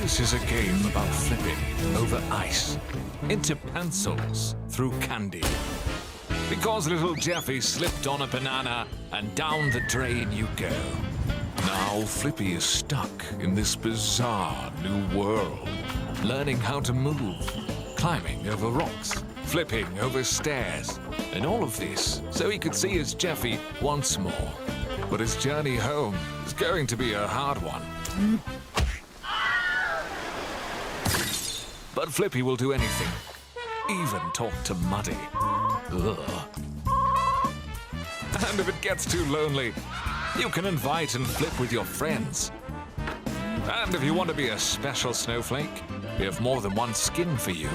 This is a game about flipping over ice into pencils through candy. Because little Jeffy slipped on a banana and down the drain you go. Now Flippy is stuck in this bizarre new world, learning how to move, climbing over rocks, flipping over stairs, and all of this so he could see his Jeffy once more. But his journey home is going to be a hard one. But Flippy will do anything, even talk to Muddy. Ugh. And if it gets too lonely, you can invite and flip with your friends. And if you want to be a special snowflake, we have more than one skin for you.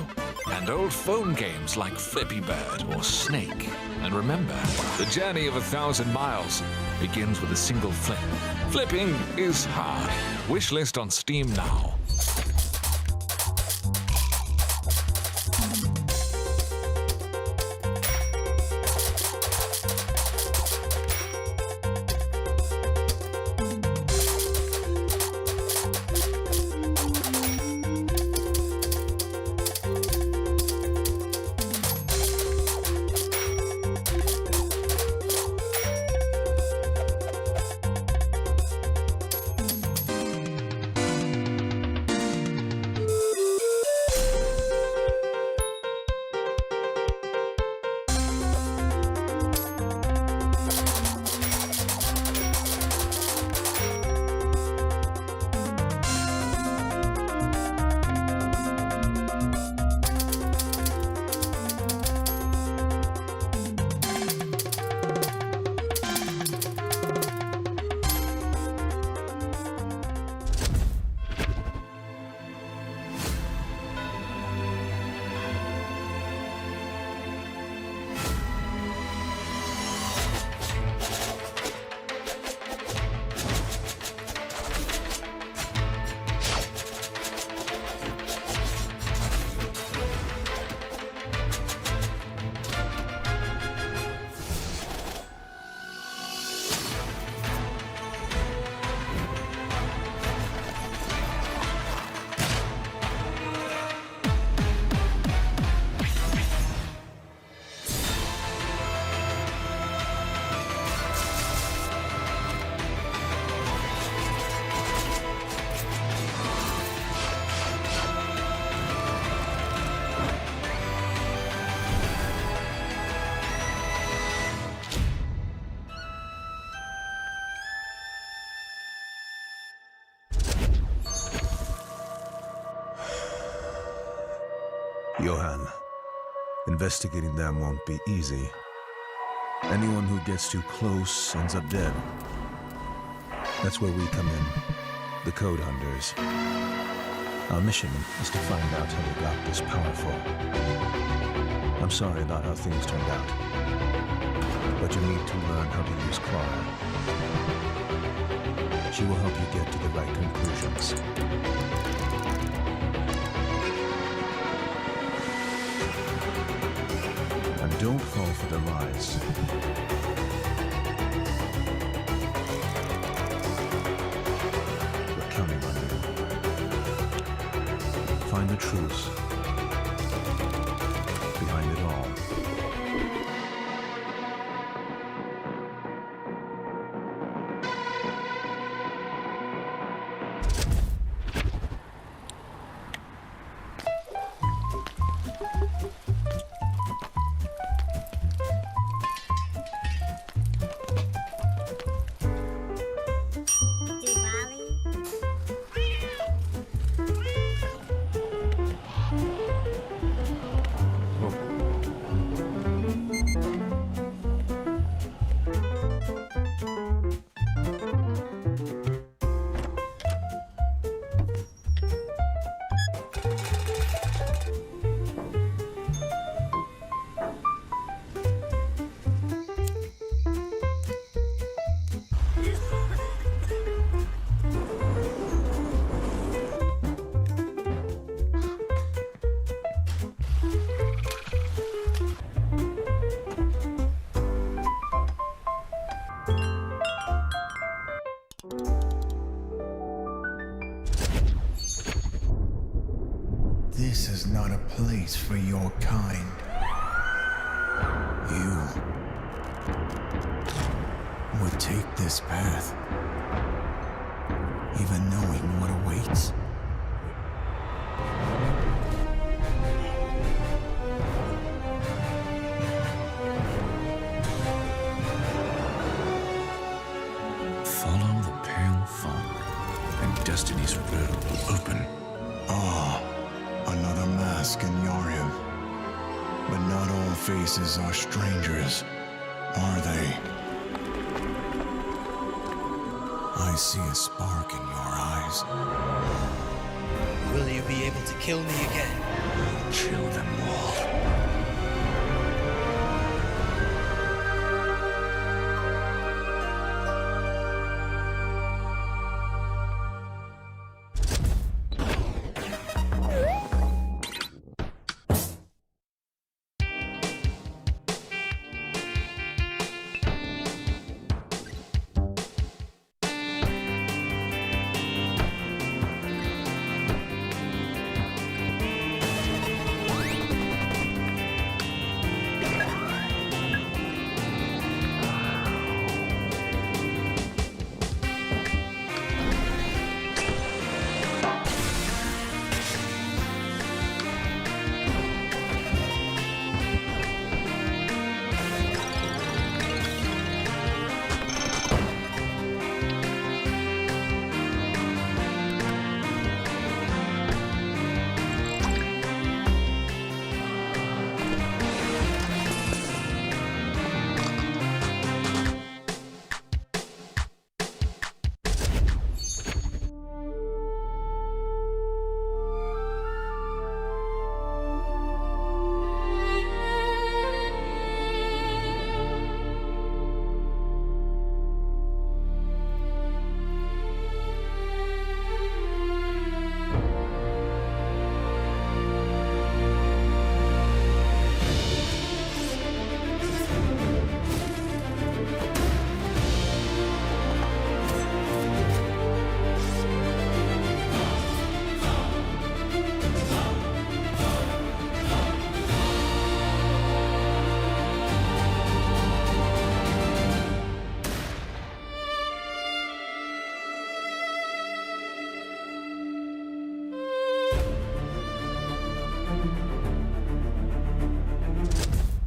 And old phone games like Flippy Bird or Snake. And remember, the journey of 1,000 miles begins with a single flip. Flipping is hard. Wishlist on Steam now. Johan, investigating them won't be easy. Anyone who gets too close ends up dead. That's where we come in, the Code Hunters. Our mission is to find out how you got this powerful. I'm sorry about how things turned out, but you need to learn how to use Clara. She will help you get to the right conclusions. And don't fall for their lies. We're counting on you. Find the truth behind it all. This is not a place for your kind. You would take this path, even knowing what awaits. Follow the pale fog, and destiny's riddle will open. Another mask in Yarim. But not all faces are strangers, are they? I see a spark in your eyes. Will you be able to kill me again? Chill them all.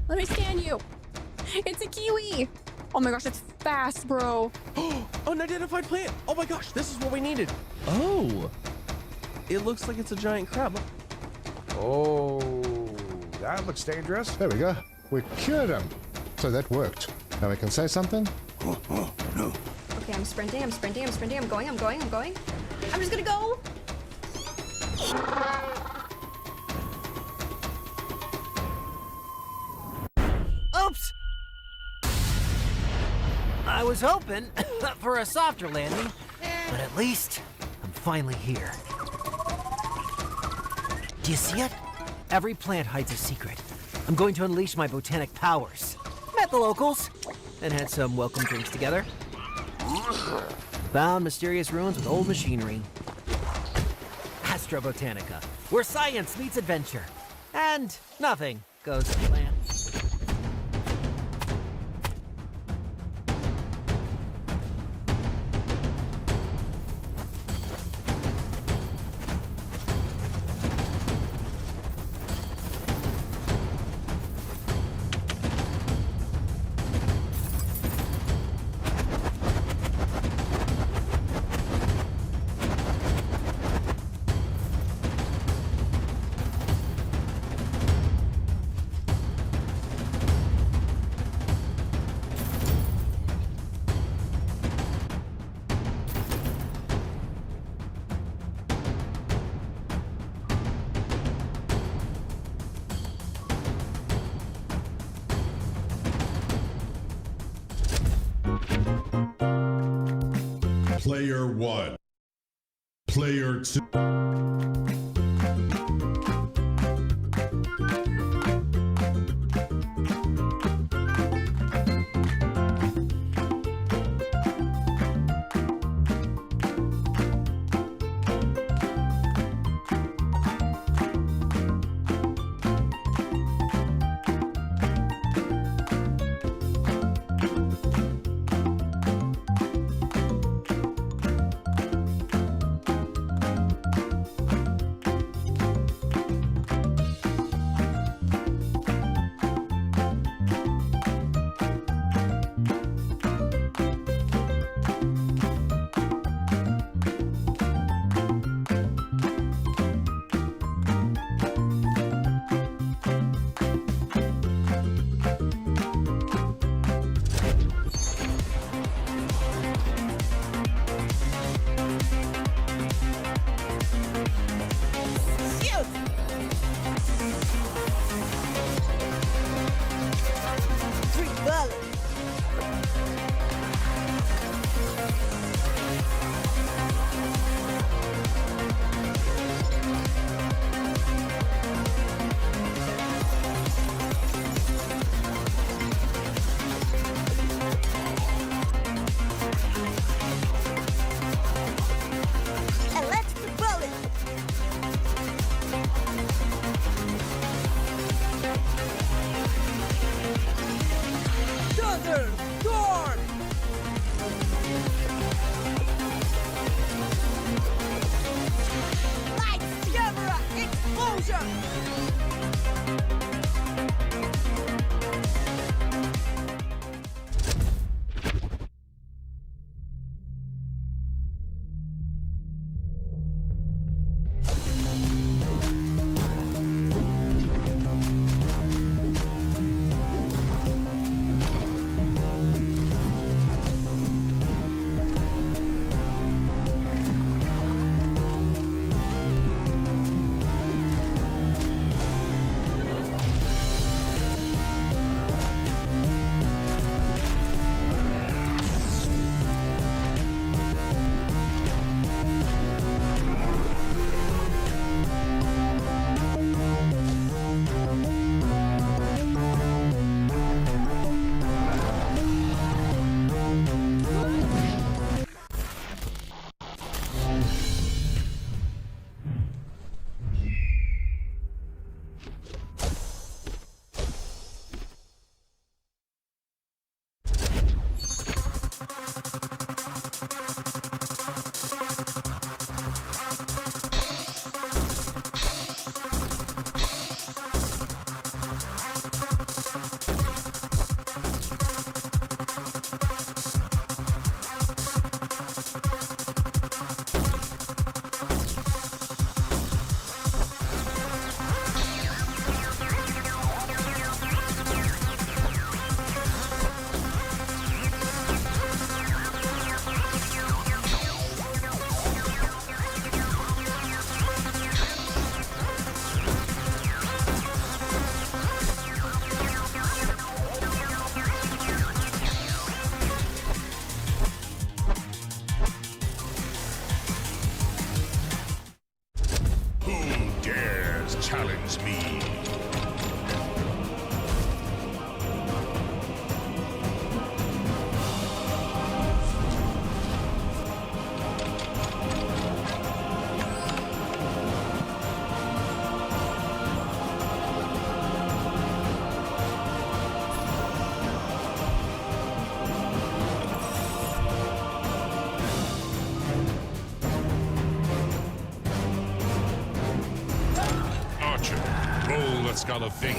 Let me scan you. It's a kiwi. Oh my gosh, it's fast, bro. Unidentified plant! Oh my gosh, this is what we needed! Oh! It looks like it's a giant crab. Oh, that looks dangerous. There we go. We cured him. So that worked. Now we can say something? Okay, I'm sprinting, I'm going. I'm just gonna go. Oops! I was hoping for a softer landing, but at least I'm finally here. Do you see it? Every plant hides a secret. I'm going to unleash my botanic powers. Met the locals and had some welcome drinks together. Found mysterious ruins with old machinery. Astra Botanica, where science meets adventure. And nothing goes to plan. Player 1. Player 2. Exposure! Who dares challenge me? Archer, roll the skull of fate.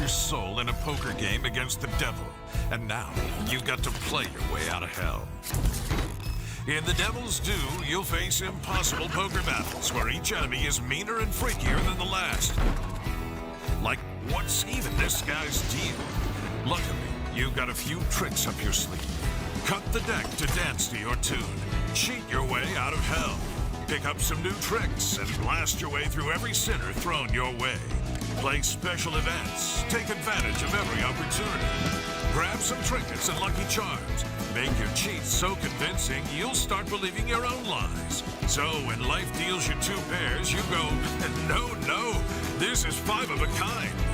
your soul in a poker game against the devil, and now you've got to play your way out of hell. In the Devil's Due, you'll face impossible poker battles where each enemy is meaner and freakier than the last. Like, what's even this guy's deal? Luckily, you've got a few tricks up your sleeve. Cut the deck to dance to your tune. Cheat your way out of hell. Pick up some new tricks and blast your way through every sinner thrown your way. Play special events. Take advantage of every opportunity. Grab some trinkets and lucky charms. Make your cheats so convincing you'll start believing your own lies. So when life deals you two pairs, you go, no, this is 5 of a kind.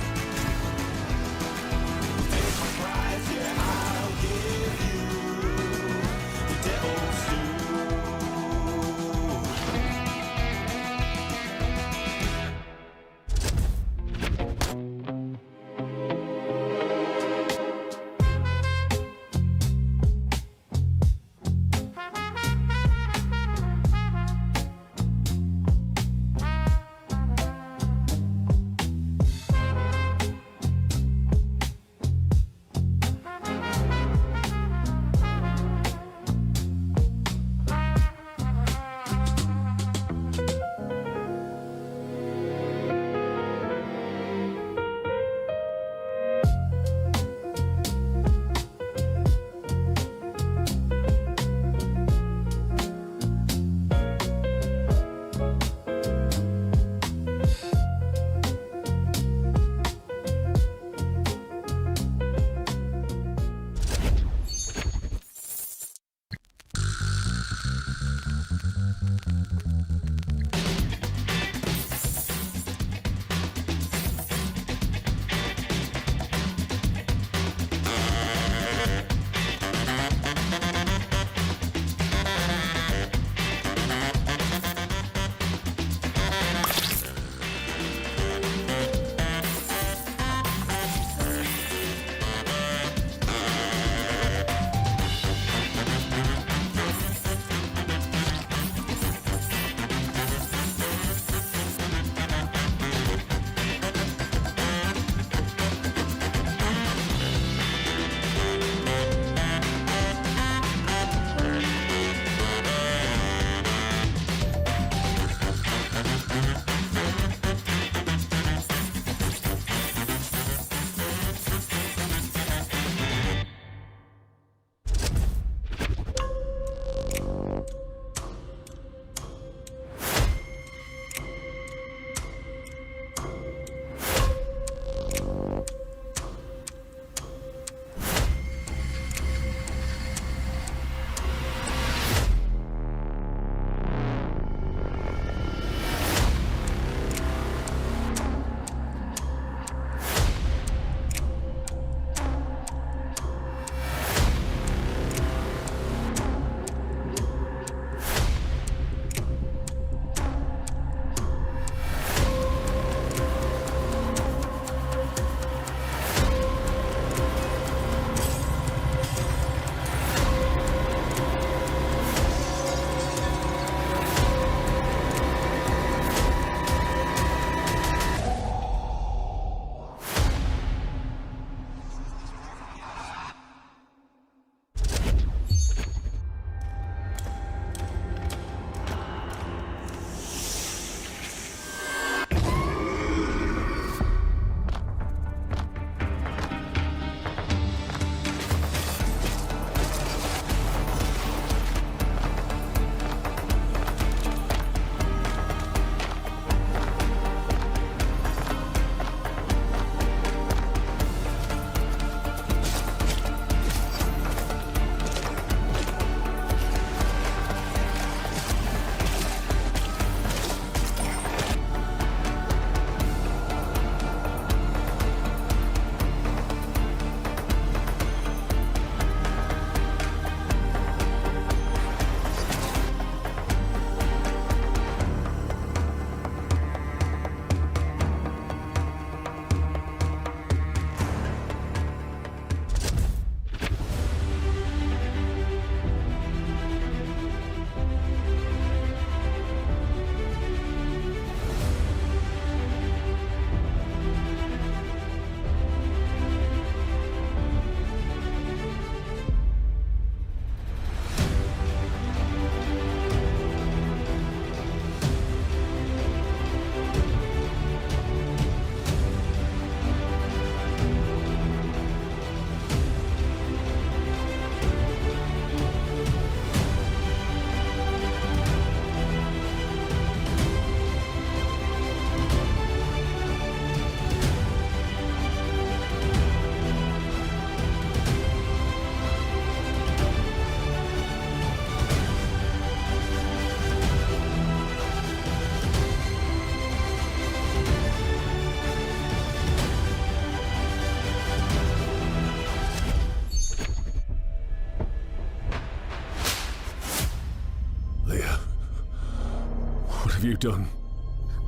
you done?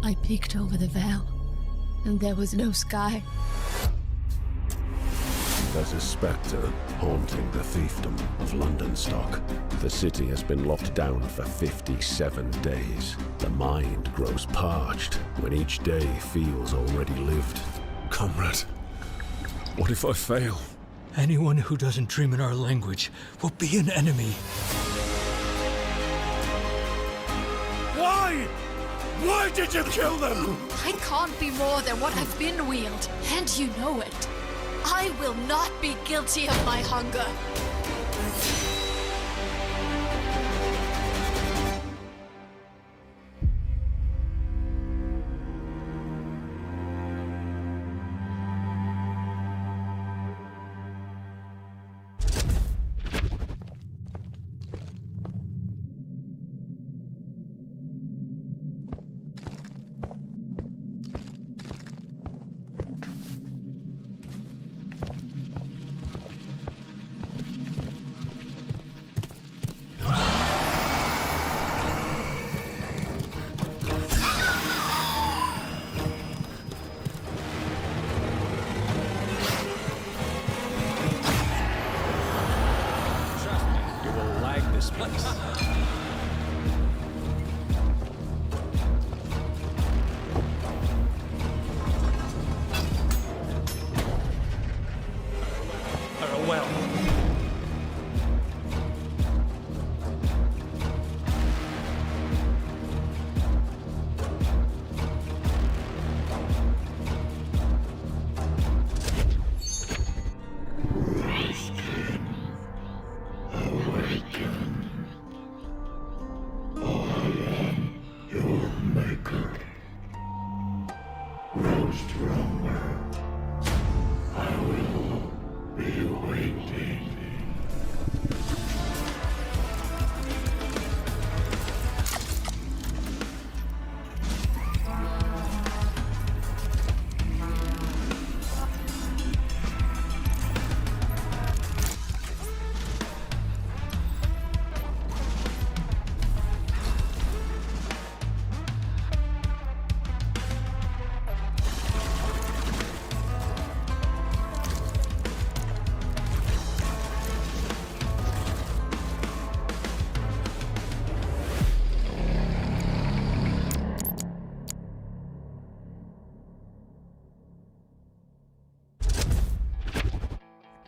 I peeked over the veil, and there was no sky. There's a spectre haunting the fiefdom of London stock. The city has been locked down for 57 days. The mind grows parched when each day feels already lived. Comrade, what if I fail? Anyone who doesn't dream in our language will be an enemy. Why? Why did you kill them? I can't be more than what I've been, Wield, and you know it. I will not be guilty of my hunger.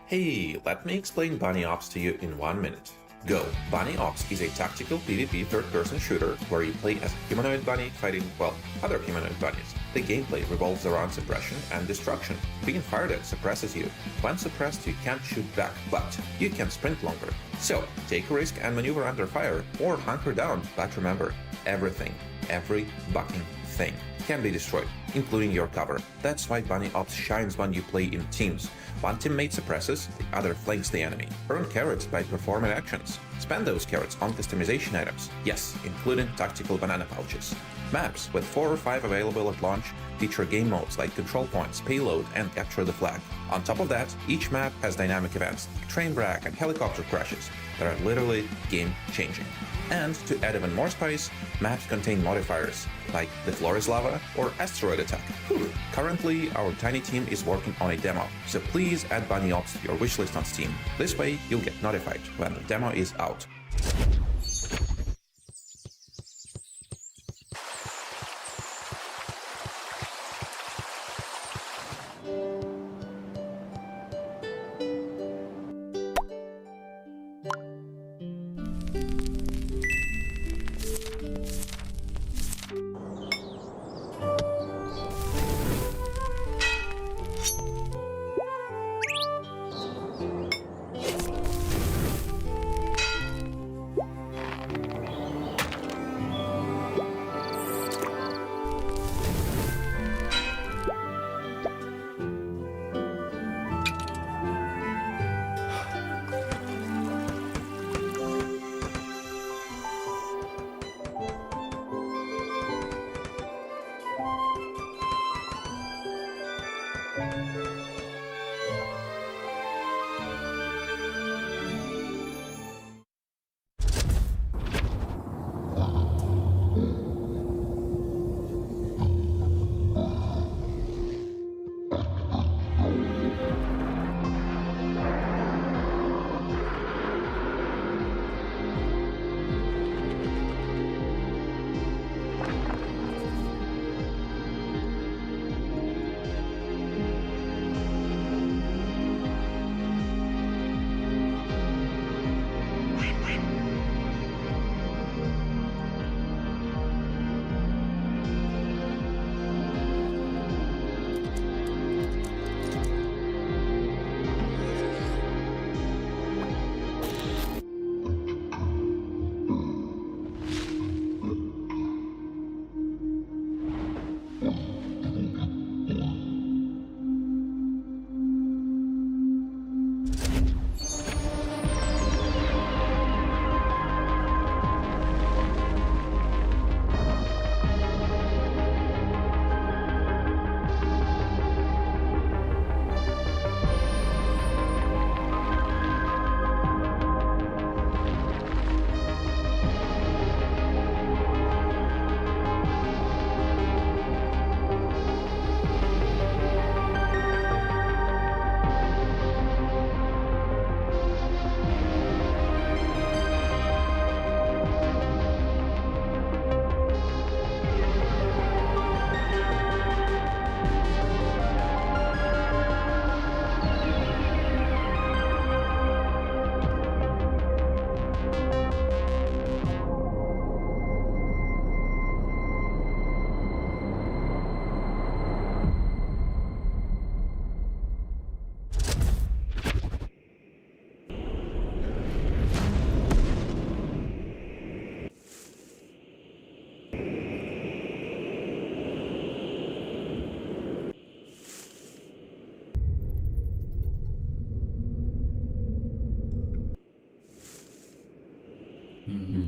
Hey, let me explain Bunny Ops to you in 1 minute. Go! Bunny Ops is a tactical PvP third-person shooter where you play as a humanoid bunny fighting, well, other humanoid bunnies. The gameplay revolves around suppression and destruction. Being fired at suppresses you. When suppressed, you can't shoot back, but you can sprint longer. So, take a risk and maneuver under fire, or hunker down, but remember, everything, every fucking thing can be destroyed, including your cover. That's why Bunny Ops shines when you play in teams. One teammate suppresses, the other flanks the enemy. Earn carrots by performing actions. Spend those carrots on customization items. Yes, including tactical banana pouches. Maps, with 4 or 5 available at launch, feature game modes like control points, payload, and capture the flag. On top of that, each map has dynamic events, like train wreck and helicopter crashes, that are literally game-changing. And to add even more spice, maps contain modifiers, like the floor is lava or asteroid attack. Whew. Currently, our tiny team is working on a demo, so please add Bunny Ops to your wishlist on Steam. This way, you'll get notified when the demo is out.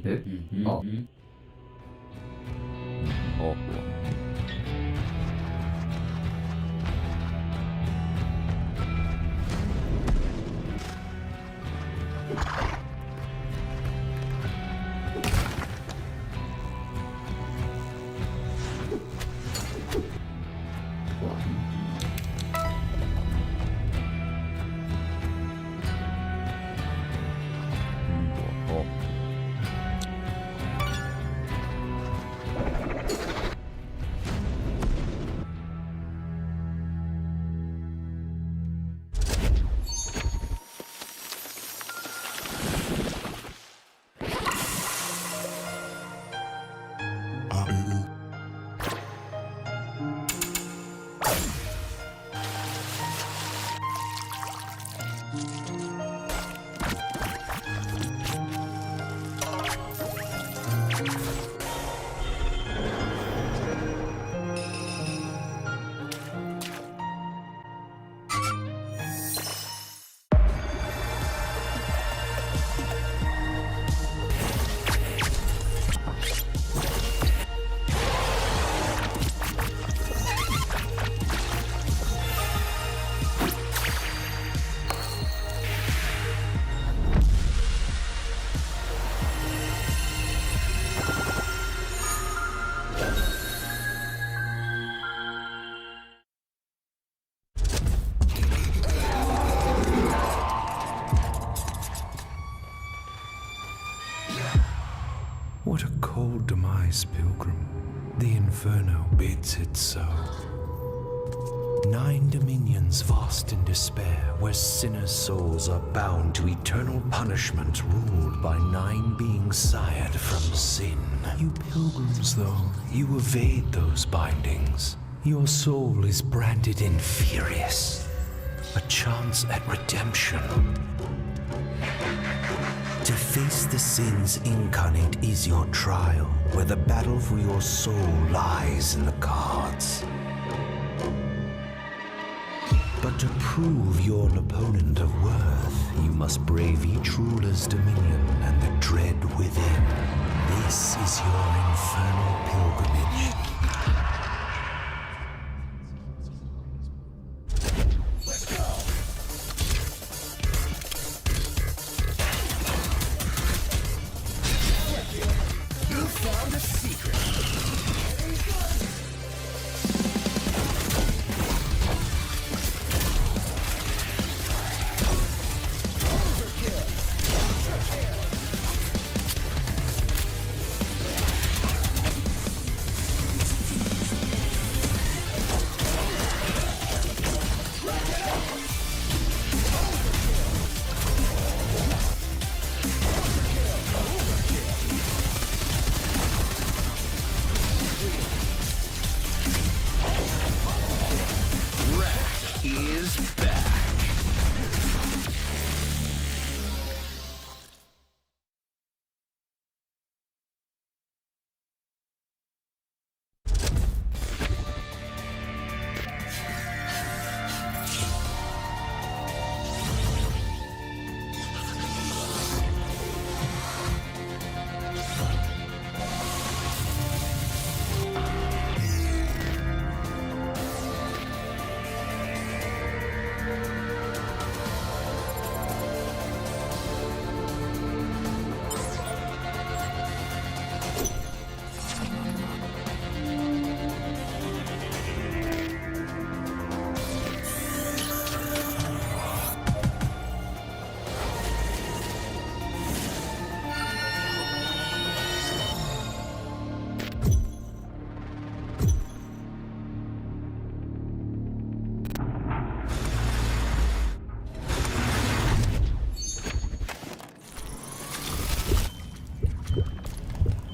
Oh. What a cold demise, pilgrim. The inferno bids it so. 9 dominions vast in despair, where sinners' souls are bound to eternal punishment, ruled by 9 beings sired from sin. You pilgrims, though, you evade those bindings. Your soul is branded inferious. A chance at redemption. To face the sins incarnate is your trial, where the battle for your soul lies in the cards. But to prove you're an opponent of worth, you must brave each ruler's dominion and the dread within. This is your infernal pilgrimage.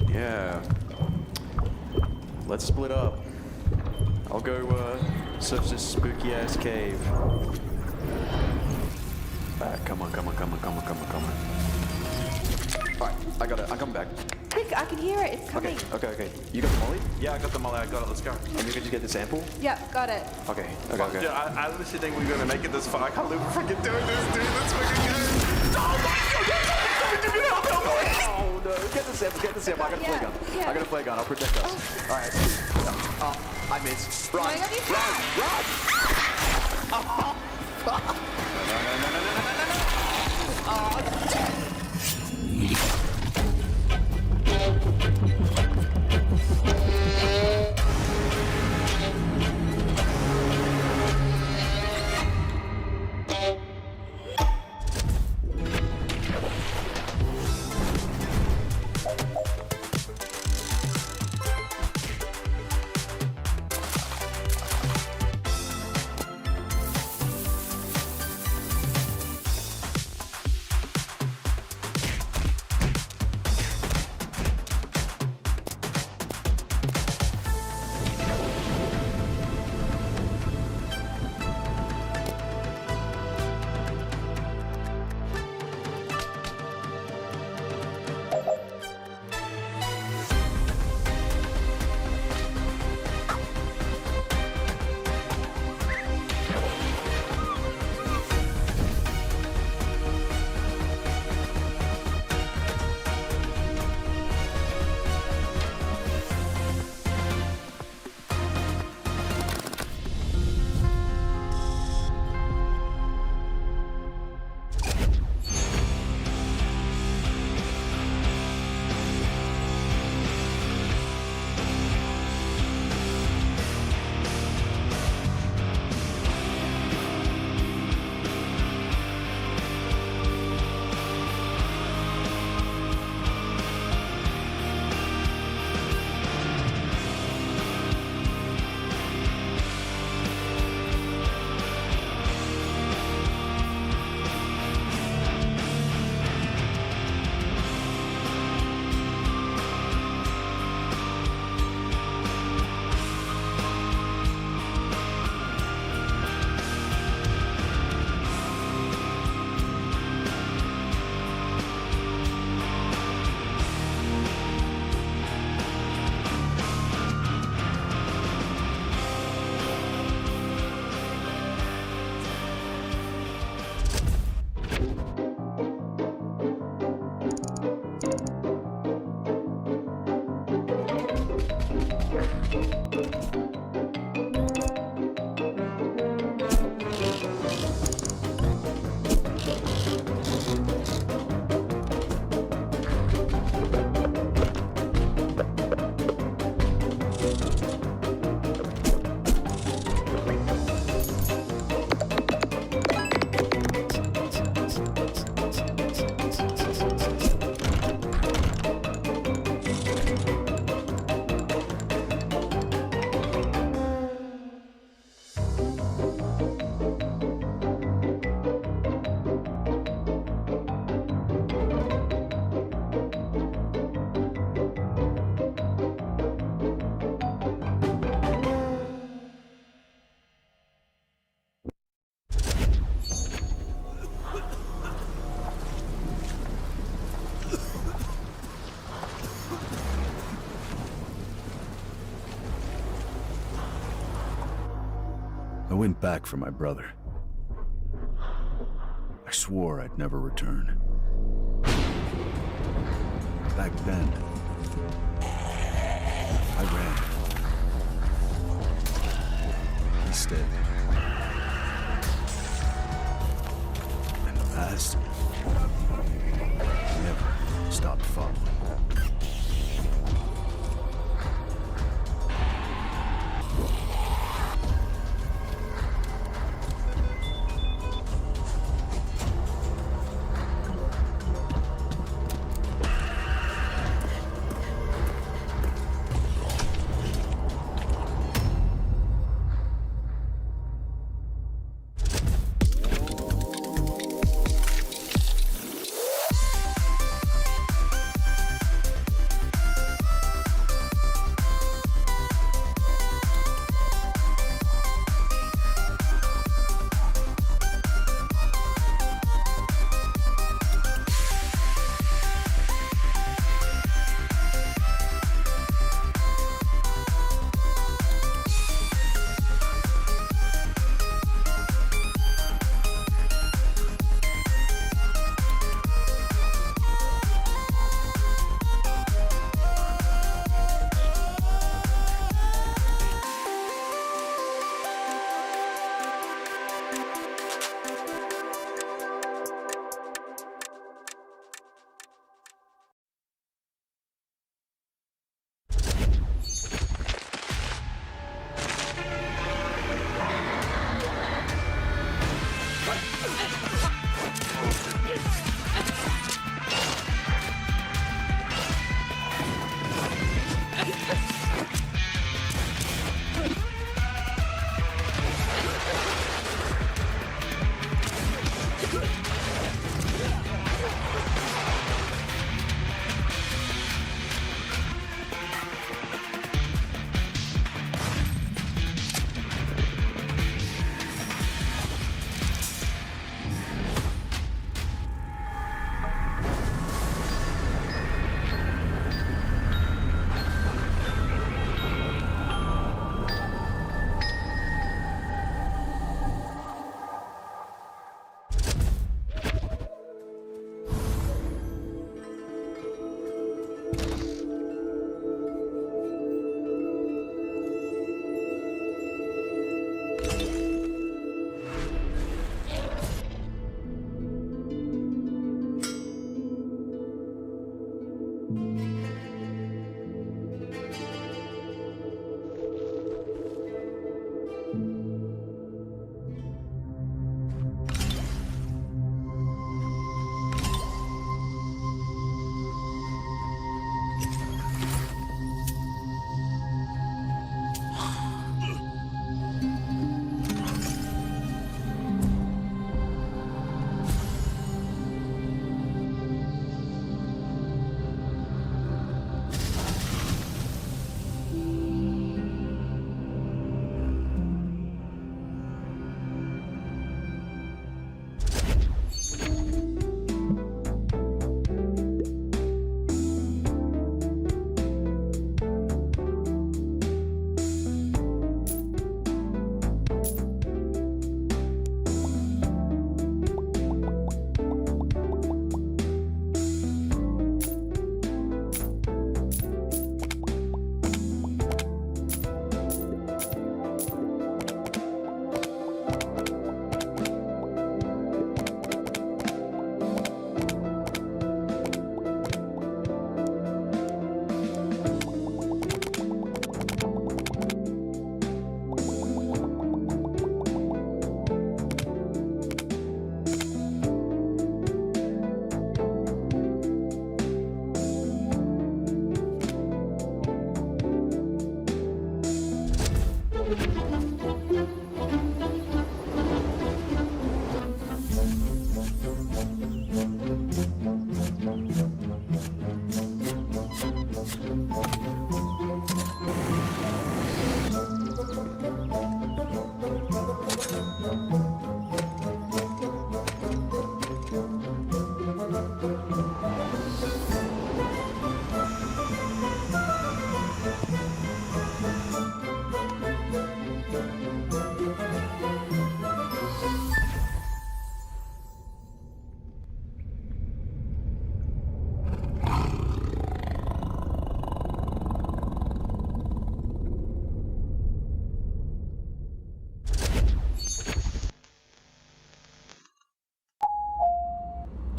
Yeah. Let's split up. I'll go search this spooky ass cave. Alright, come on. Alright, I got it. I'm coming back. Quick, I can hear it. It's coming. Okay. You got the molly? Yeah, I got the molly. I got it. Let's go. And you can get the sample? Yep, got it. Okay. Yeah, I literally think we're gonna make it this far. I can't believe we're freaking doing this, dude. Let's fucking go. Oh my god! Oh no! Get the sample. Let's get this in. I got a flare gun. I got a flare gun. I'll protect us. All right. Oh, I missed. Run. Run. Oh, fuck. No. Oh, shit. I went back for my brother. I swore I'd never return. Back then, I ran. Instead, in the past, never stopped following.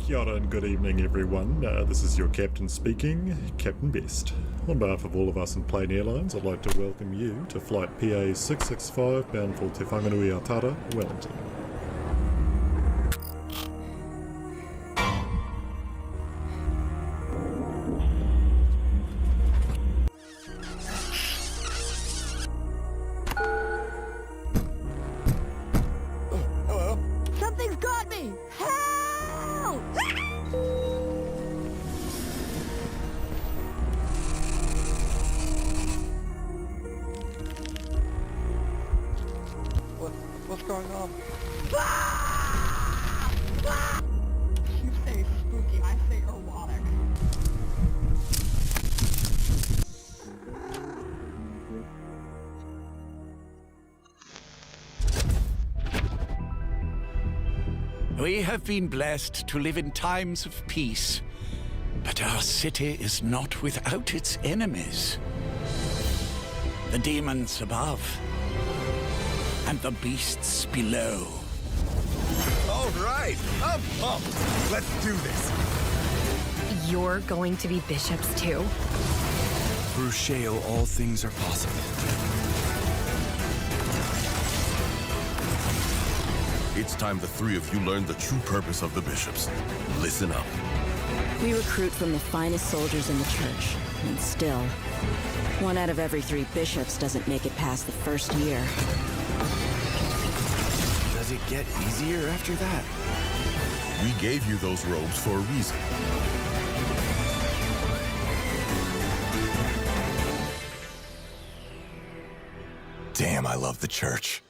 Kia ora and good evening, everyone. This is your captain speaking, Captain Best. On behalf of all of us in Plane Airlines, I'd like to welcome you to Flight PA 665 bound for Te Whanganui Atara, Wellington. Something's got me! Help! What's going on? You say spooky, I say erotic. We have been blessed to live in times of peace, but our city is not without its enemies. The demons above, and the beasts below. All right, I'm pumped. Let's do this. You're going to be bishops too? Through Sheo, all things are possible. It's time the three of you learn the true purpose of the bishops. Listen up. We recruit from the finest soldiers in the church, and still, 1 out of every 3 bishops doesn't make it past the first year. Does it get easier after that? We gave you those robes for a reason. Damn, I love the church.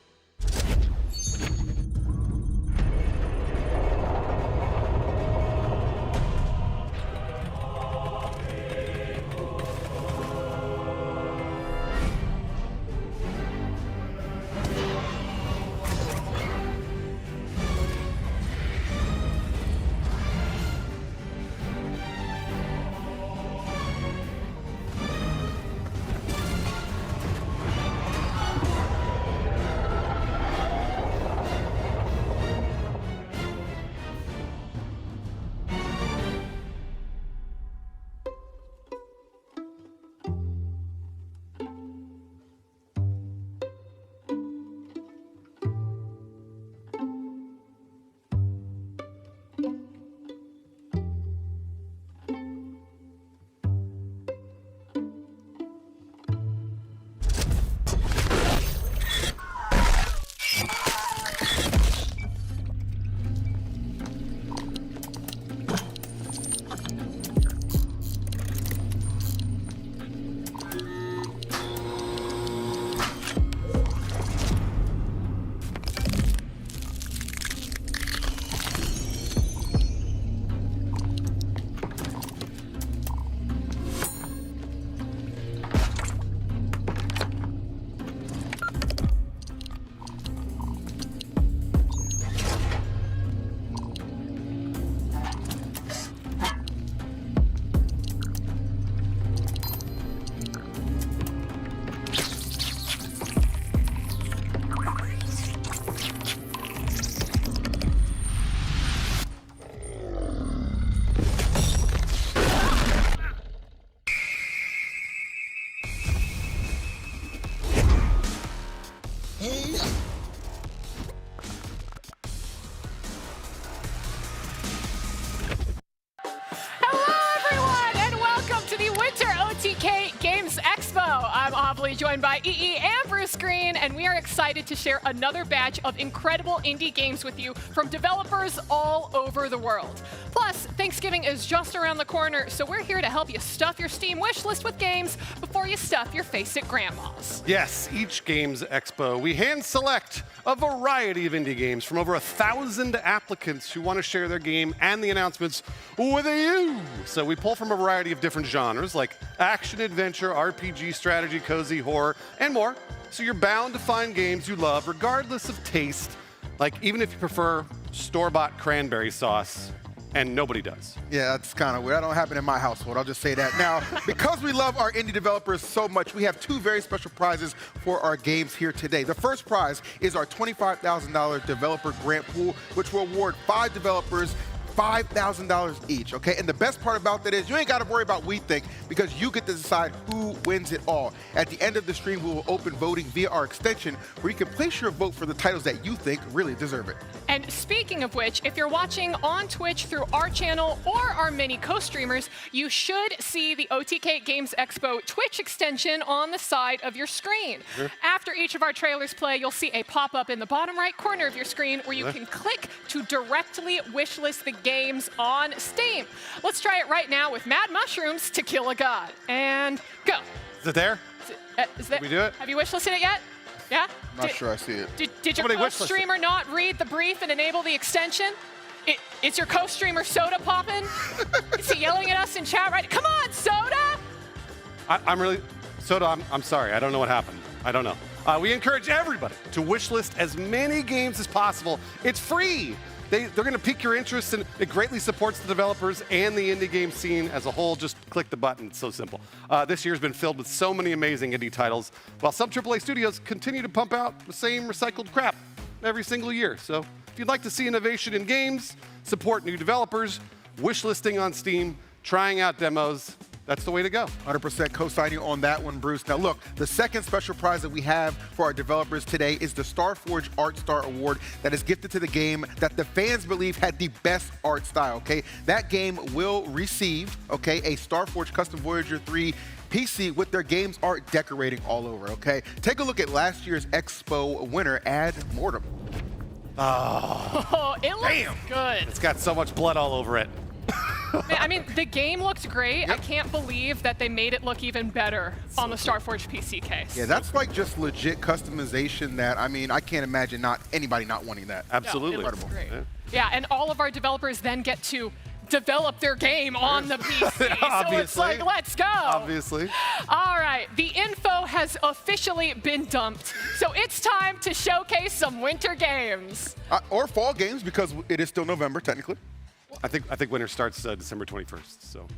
OTK Games Expo. I'm Aubrey, joined by EE and Bruce Green, and we are excited to share another batch of incredible indie games with you from developers all over the world. Plus, Thanksgiving is just around the corner, so we're here to help you stuff your Steam wish list with games before you stuff your face at grandma's. Yes, each Games Expo, we hand select a variety of indie games from over 1,000 applicants who want to share their game and the announcements with you. So we pull from a variety of different genres like action, adventure, RPG, strategy, cozy, horror, and more. So you're bound to find games you love regardless of taste, like even if you prefer store-bought cranberry sauce. And nobody does. Yeah, that's kind of weird. That don't happen in my household. I'll just say that. Now, because we love our indie developers so much, we have two very special prizes for our games here today. The first prize is our $25,000 developer grant pool, which will award 5 developers $5,000 each, okay? And the best part about that is you ain't got to worry about we think because you get to decide who wins it all. At the end of the stream, we will open voting via our extension where you can place your vote for the titles that you think really deserve it. And speaking of which, if you're watching on Twitch through our channel or our many co-streamers, you should see the OTK Games Expo Twitch extension on the side of your screen. After each of our trailers play, you'll see a pop-up in the bottom right corner of your screen where you can click to directly wishlist the games on Steam. Let's try it right now with Mad Mushrooms to Kill a God. And go. Is it there? Did we do it? Have you wishlisted it yet? Yeah? Not sure I see it. Did your co-streamer not read the brief and enable the extension? Is your co-streamer Soda popping? Is he yelling at us in chat right? Come on, Soda! I'm really, Soda, I'm sorry. I don't know what happened. I don't know. We encourage everybody to wishlist as many games as possible. It's free. They're going to pique your interest, and it greatly supports the developers and the indie game scene as a whole. Just click the button. It's so simple. This year's been filled with so many amazing indie titles, while some AAA studios continue to pump out the same recycled crap every single year. So if you'd like to see innovation in games, support new developers, wishlisting on Steam, trying out demos, that's the way to go. 100% co-signing on that one, Bruce. Now look, the second special prize that we have for our developers today is the Starforge Art Star Award that is gifted to the game that the fans believe had the best art style, okay? That game will receive, okay, a Starforge Custom Voyager 3 PC with their game's art decorating all over, okay? Take a look at last year's Expo winner, Ad Mortem. Oh, it looks good. It's got so much blood all over it. Man, I mean, the game looked great. I can't believe that they made it look even better on the Starforge PC case. Yeah, that's like just legit customization that, I mean, I can't imagine anybody not wanting that. Absolutely. No, it looks great. Yeah, and all of our developers then get to develop their game on the PC. So it's like, let's go. Obviously. All right, the info has officially been dumped. So it's time to showcase some winter games. Or fall games, because it is still November, technically. I think winter starts December 21st. So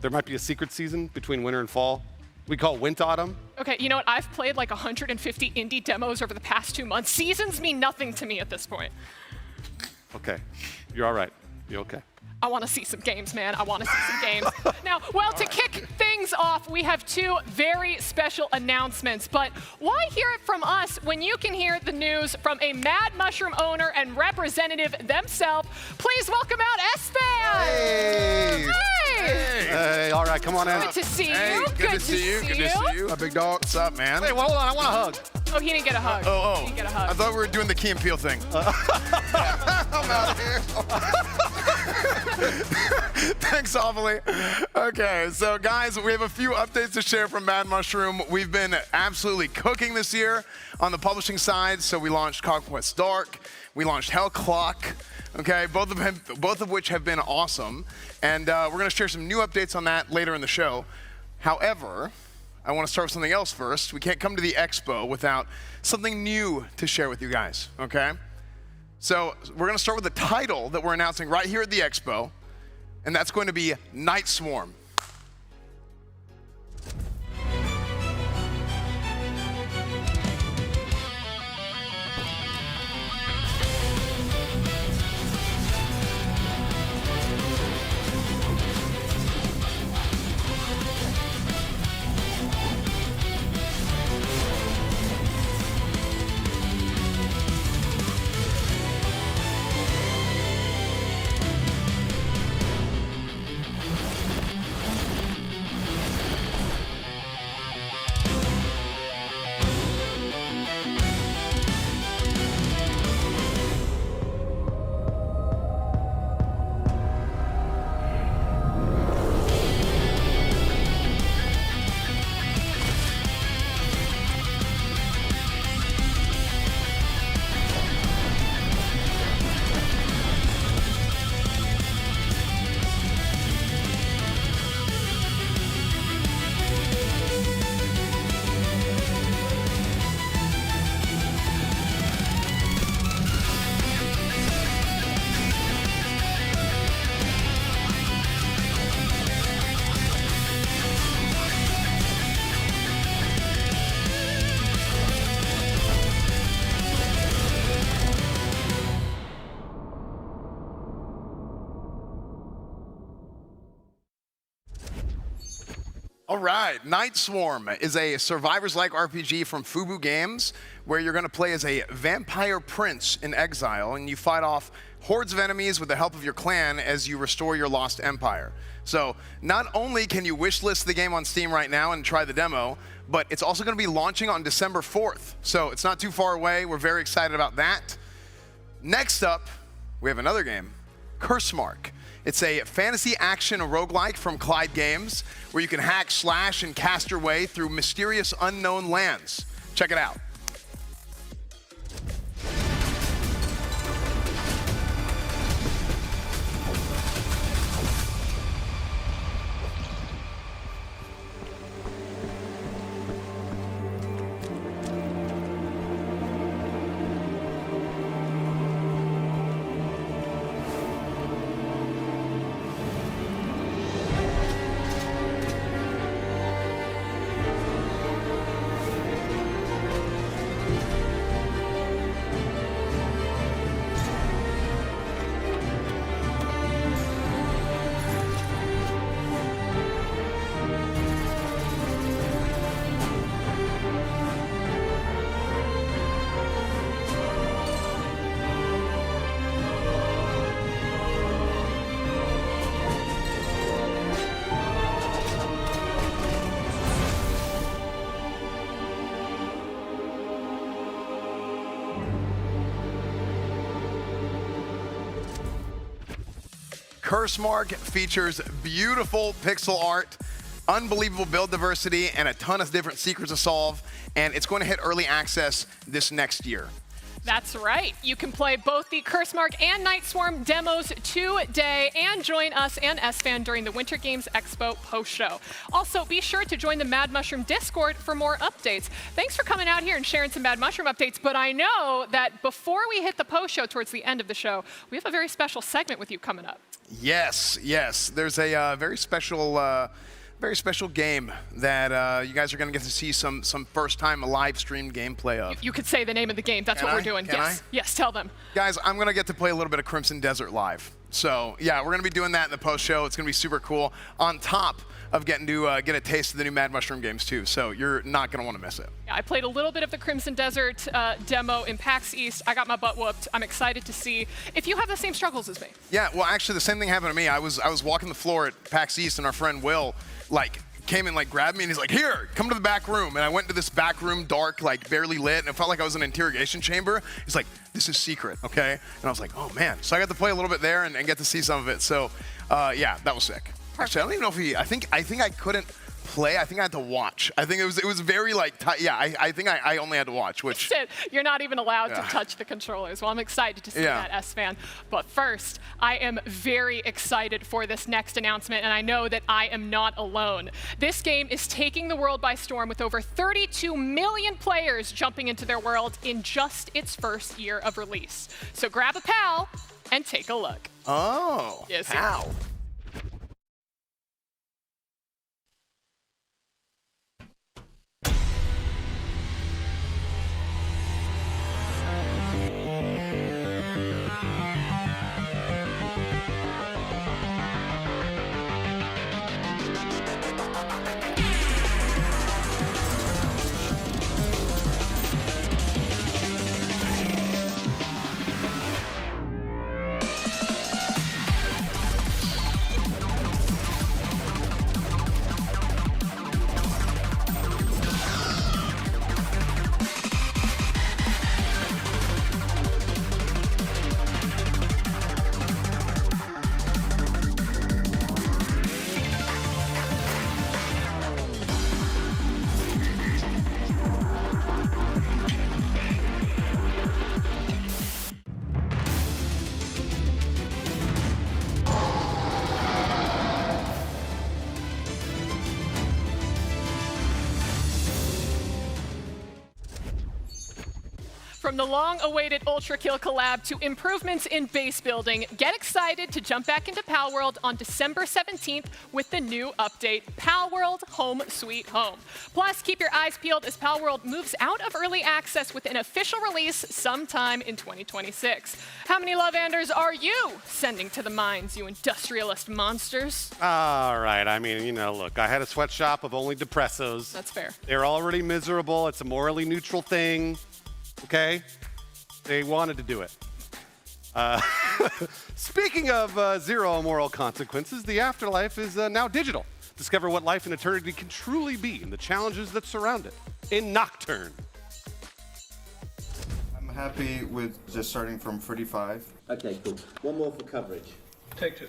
there might be a secret season between winter and fall. We call winter autumn. Okay, you know what? I've played like 150 indie demos over the past 2 months. Seasons mean nothing to me at this point. Okay, you're all right. You okay? I want to see some games, man. I want to see some games. Now, well, to kick things off, we have two very special announcements. But why hear it from us when you can hear the news from a Mad Mushroom owner and representative themselves? Please welcome out S-Fan! Hey! Hey! Hey, all right, come on in. Good to see you. Good to see you. Good to see you. A big dog. What's up, man? Hey, well, hold on. I want a hug. Oh, he didn't get a hug. Oh. He didn't get a hug. I thought we were doing the Key and Peele thing. I'm out of here. Thanks, awfully. Okay, so guys, we have a few updates to share from Mad Mushroom. We've been absolutely cooking this year on the publishing side. So we launched Conquest Dark. We launched Hell Clock. Okay, both of which have been awesome. And we're going to share some new updates on that later in the show. However, I want to start with something else first. We can't come to the expo without something new to share with you guys, okay? So we're going to start with the title that we're announcing right here at the expo, and that's going to be Night Swarm. All right, Night Swarm is a survivors-like RPG from Fubu Games where you're going to play as a vampire prince in exile, and you fight off hordes of enemies with the help of your clan as you restore your lost empire. So not only can you wishlist the game on Steam right now and try the demo, but it's also going to be launching on December 4th. So it's not too far away. We're very excited about that. Next up, we have another game, Cursemark. It's a fantasy action roguelike from Clyde Games where you can hack, slash, and cast your way through mysterious unknown lands. Check it out. Cursemark features beautiful pixel art, unbelievable build diversity, and a ton of different secrets to solve, and it's going to hit early access this next year. That's right. You can play both the Cursemark and Night Swarm demos today and join us and SFan during the Winter Games Expo post-show. Also, be sure to join the Mad Mushroom Discord for more updates. Thanks for coming out here and sharing some Mad Mushroom updates, but I know that before we hit the post-show towards the end of the show, we have a very special segment with you coming up. Yes, yes. There's a very special game that you guys are going to get to see some first-time live streamed gameplay of. You could say the name of the game. That's what we're doing. Yes. Yes, tell them. Guys, I'm going to get to play a little bit of Crimson Desert live. So, yeah, we're going to be doing that in the post-show. It's going to be super cool. On top of getting to get a taste of the new Mad Mushroom games, too. So you're not going to want to miss it. Yeah, I played a little bit of the Crimson Desert demo in PAX East. I got my butt whooped. I'm excited to see if you have the same struggles as me. Yeah, well, actually, the same thing happened to me. I was walking the floor at PAX East, and our friend Will, came and grabbed me, and he's like, "Here, come to the back room." And I went to this back room, dark, barely lit, and it felt like I was in an interrogation chamber. He's like, "This is secret, okay?" And I was like, "Oh man!" So I got to play a little bit there and get to see some of it. So, yeah, that was sick. Actually, I don't even know if I think I couldn't play. I think I had to watch. I think it was very yeah. I think I only had to watch. Which you're not even allowed to touch the controllers. Well, I'm excited to see that, SFan. But first, I am very excited for this next announcement, and I know that I am not alone. This game is taking the world by storm with over 32 million players jumping into their world in just its first year of release. So grab a pal and take a look. Oh, yes, pal. From the long-awaited Ultra Kill collab to improvements in base building, get excited to jump back into Palworld on December 17th with the new update, Palworld Home Sweet Home. Plus, keep your eyes peeled as Palworld moves out of early access with an official release sometime in 2026. How many Love-Anders are you sending to the mines, you industrialist monsters? All right, I mean, you know, look, I had a sweatshop of only depressos. That's fair. They're already miserable. It's a morally neutral thing. Okay? They wanted to do it. Speaking of zero moral consequences, the afterlife is now digital. Discover what life and eternity can truly be and the challenges that surround it in Nocturne. I'm happy with just starting from 45. Okay, cool. One more for coverage. Take two.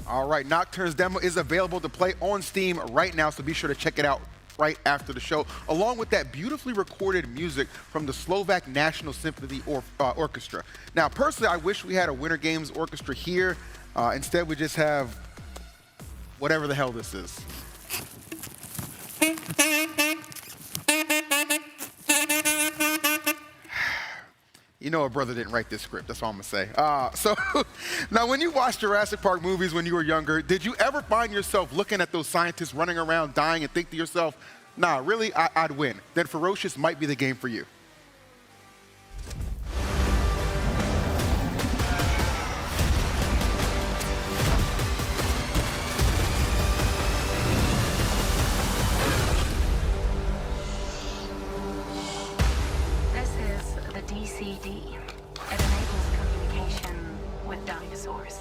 All right, Nocturne's demo is available to play on Steam right now, so be sure to check it out right after the show, along with that beautifully recorded music from the Slovak National Symphony Orchestra. Now, personally, I wish we had a Winter Games Orchestra here. Instead, we just have whatever the hell this is. You know a brother didn't write this script, that's all I'm gonna say. So, now when you watched Jurassic Park movies when you were younger, did you ever find yourself looking at those scientists running around dying and think to yourself, nah, really, I'd win? Then Ferocious might be the game for you. DCD. It enables communication with dinosaurs.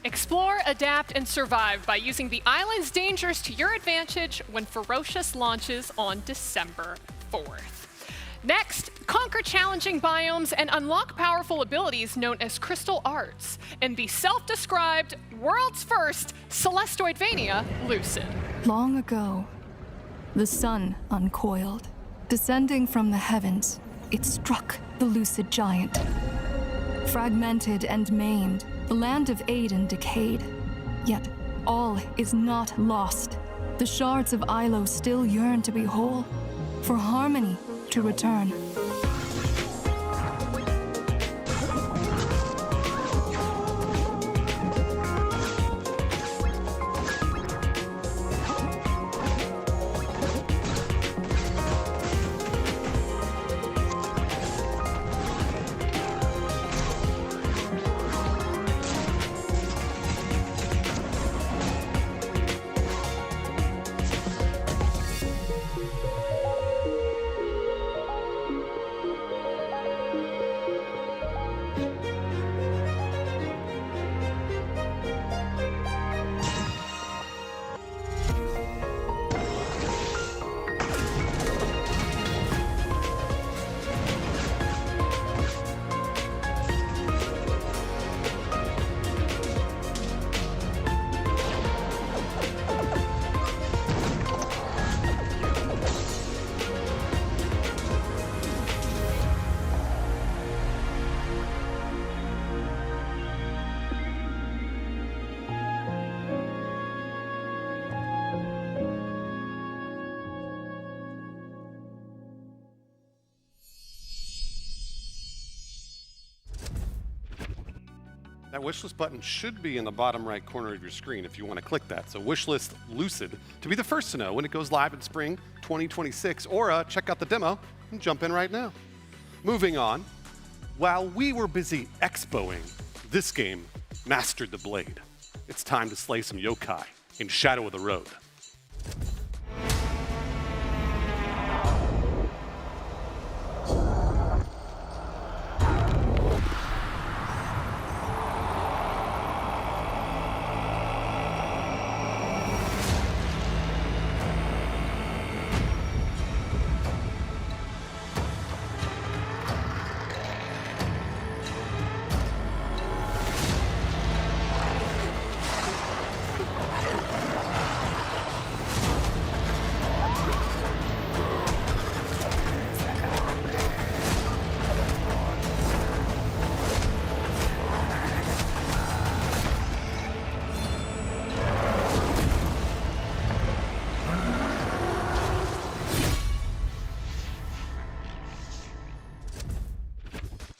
Explore, adapt, and survive by using the island's dangers to your advantage when Ferocious launches on December 4th. Next, conquer challenging biomes and unlock powerful abilities known as crystal arts in the self-described world's first Celestoidvania Lucid. Long ago, the sun uncoiled. Descending from the heavens, it struck the lucid giant. Fragmented and maimed, the land of Aiden decayed. Yet all is not lost. The shards of Ilo still yearn to be whole, for harmony to return. That wishlist button should be in the bottom right corner of your screen if you want to click that. So wishlist Lucid to be the first to know when it goes live in spring 2026, or check out the demo and jump in right now. Moving on, while we were busy expoing, this game mastered the blade. It's time to slay some yokai in Shadow of the Road.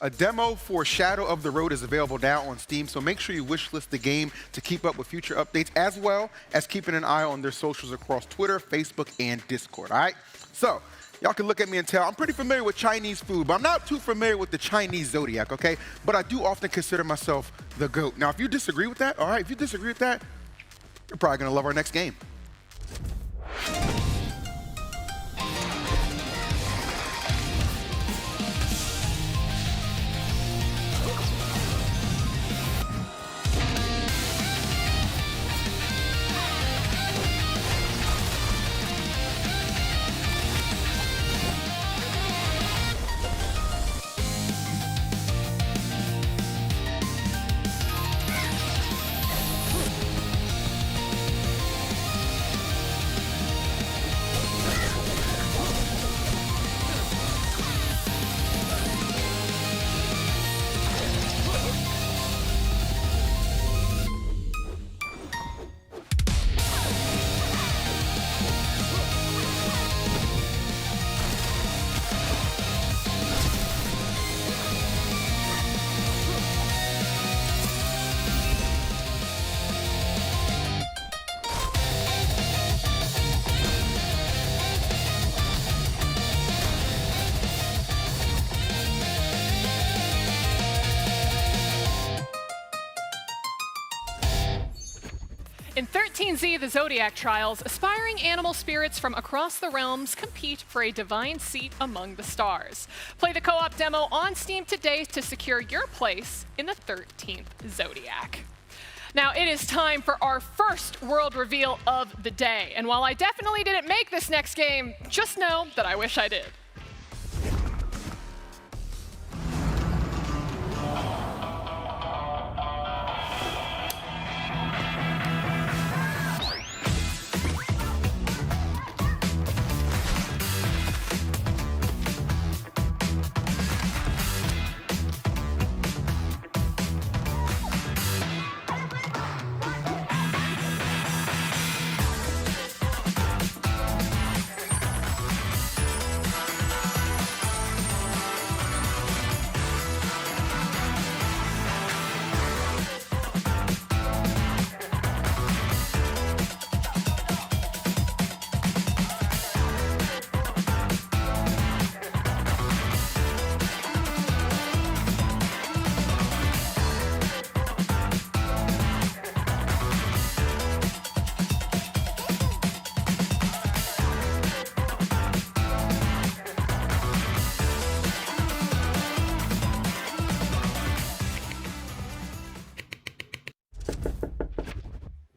A demo for Shadow of the Road is available now on Steam, so make sure you wishlist the game to keep up with future updates, as well as keeping an eye on their socials across Twitter, Facebook, and Discord, all right? So, y'all can look at me and tell I'm pretty familiar with Chinese food, but I'm not too familiar with the Chinese zodiac, okay? But I do often consider myself the GOAT. Now, if you disagree with that, all right, if you disagree with that, you're probably gonna love our next game. In 13Z, the Zodiac Trials, aspiring animal spirits from across the realms compete for a divine seat among the stars. Play the co-op demo on Steam today to secure your place in the 13th Zodiac. Now, it is time for our first world reveal of the day. And while I definitely didn't make this next game, just know that I wish I did.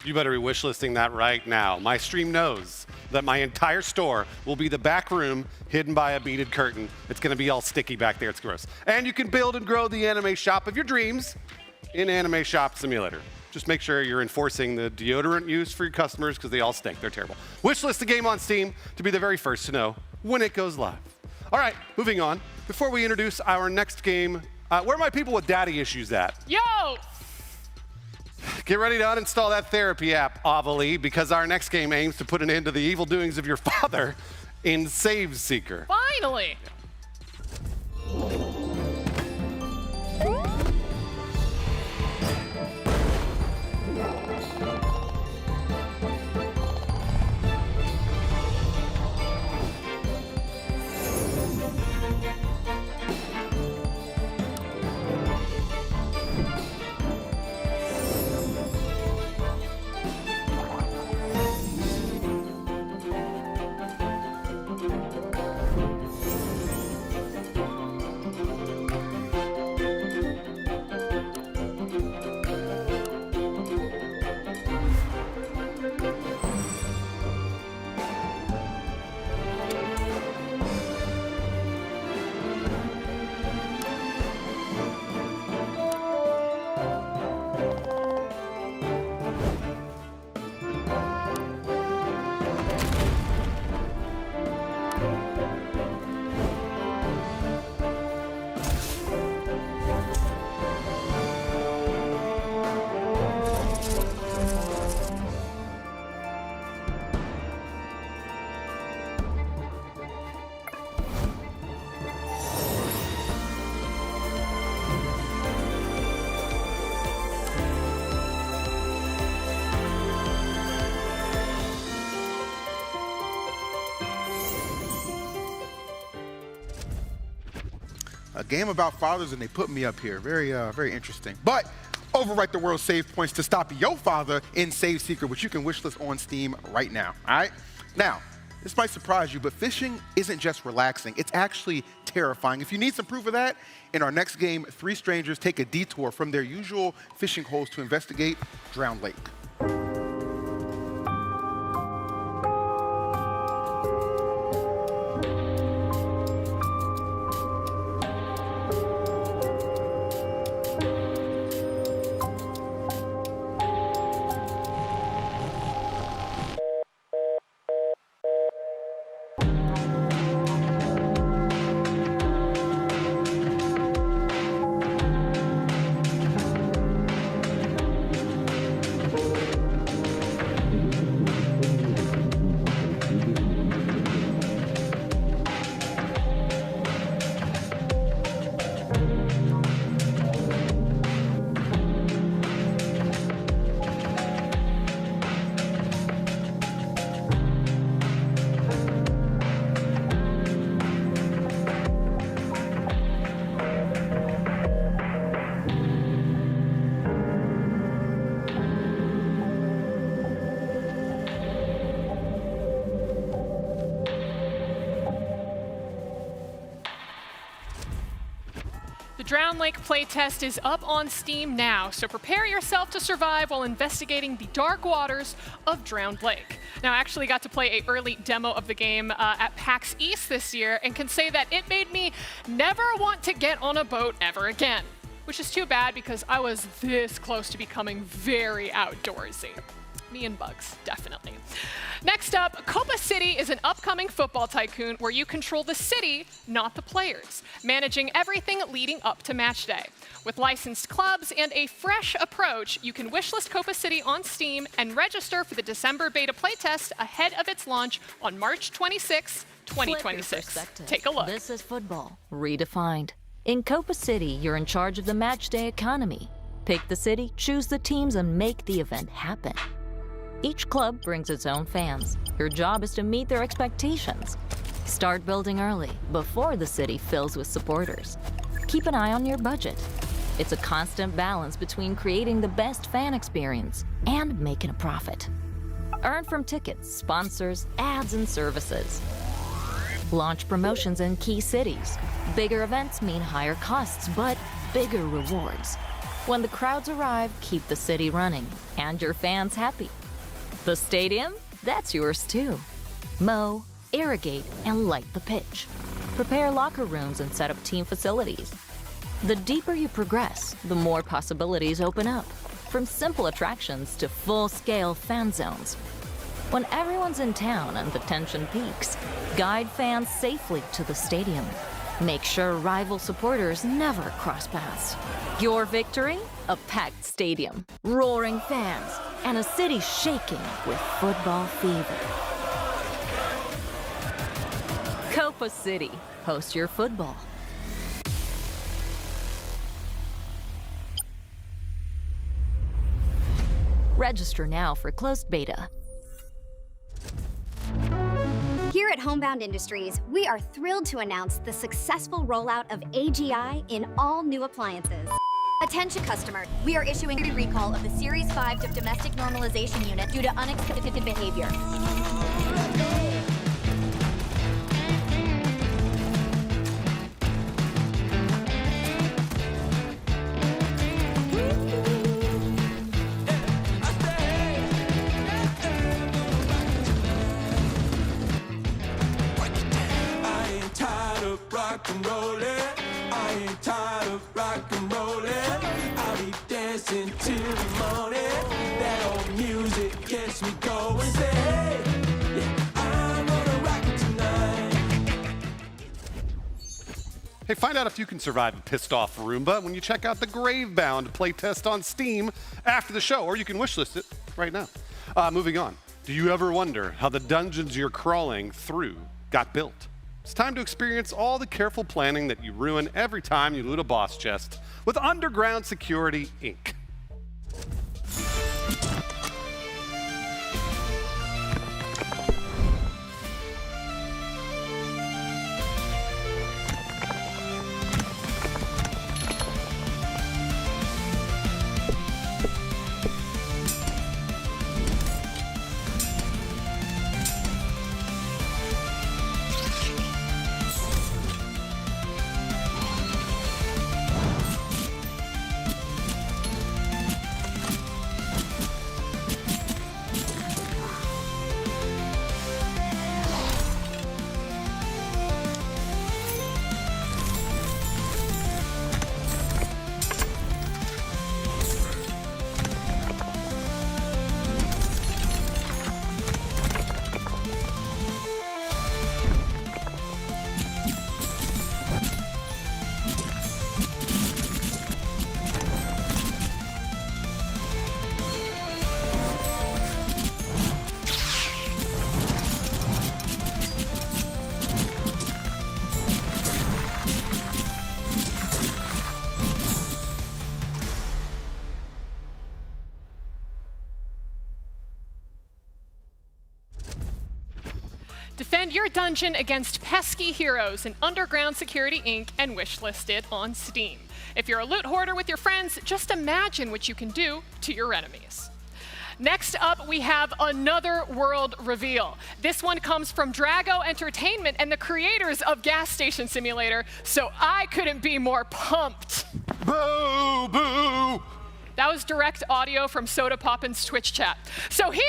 You better be wishlisting that right now. My stream knows that my entire store will be the back room hidden by a beaded curtain. It's going to be all sticky back there. It's gross. And you can build and grow the anime shop of your dreams in Anime Shop Simulator. Just make sure you're enforcing the deodorant use for your customers because they all stink. They're terrible. Wishlist the game on Steam to be the very first to know when it goes live. All right, moving on. Before we introduce our next game, where are my people with daddy issues at? Yo! Get ready to uninstall that therapy app, Avali, because our next game aims to put an end to the evil doings of your father in Save Seeker. Finally! A game about fathers, and they put me up here. Very interesting. But overwrite the world's save points to stop your father in Save Seeker, which you can wishlist on Steam right now. All right? Now, this might surprise you, but fishing isn't just relaxing. It's actually terrifying. If you need some proof of that, in our next game, 3 strangers take a detour from their usual fishing holes to investigate Drowned Lake. The Drowned Lake playtest is up on Steam now, so prepare yourself to survive while investigating the dark waters of Drowned Lake. Now, I actually got to play an early demo of the game at PAX East this year, and can say that it made me never want to get on a boat ever again, which is too bad because I was this close to becoming very outdoorsy. Me and Bugs, definitely. Next up, Copa City is an upcoming football tycoon where you control the city, not the players, managing everything leading up to match day. With licensed clubs and a fresh approach, you can wishlist Copa City on Steam and register for the December beta playtest ahead of its launch on March 26, 2026. Take a look. This is football, redefined. In Copa City, you're in charge of the match day economy. Pick the city, choose the teams, and make the event happen. Each club brings its own fans. Your job is to meet their expectations. Start building early, before the city fills with supporters. Keep an eye on your budget. It's a constant balance between creating the best fan experience and making a profit. Earn from tickets, sponsors, ads, and services. Launch promotions in key cities. Bigger events mean higher costs, but bigger rewards. When the crowds arrive, keep the city running and your fans happy. The stadium? That's yours too. Mow, irrigate, and light the pitch. Prepare locker rooms and set up team facilities. The deeper you progress, the more possibilities open up, from simple attractions to full-scale fan zones. When everyone's in town and the tension peaks, guide fans safely to the stadium. Make sure rival supporters never cross paths. Your victory? A packed stadium, roaring fans, and a city shaking with football fever. Copa City, host your football. Register now for closed beta. Here at Homebound Industries, we are thrilled to announce the successful rollout of AGI in all new appliances. Attention customer, we are issuing a recall of the Series 5 domestic normalization unit due to unexpected behavior. Hey, find out if you can survive a pissed-off Roomba when you check out the Gravebound playtest on Steam after the show, or you can wishlist it right now. Moving on. Do you ever wonder how the dungeons you're crawling through got built? It's time to experience all the careful planning that you ruin every time you loot a boss chest with Underground Security, Inc. Defend your dungeon against pesky heroes in Underground Security Inc. and wishlist it on Steam. If you're a loot hoarder with your friends, just imagine what you can do to your enemies. Next up, we have another world reveal. This one comes from Drago Entertainment and the creators of Gas Station Simulator, so I couldn't be more pumped. Boo, boo! That was direct audio from Soda Poppin's Twitch chat. So here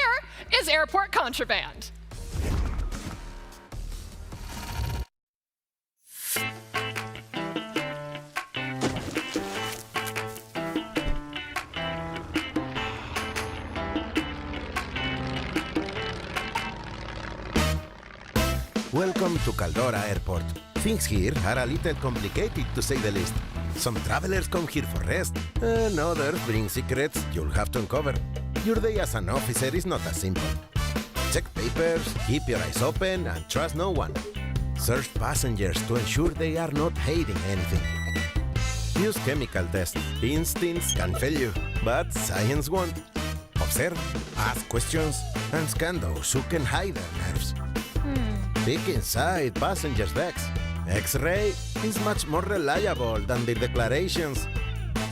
is Airport Contraband. Welcome to Caldora Airport. Things here are a little complicated, to say the least. Some travelers come here for rest, and others bring secrets you'll have to uncover. Your day as an officer is not as simple. Check papers, keep your eyes open, and trust no one. Search passengers to ensure they are not hiding anything. Use chemical tests. Instincts can fail you, but science won't. Observe, ask questions, and scan those who can hide their nerves. Peek inside passengers' decks. X-ray is much more reliable than their declarations.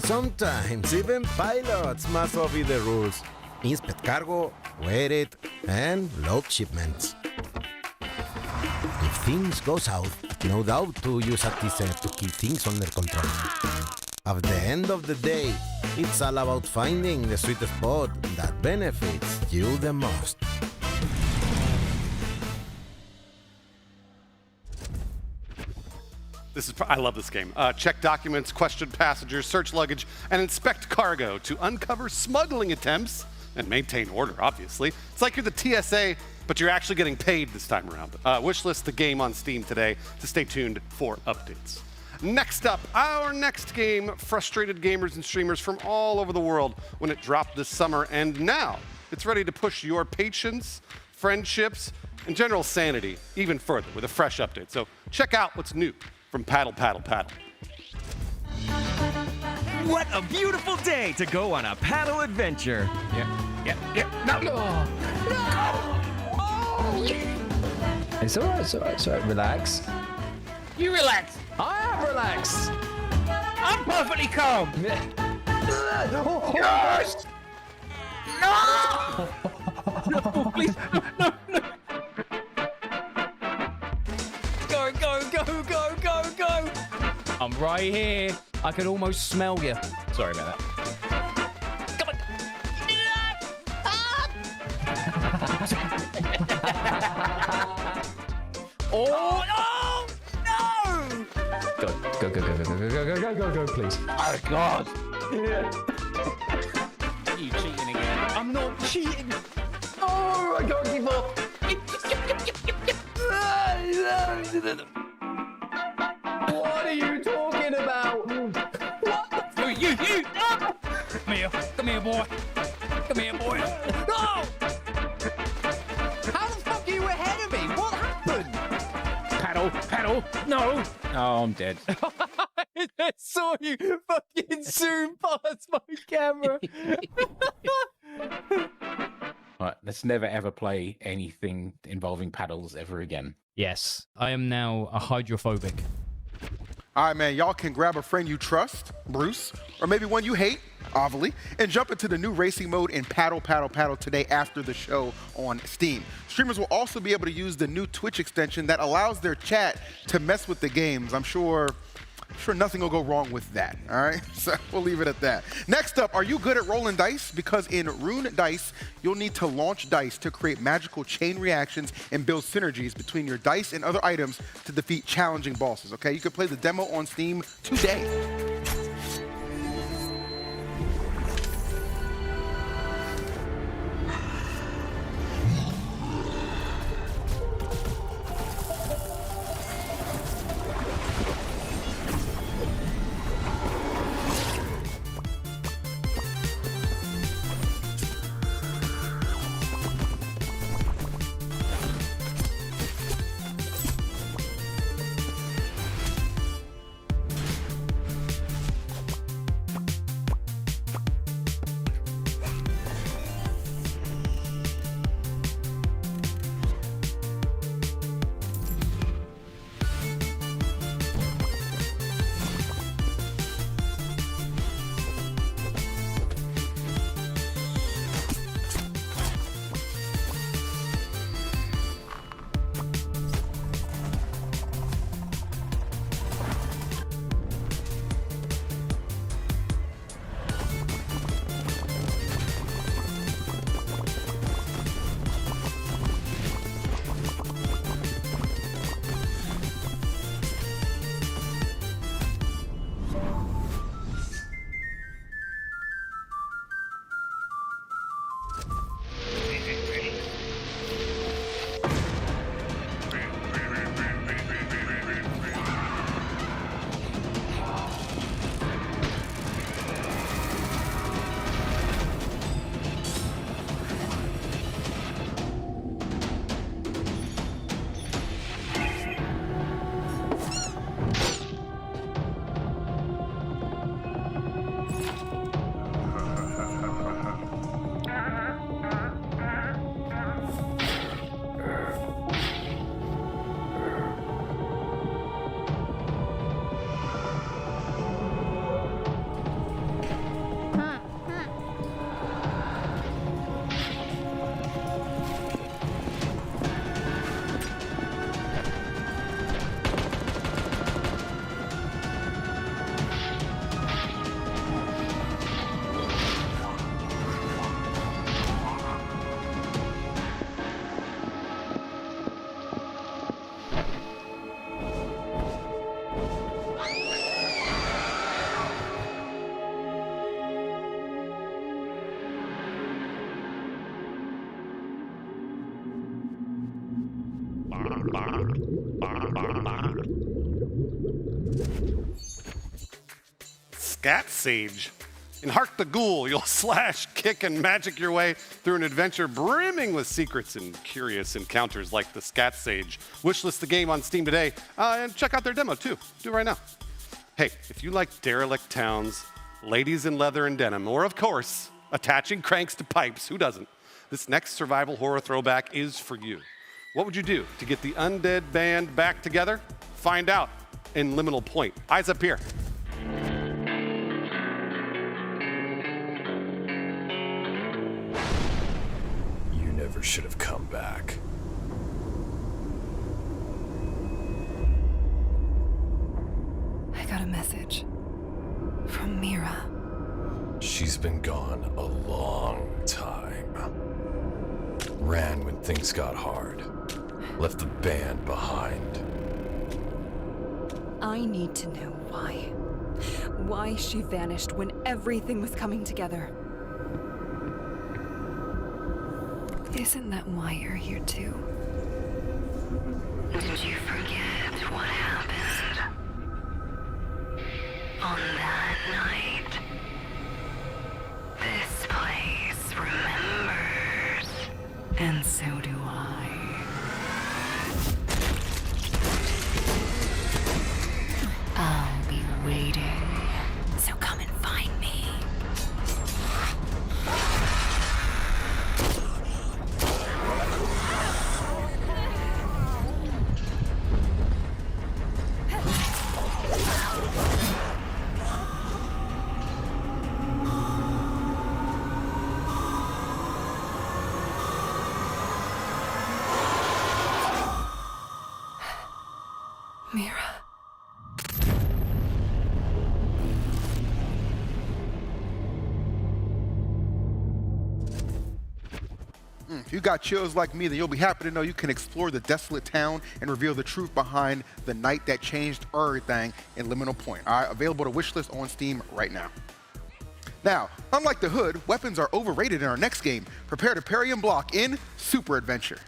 Sometimes even pilots must obey the rules. Inspect cargo, weigh it, and load shipments. If things go south, no doubt to use a teaser to keep things under control. At the end of the day, it's all about finding the sweet spot that benefits you the most. I love this game. Check documents, question passengers, search luggage, and inspect cargo to uncover smuggling attempts and maintain order, obviously. It's like you're the TSA, but you're actually getting paid this time around. Wishlist the game on Steam today to stay tuned for updates. Next up, our next game frustrated gamers and streamers from all over the world when it dropped this summer, and now it's ready to push your patience, friendships, and general sanity even further with a fresh update. So check out what's new from Paddle Paddle Paddle. What a beautiful day to go on a paddle adventure. No. It's alright, relax. You relax. I am relaxed. I'm perfectly calm. Yes! No! No, please, no. Go. I'm right here. I can almost smell you. Sorry about that. Come on. Oh, no! Go, please. Oh, God. You cheating again. I'm not cheating. Oh, I can't give up. What are you talking about? You! Come here, boy. No! How the fuck are you ahead of me? What happened? Paddle. No. Oh, I'm dead. I saw you fucking zoom past my camera. Right, let's never ever play anything involving paddles ever again. Yes, I am now a hydrophobic. All right, man, y'all can grab a friend you trust, Bruce, or maybe one you hate, Avali, and jump into the new racing mode in Paddle Paddle Paddle today after the show on Steam. Streamers will also be able to use the new Twitch extension that allows their chat to mess with the games. I'm sure nothing will go wrong with that, all right? So we'll leave it at that. Next up, are you good at rolling dice? Because in Rune Dice, you'll need to launch dice to create magical chain reactions and build synergies between your dice and other items to defeat challenging bosses, okay? You can play the demo on Steam today. Scat Sage. In Hark the Ghoul, you'll slash, kick, and magic your way through an adventure brimming with secrets and curious encounters like the Scat Sage. Wishlist the game on Steam today, and check out their demo too. Do it right now. Hey, if you like derelict towns, ladies in leather and denim, or of course, attaching cranks to pipes, who doesn't? This next survival horror throwback is for you. What would you do to get the undead band back together? Find out in Liminal Point. Eyes up here. You never should have come back. I got a message from Mira. She's been gone a long time. Ran when things got hard. Left the band behind. I need to know why. Why she vanished when everything was coming together. Isn't that why you're here too? Did you forget what happened on that night? This place remembers, and so do I. I'll be waiting, so come and find me. Mira. If you got chills like me, then you'll be happy to know you can explore the desolate town and reveal the truth behind the night that changed everything in Liminal Point. All right, available to wishlist on Steam right now. Now, unlike the Hood, weapons are overrated in our next game. Prepare to parry and block in Super Adventure.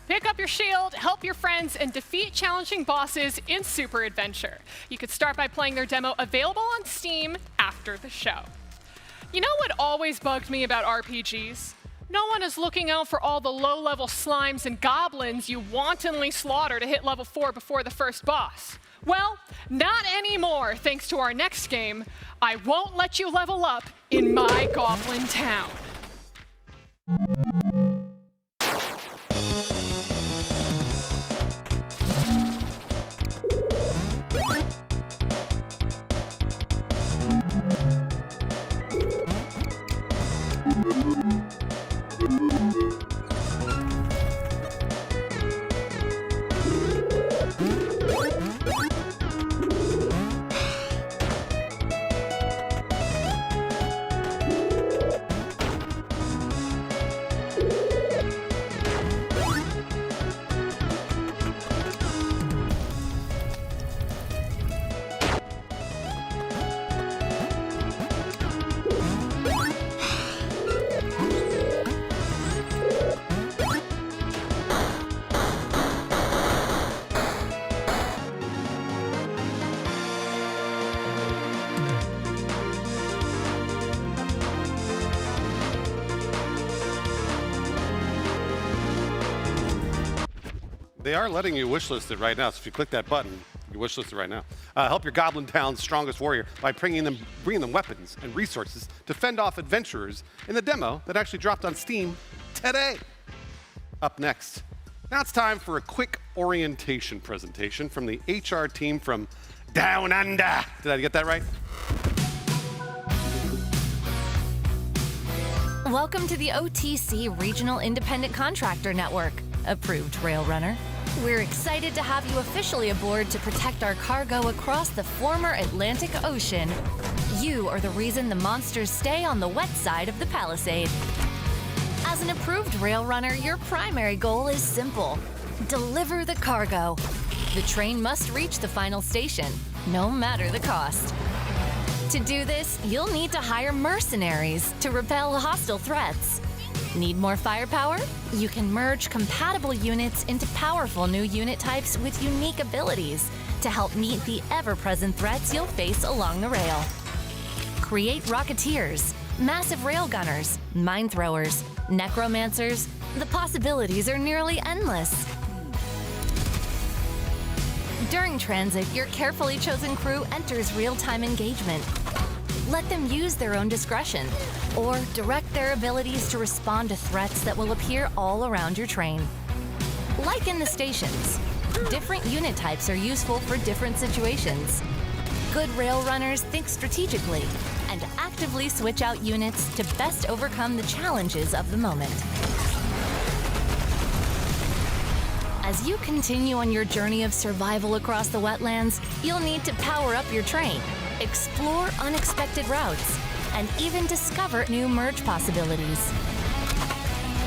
Pick up your shield, help your friends, and defeat challenging bosses in Super Adventure. You could start by playing their demo, available on Steam after the show. You know what always bugged me about RPGs? No one is looking out for all the low-level slimes and goblins you wantonly slaughter to hit level 4 before the first boss. Well, not anymore, thanks to our next game, I Won't Let You Level Up in My Goblin Town. They are letting you wishlist it right now. So if you click that button, you wishlist it right now. Help your Goblin Town's strongest warrior by bringing them weapons and resources to fend off adventurers in the demo that actually dropped on Steam today. Up next, now it's time for a quick orientation presentation from the HR team from Down Under. Did I get that right? Welcome to the OTC Regional Independent Contractor Network, approved rail runner. We're excited to have you officially aboard to protect our cargo across the former Atlantic Ocean. You are the reason the monsters stay on the wet side of the Palisade. As an approved rail runner, your primary goal is simple: deliver the cargo. The train must reach the final station, no matter the cost. To do this, you'll need to hire mercenaries to repel hostile threats. Need more firepower? You can merge compatible units into powerful new unit types with unique abilities to help meet the ever-present threats you'll face along the rail. Create Rocketeers, massive rail gunners, mine throwers, necromancers. The possibilities are nearly endless. During transit, your carefully chosen crew enters real-time engagement. Let them use their own discretion, or direct their abilities to respond to threats that will appear all around your train. Like in the stations, different unit types are useful for different situations. Good rail runners think strategically and actively switch out units to best overcome the challenges of the moment. As you continue on your journey of survival across the wetlands, you'll need to power up your train, explore unexpected routes, and even discover new merge possibilities.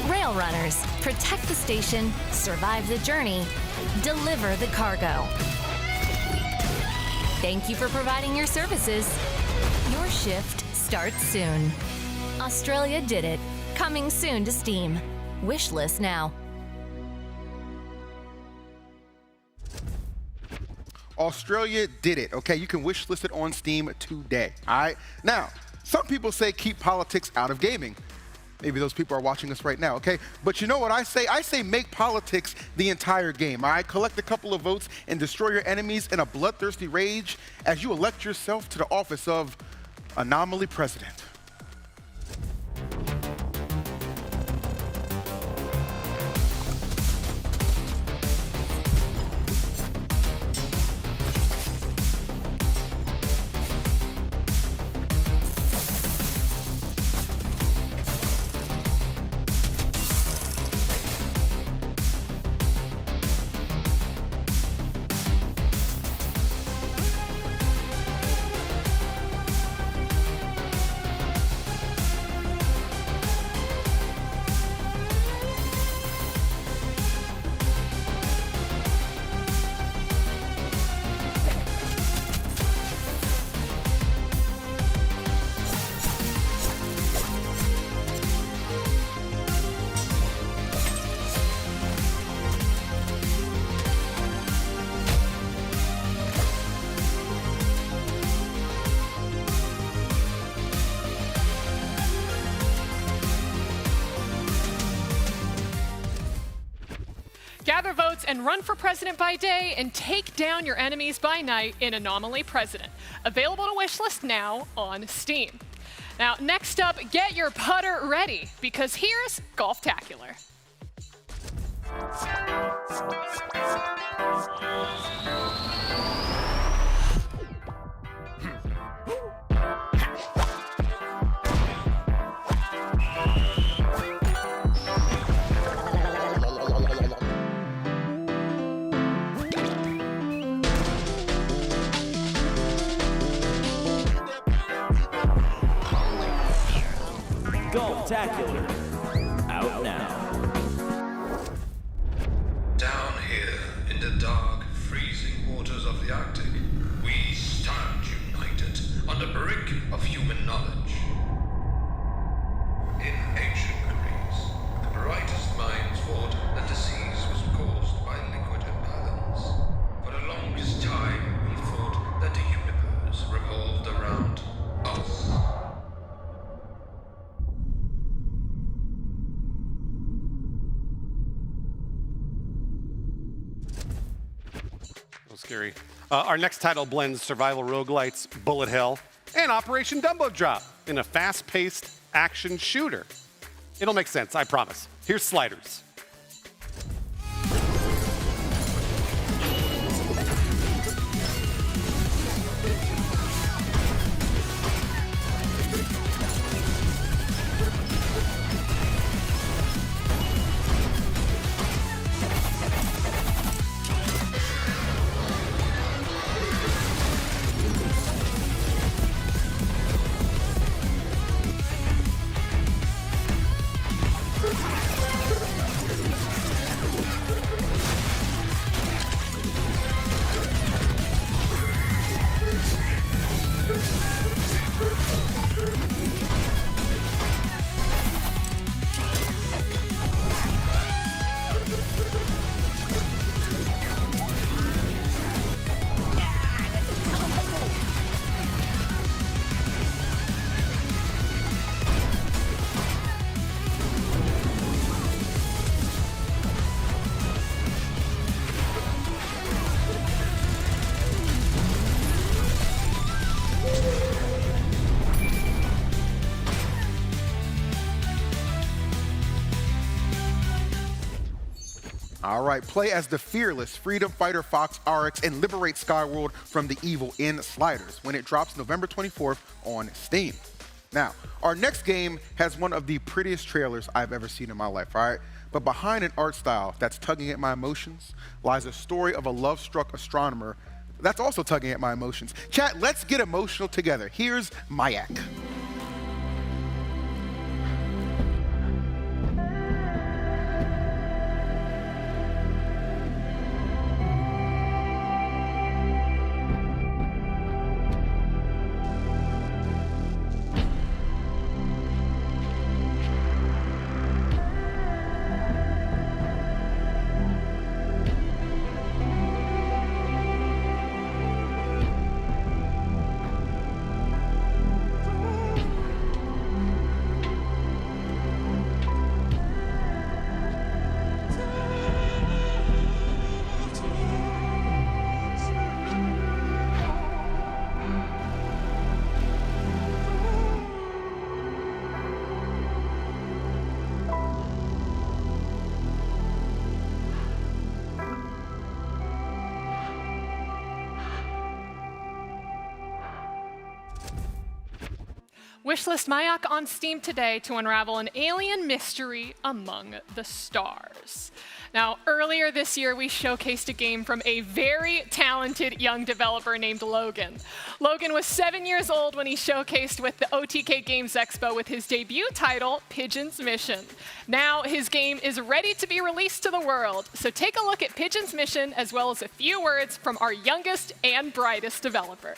Rail runners, protect the station, survive the journey, deliver the cargo. Thank you for providing your services. Your shift starts soon. Australia did it. Coming soon to Steam. Wishlist now. Australia did it, okay? You can wish list it on Steam today, all right? Now, some people say keep politics out of gaming. Maybe those people are watching us right now, okay? But you know what I say? I say make politics the entire game, all right? Collect a couple of votes and destroy your enemies in a bloodthirsty rage as you elect yourself to the office of Anomaly President. Gather votes and run for president by day and take down your enemies by night in Anomaly President. Available to wishlist now on Steam. Now, next up, get your putter ready, because here's Golftacular. Golftacular. Out now. Down here in the dark, freezing waters of the Arctic, we stand united on the brink of human knowledge. In ancient Greece, the brightest minds thought that disease was caused by liquid imbalance. For the longest time, we thought that the universe revolved around us. Scary. Our next title blends survival roguelites, bullet hell, and Operation Dumbo Drop in a fast-paced action shooter. It'll make sense, I promise. Here's Sliders. All right, play as the fearless freedom fighter Fox RX and liberate Skyworld from the evil in Sliders when it drops November 24th on Steam. Now, our next game has one of the prettiest trailers I've ever seen in my life, all right? But behind an art style that's tugging at my emotions lies a story of a love-struck astronomer that's also tugging at my emotions. Chat, let's get emotional together. Here's Mayak. Wishlist Mayak on Steam today to unravel an alien mystery among the stars. Now, earlier this year, we showcased a game from a very talented young developer named Logan. Logan was 7 years old when he showcased with the OTK Games Expo with his debut title, Pigeon's Mission. Now, his game is ready to be released to the world, so take a look at Pigeon's Mission as well as a few words from our youngest and brightest developer.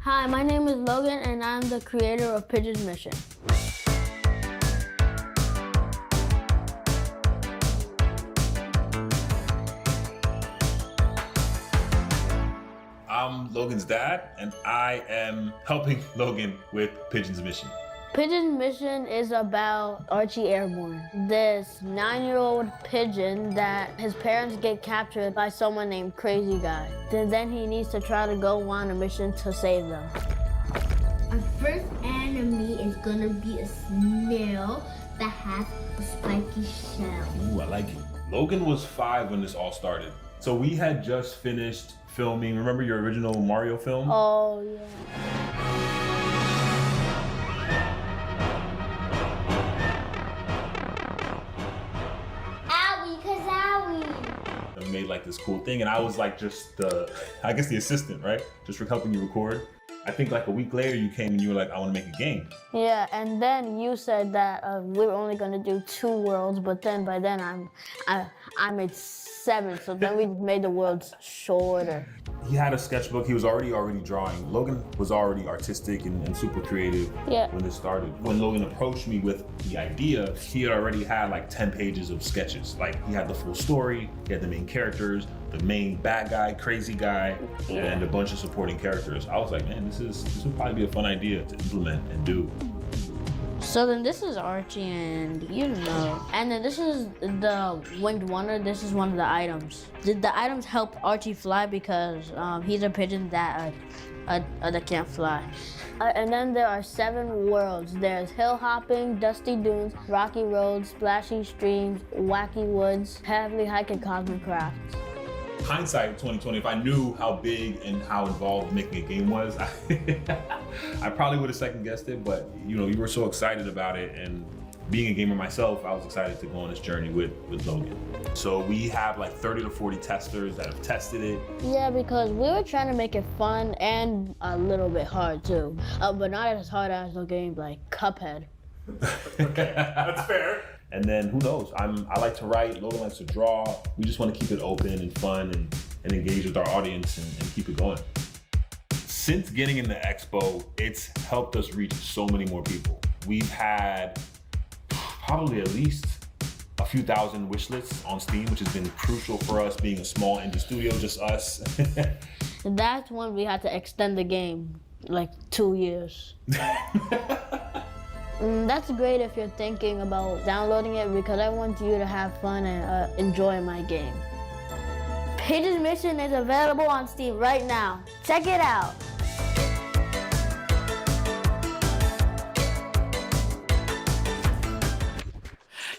Hi, my name is Logan, and I'm the creator of Pigeon's Mission. I'm Logan's dad, and I am helping Logan with Pigeon's Mission. Pigeon's Mission is about Archie Airborne, this 9-year-old pigeon that his parents get captured by someone named Crazy Guy. Then he needs to try to go on a mission to save them. Our first enemy is gonna be a snail that has a spiky shell. Ooh, I like it. Logan was 5 when this all started. So we had just finished filming, remember your original Mario film? Oh, yeah. And made like this cool thing, and I was like just the, I guess the assistant, right? Just for helping you record. I think like a week later you came and you were like, I want to make a game. Yeah, and then you said that we were only gonna do 2 worlds, but then by then I made 7, so then we made the worlds shorter. He had a sketchbook. He was already drawing. Logan was already artistic and super creative when this started. When Logan approached me with the idea, he had already had like 10 pages of sketches. Like he had the full story, he had the main characters, the main bad guy, crazy guy, and a bunch of supporting characters. I was like, man, this would probably be a fun idea to implement and do. So then this is Archie, and and then this is the Winged Wonder. This is one of the items. Did the items help Archie fly because he's a pigeon that can't fly? And then there are 7 worlds. There's hill hopping, dusty dunes, rocky roads, splashy streams, wacky woods, heavily hiking cosmic crafts. Hindsight 2020, if I knew how big and how involved making a game was, I probably would have second guessed it, but you were so excited about it, and being a gamer myself, I was excited to go on this journey with Logan. So we have like 30 to 40 testers that have tested it. Yeah, because we were trying to make it fun and a little bit hard too, but not as hard as a game like Cuphead. That's fair. And then who knows? I like to write, Logan likes to draw. We just want to keep it open and fun and engage with our audience and keep it going. Since getting in the expo, it's helped us reach so many more people. We've had probably at least a few thousand wish lists on Steam, which has been crucial for us being a small indie studio, just us. That's when we had to extend the game, like 2 years. That's great if you're thinking about downloading it, because I want you to have fun and enjoy my game. Pigeon's Mission is available on Steam right now. Check it out.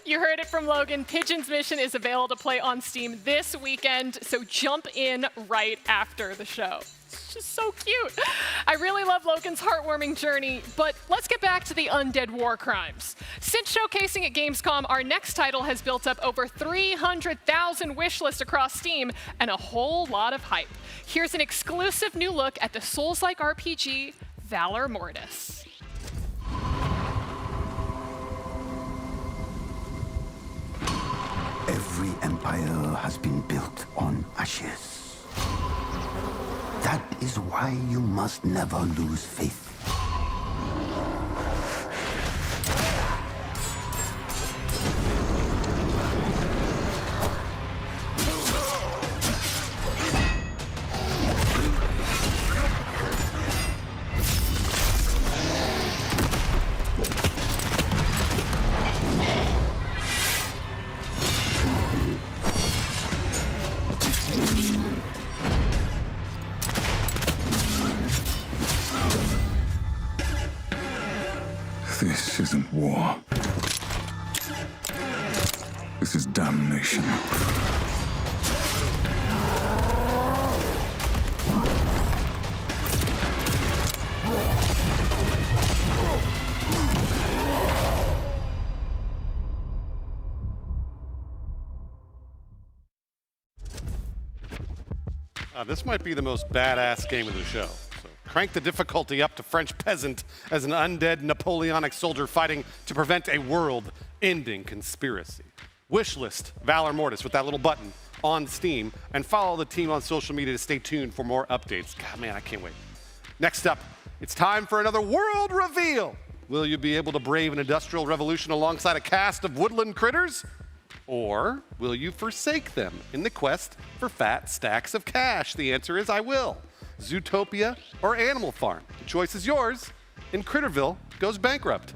You heard it from Logan. Pigeon's Mission is available to play on Steam this weekend, so jump in right after the show. It's just so cute. I really love Logan's heartwarming journey, but let's get back to the undead war crimes. Since showcasing at Gamescom, our next title has built up over 300,000 wishlists across Steam and a whole lot of hype. Here's an exclusive new look at the Souls-like RPG, Valor Mortis. Every empire has been built on ashes. That is why you must never lose faith. This isn't war. This is damnation. This might be the most badass game of the show. So crank the difficulty up to French peasant as an undead Napoleonic soldier fighting to prevent a world-ending conspiracy. Wishlist Valor Mortis with that little button on Steam, and follow the team on social media to stay tuned for more updates. God, man, I can't wait. Next up, it's time for another world reveal. Will you be able to brave an industrial revolution alongside a cast of woodland critters? Or will you forsake them in the quest for fat stacks of cash? The answer is I will. Zootopia or Animal Farm? The choice is yours, and Critterville goes bankrupt.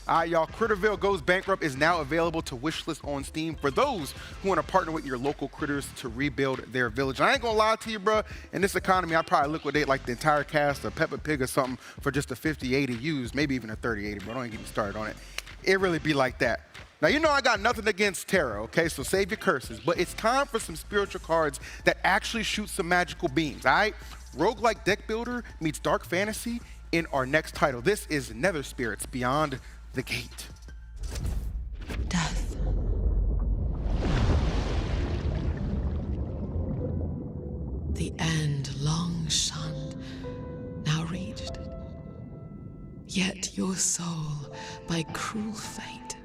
All right, y'all, Critterville Goes Bankrupt is now available to wishlist on Steam for those who want to partner with your local critters to rebuild their village. And I ain't gonna lie to you, bro, in this economy, I'd probably liquidate like the entire cast of Peppa Pig or something for just a 50-80 used, maybe even a 30-80, bro. Don't even get me started on it. It really be like that. Now, you know I got nothing against tarot, okay? So save your curses. But it's time for some spiritual cards that actually shoot some magical beams, all right? Roguelike deck builder meets dark fantasy in our next title. This is Nether Spirits Beyond the Gate. Death. The end long shunned, now reached. Yet your soul, by cruel fate,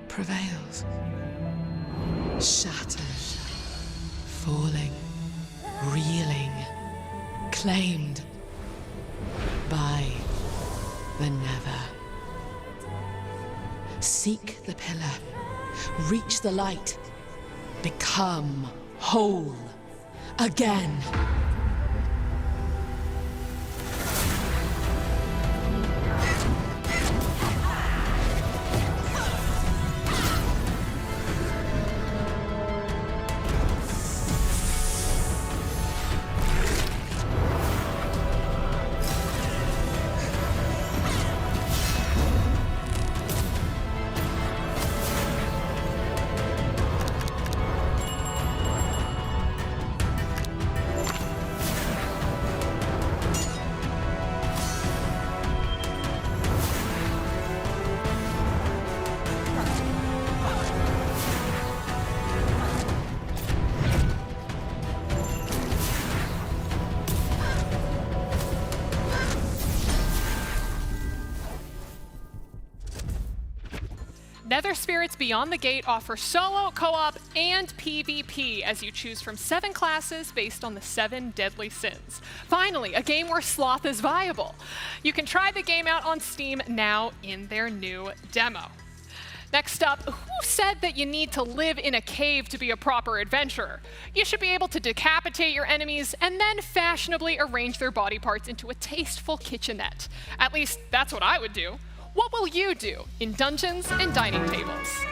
prevails. Shattered, falling, reeling, claimed by the Never. Seek the pillar, reach the light, become whole again. Nether Spirits Beyond the Gate offer solo, co-op, and PvP as you choose from 7 classes based on the 7 deadly sins. Finally, a game where sloth is viable. You can try the game out on Steam now in their new demo. Next up, who said that you need to live in a cave to be a proper adventurer? You should be able to decapitate your enemies and then fashionably arrange their body parts into a tasteful kitchenette. At least, that's what I would do. What will you do in Dungeons and Dining Tables?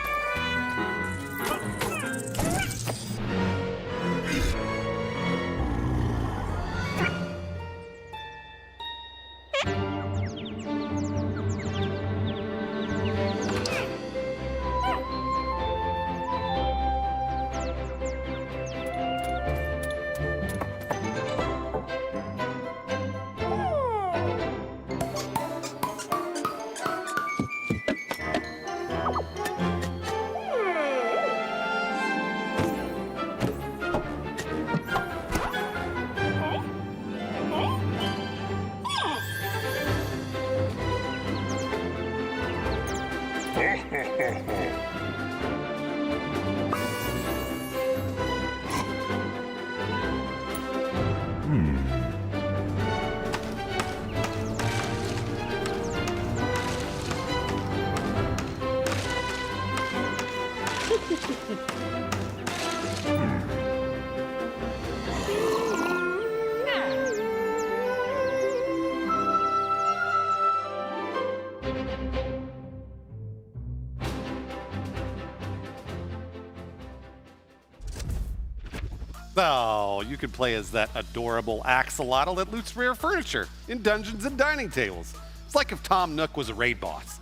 Oh, you could play as that adorable axolotl that loots rare furniture in Dungeons and Dining Tables. It's like if Tom Nook was a raid boss.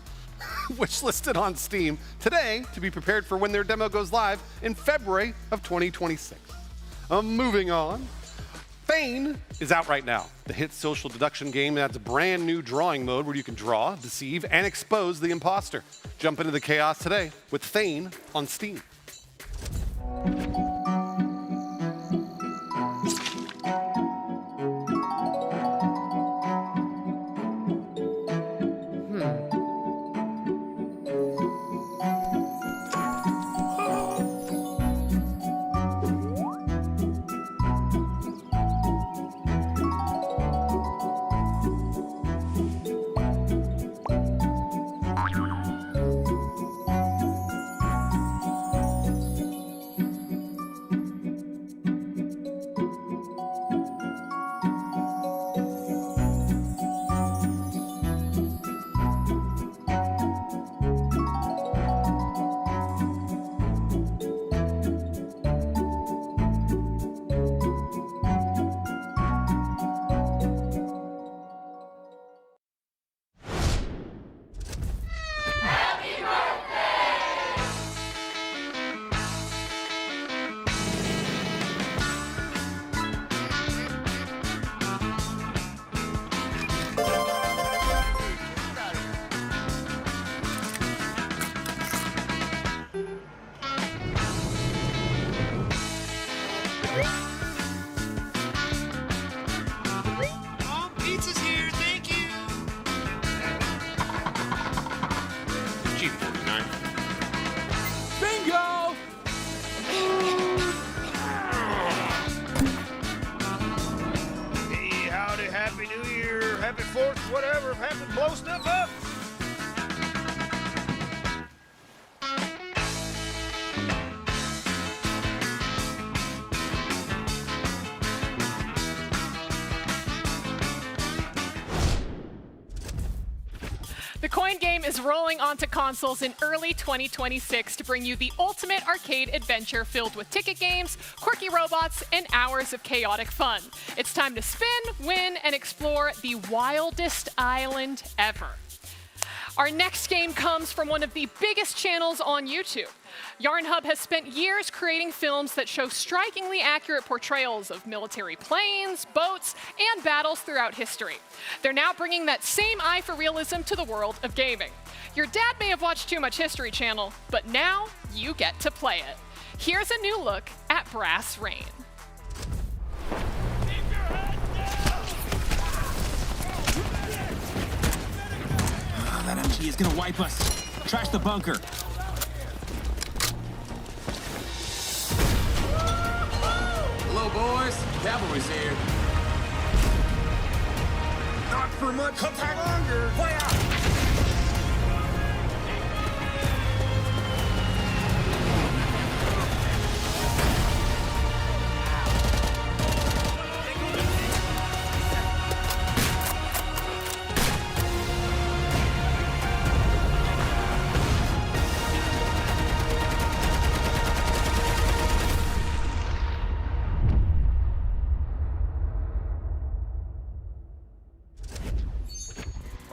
Which listed on Steam today to be prepared for when their demo goes live in February of 2026. Moving on. Thane is out right now. The hit social deduction game adds a brand new drawing mode where you can draw, deceive, and expose the imposter. Jump into the chaos today with Thane on Steam. Oh, pizza's here, thank you. G49. Bingo! Hey, howdy, happy new year, happy 4th, whatever, happy blow stuff up. The coin game is rolling onto consoles in early 2026 to bring you the ultimate arcade adventure filled with ticket games, quirky robots, and hours of chaotic fun. It's time to spin, win, and explore the wildest island ever. Our next game comes from one of the biggest channels on YouTube. YarnHub has spent years creating films that show strikingly accurate portrayals of military planes, boats, and battles throughout history. They're now bringing that same eye for realism to the world of gaming. Your dad may have watched too much History Channel, but now you get to play it. Here's a new look at Brass Rain. Oh, that MG is gonna wipe us. Trash the bunker. Hello, boys. Cavalry's here. Not for much longer. Play out.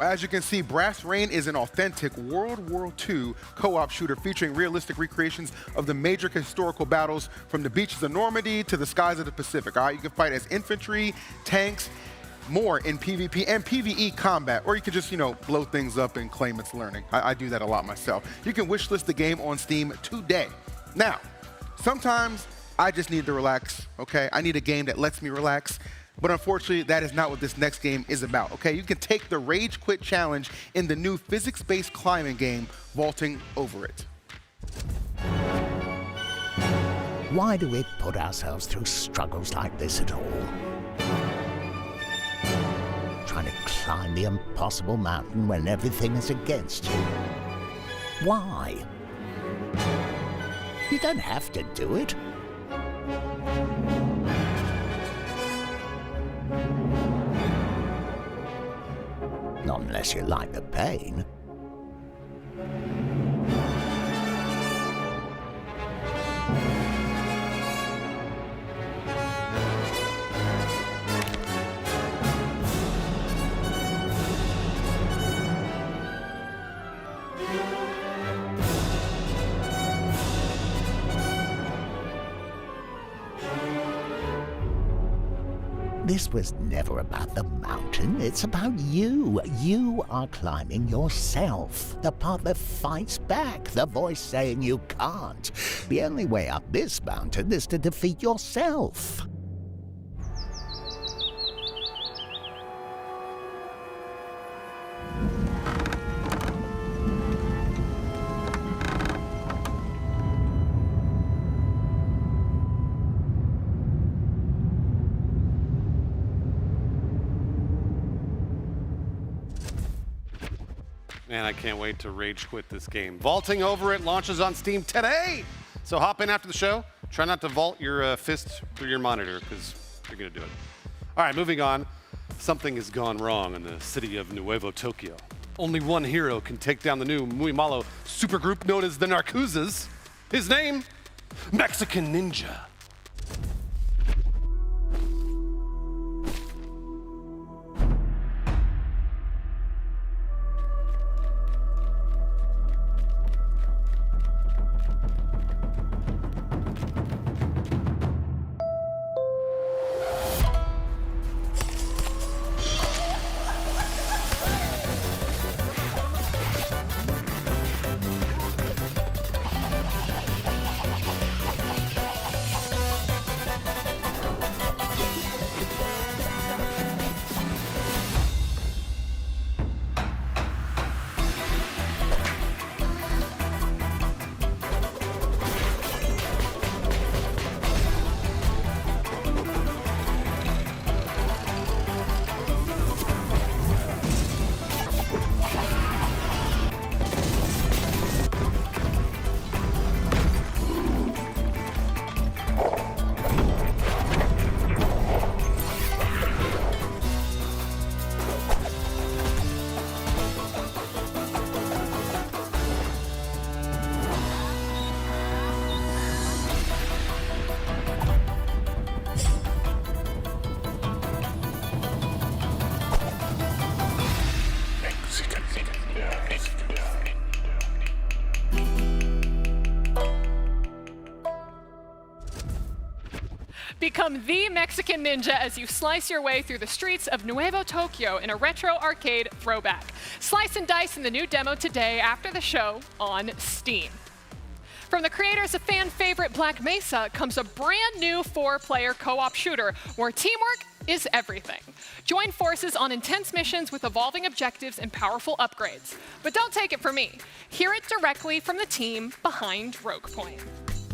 As you can see, Brass Rain is an authentic World War II co-op shooter featuring realistic recreations of the major historical battles from the beaches of Normandy to the skies of the Pacific. All right, you can fight as infantry, tanks, more in PvP and PvE combat, or you can just, blow things up and claim it's learning. I do that a lot myself. You can wishlist the game on Steam today. Now, sometimes I just need to relax, okay? I need a game that lets me relax. But unfortunately, that is not what this next game is about, okay? You can take the Rage Quit Challenge in the new physics-based climbing game, Vaulting Over It. Why do we put ourselves through struggles like this at all? Trying to climb the impossible mountain when everything is against you. Why? You don't have to do it. Not unless you like the pain. This was never about the mountain, it's about you. You are climbing yourself. The part that fights back, the voice saying you can't. The only way up this mountain is to defeat yourself. Man, I can't wait to rage quit this game. Vaulting Over It launches on Steam today. So hop in after the show. Try not to vault your fist through your monitor, because you're going to do it. All right, moving on. Something has gone wrong in the city of Nuevo Tokyo. Only one hero can take down the new Muimalo supergroup known as the Narcoosas. His name, Mexican Ninja. Become the Mexican ninja as you slice your way through the streets of Nuevo Tokyo in a retro arcade throwback. Slice and dice in the new demo today after the show on Steam. From the creators of fan favorite Black Mesa comes a brand new 4-player co-op shooter where teamwork is everything. Join forces on intense missions with evolving objectives and powerful upgrades. But don't take it from me. Hear it directly from the team behind Rogue Point.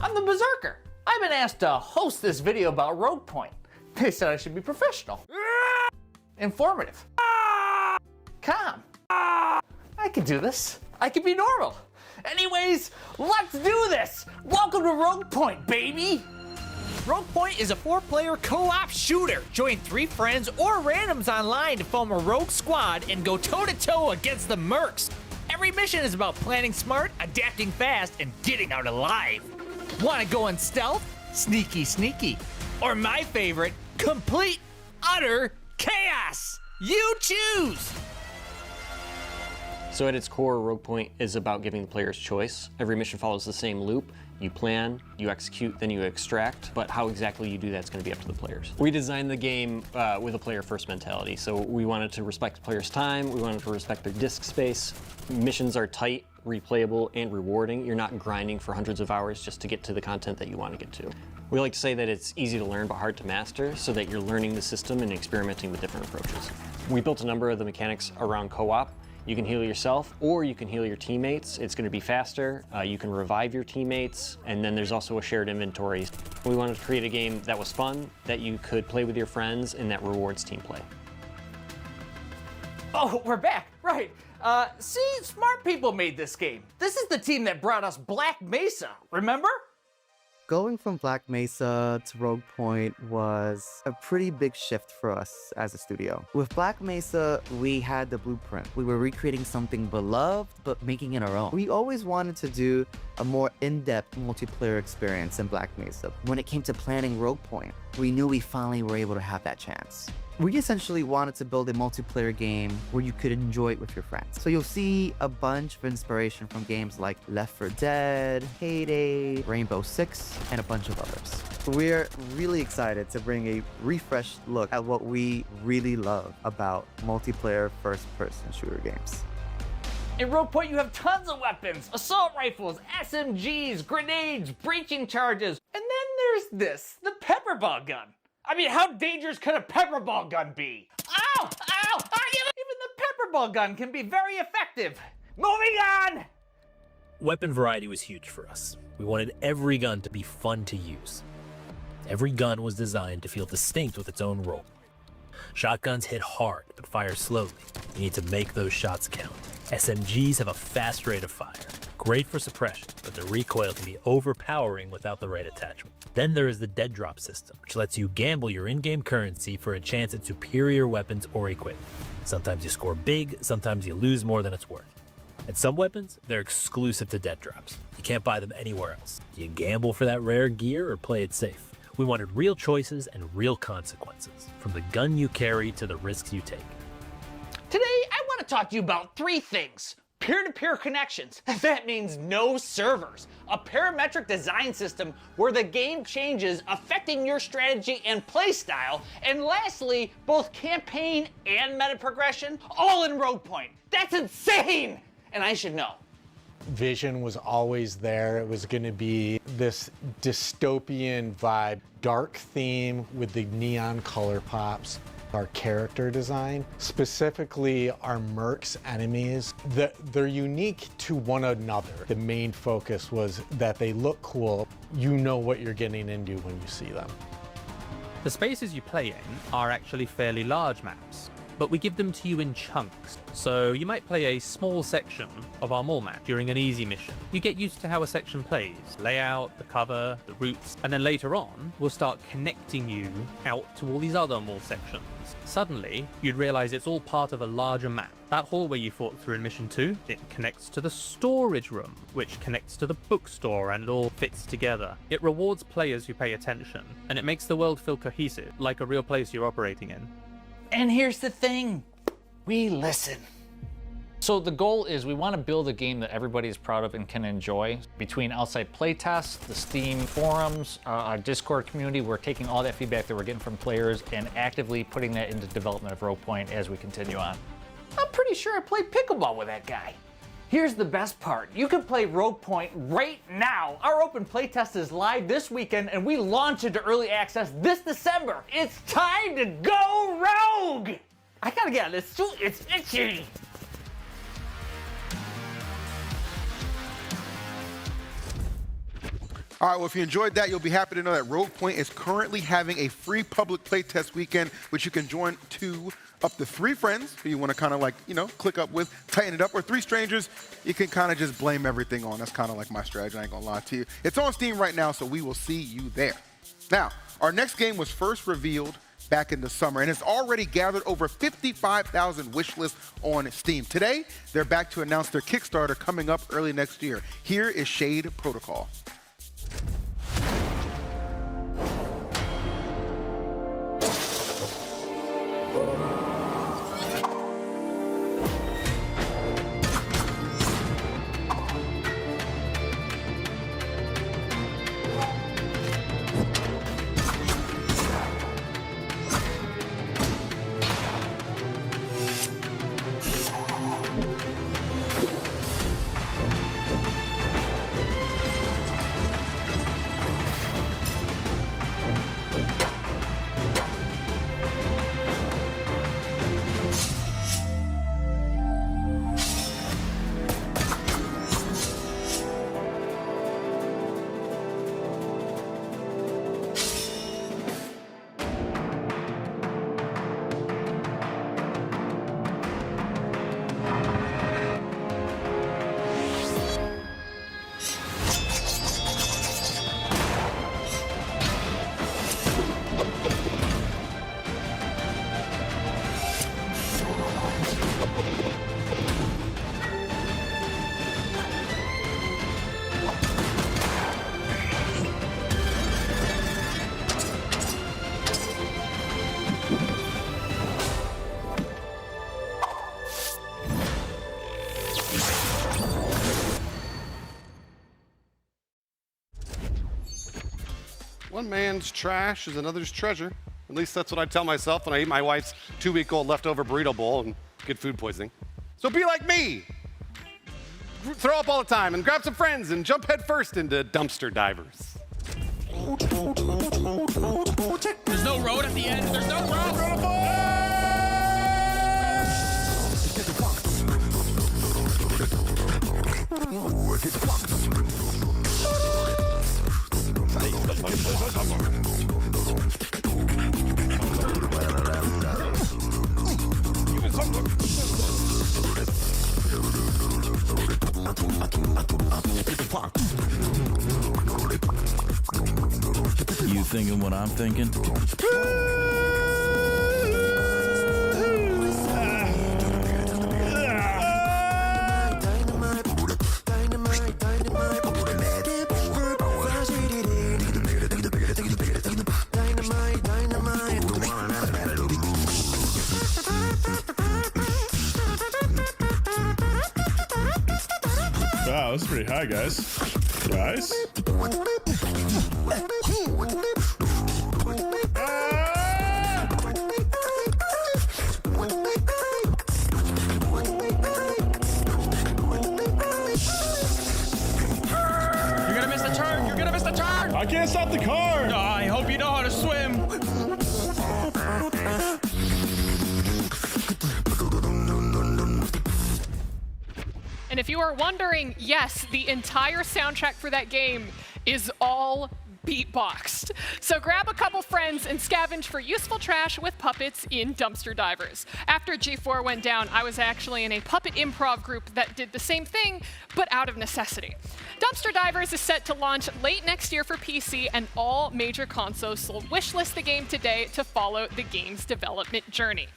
I'm the Berserker. I've been asked to host this video about Rogue Point. They said I should be professional, informative, calm. I can do this. I can be normal. Anyways, let's do this! Welcome to Rogue Point, baby! Rogue Point is a 4-player co-op shooter. Join 3 friends or randoms online to form a rogue squad and go toe-to-toe against the mercs. Every mission is about planning smart, adapting fast, and getting out alive. Wanna go in stealth? Sneaky sneaky. Or my favorite, complete, utter chaos! You choose! So at its core, Rogue Point is about giving the players choice. Every mission follows the same loop. You plan, you execute, then you extract, but how exactly you do that is going to be up to the players. We designed the game with a player-first mentality, so we wanted to respect the players' time, we wanted to respect their disk space. Missions are tight, replayable, and rewarding. You're not grinding for hundreds of hours just to get to the content that you want to get to. We like to say that it's easy to learn but hard to master, so that you're learning the system and experimenting with different approaches. We built a number of the mechanics around co-op. You can heal yourself or you can heal your teammates. It's going to be faster. You can revive your teammates, and then there's also a shared inventory. We wanted to create a game that was fun, that you could play with your friends, and that rewards team play. Oh, we're back, right. See, smart people made this game. This is the team that brought us Black Mesa, remember? Going from Black Mesa to Rogue Point was a pretty big shift for us as a studio. With Black Mesa, we had the blueprint. We were recreating something beloved, but making it our own. We always wanted to do a more in-depth multiplayer experience in Black Mesa. When it came to planning Rogue Point, we knew we finally were able to have that chance. We essentially wanted to build a multiplayer game where you could enjoy it with your friends. So you'll see a bunch of inspiration from games like Left 4 Dead, Heyday, Rainbow Six, and a bunch of others. We're really excited to bring a refreshed look at what we really love about multiplayer first-person shooter games. In Rogue Point, you have tons of weapons, assault rifles, SMGs, grenades, breaching charges, and then there's this, the pepper ball gun. I mean, how dangerous could a pepper ball gun be? Ow! Ow! Even the pepper ball gun can be very effective. Moving on! Weapon variety was huge for us. We wanted every gun to be fun to use. Every gun was designed to feel distinct with its own role. Shotguns hit hard, but fire slowly. You need to make those shots count. SMGs have a fast rate of fire. Great for suppression, but the recoil can be overpowering without the right attachment. Then there is the dead drop system, which lets you gamble your in-game currency for a chance at superior weapons or equipment. Sometimes you score big, sometimes you lose more than it's worth. And some weapons, they're exclusive to dead drops. You can't buy them anywhere else. Do you gamble for that rare gear or play it safe? We wanted real choices and real consequences, from the gun you carry to the risks you take. Today, I want to talk to you about 3 things. Peer-to-peer connections. That means no servers. A parametric design system where the game changes affecting your strategy and playstyle. And lastly, both campaign and meta progression, all in Rogue Point. That's insane! And I should know. Vision was always there. It was going to be this dystopian vibe, dark theme with the neon color pops. Our character design, specifically our mercs enemies, they're unique to one another. The main focus was that they look cool. You know what you're getting into when you see them. The spaces you play in are actually fairly large maps, but we give them to you in chunks. So you might play a small section of our mall map during an easy mission. You get used to how a section plays, layout, the cover, the routes, and then later on, we'll start connecting you out to all these other mall sections. Suddenly, you'd realize it's all part of a larger map. That hallway you fought through in Mission 2, it connects to the storage room, which connects to the bookstore, and it all fits together. It rewards players who pay attention, and it makes the world feel cohesive, like a real place you're operating in. And here's the thing, we listen. So the goal is we want to build a game that everybody is proud of and can enjoy. Between outside playtests, the Steam forums, our Discord community, we're taking all that feedback that we're getting from players and actively putting that into development of Rogue Point as we continue on. I'm pretty sure I played pickleball with that guy. Here's the best part. You can play Rogue Point right now. Our open playtest is live this weekend and we launch into early access this December. It's time to go rogue! I gotta get on this stool, it's itchy. All right, well, if you enjoyed that, you'll be happy to know that Rogue Point is currently having a free public playtest weekend, which you can join up to 3 friends who you want to kind of like, click up with, tighten it up, or 3 strangers you can kind of just blame everything on. That's kind of like my strategy, I ain't gonna lie to you. It's on Steam right now, so we will see you there. Now, our next game was first revealed back in the summer, and it's already gathered over 55,000 wish lists on Steam. Today, they're back to announce their Kickstarter coming up early next year. Here is Shade Protocol. One man's trash is another's treasure. At least that's what I tell myself when I eat my wife's 2-week-old leftover burrito bowl and get food poisoning. So be like me. Throw up all the time and grab some friends and jump head first into dumpster divers. There's no road at the end. There's no road. You thinking what I'm thinking? Wow, that's pretty high, guys. Guys? You're gonna miss the turn. You're gonna miss the turn. I can't stop the car. Oh, I hope you know how to swim. And if you are wondering, yes, the entire soundtrack for that game is all beatboxed. So grab a couple friends and scavenge for useful trash with puppets in Dumpster Divers. After G4 went down, I was actually in a puppet improv group that did the same thing, but out of necessity. Dumpster Divers is set to launch late next year for PC, and all major consoles will wishlist the game today to follow the game's development journey.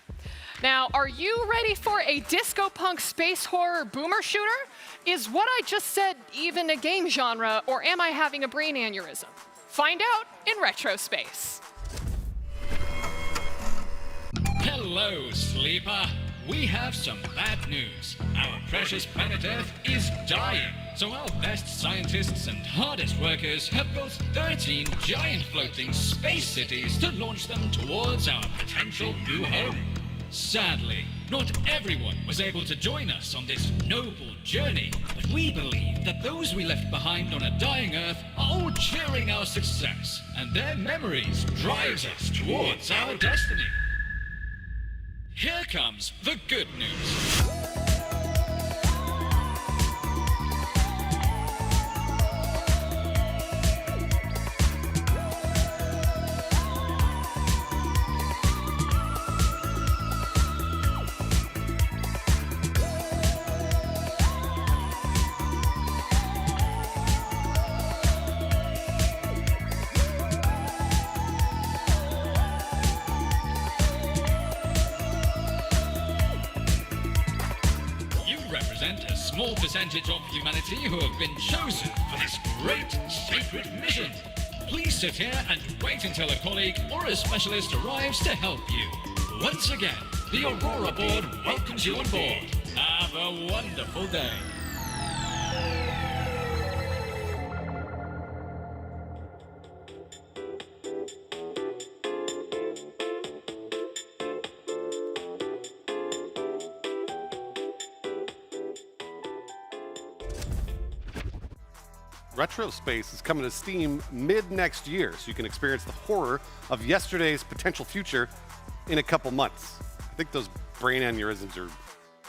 Now, are you ready for a disco punk space horror boomer shooter? Is what I just said even a game genre, or am I having a brain aneurysm? Find out in Retro Space. Hello, sleeper. we have some bad news. Our precious planet Earth is dying. So our best scientists and hardest workers have built 13 giant floating space cities to launch them towards our potential new home. Sadly, not everyone was able to join us on this noble journey, but we believe that those we left behind on a dying Earth are all cheering our success, and their memories drives us towards our destiny. Here comes the good news. A small percentage of humanity who have been chosen for this great sacred mission. Please sit here and wait until a colleague or a specialist arrives to help you. Once again, the Aurora Board welcomes you on board. Have a wonderful day. Retro Space is coming to Steam mid-next year, so you can experience the horror of yesterday's potential future in a couple months. I think those brain aneurysms are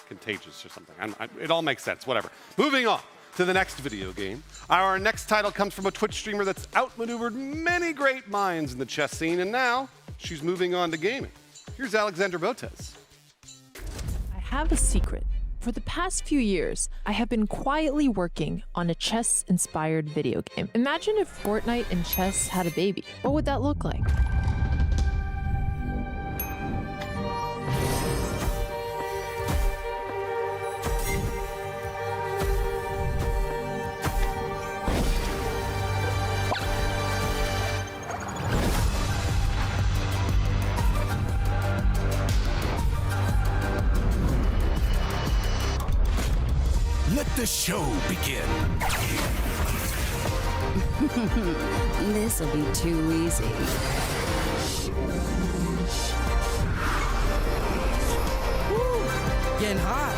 contagious or something. It all makes sense, whatever. Moving on to the next video game. Our next title comes from a Twitch streamer that's outmaneuvered many great minds in the chess scene, and now she's moving on to gaming. Here's Alexandra Botez. I have a secret. For the past few years, I have been quietly working on a chess-inspired video game. Imagine if Fortnite and chess had a baby. What would that look like? Let the show begin. This'll be too easy. Woo, getting hot.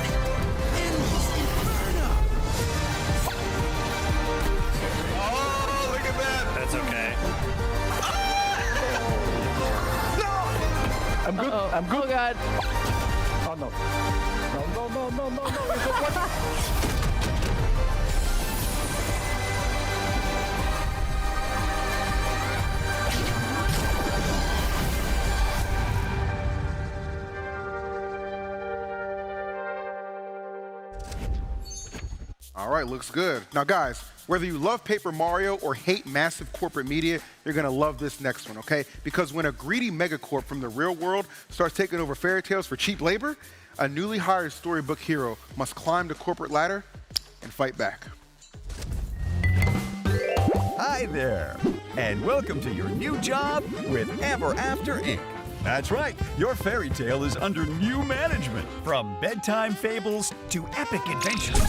Endless inferno. Oh, look at that. That's okay. I'm good. I'm good. Oh, God. Oh, no. No. What? All right, looks good. Now, guys, whether you love Paper Mario or hate massive corporate media, you're gonna love this next one, okay? Because when a greedy megacorp from the real world starts taking over fairy tales for cheap labor, a newly hired storybook hero must climb the corporate ladder and fight back. Hi there, and welcome to your new job with Ever After Inc. That's right, your fairy tale is under new management. From bedtime fables to epic adventures,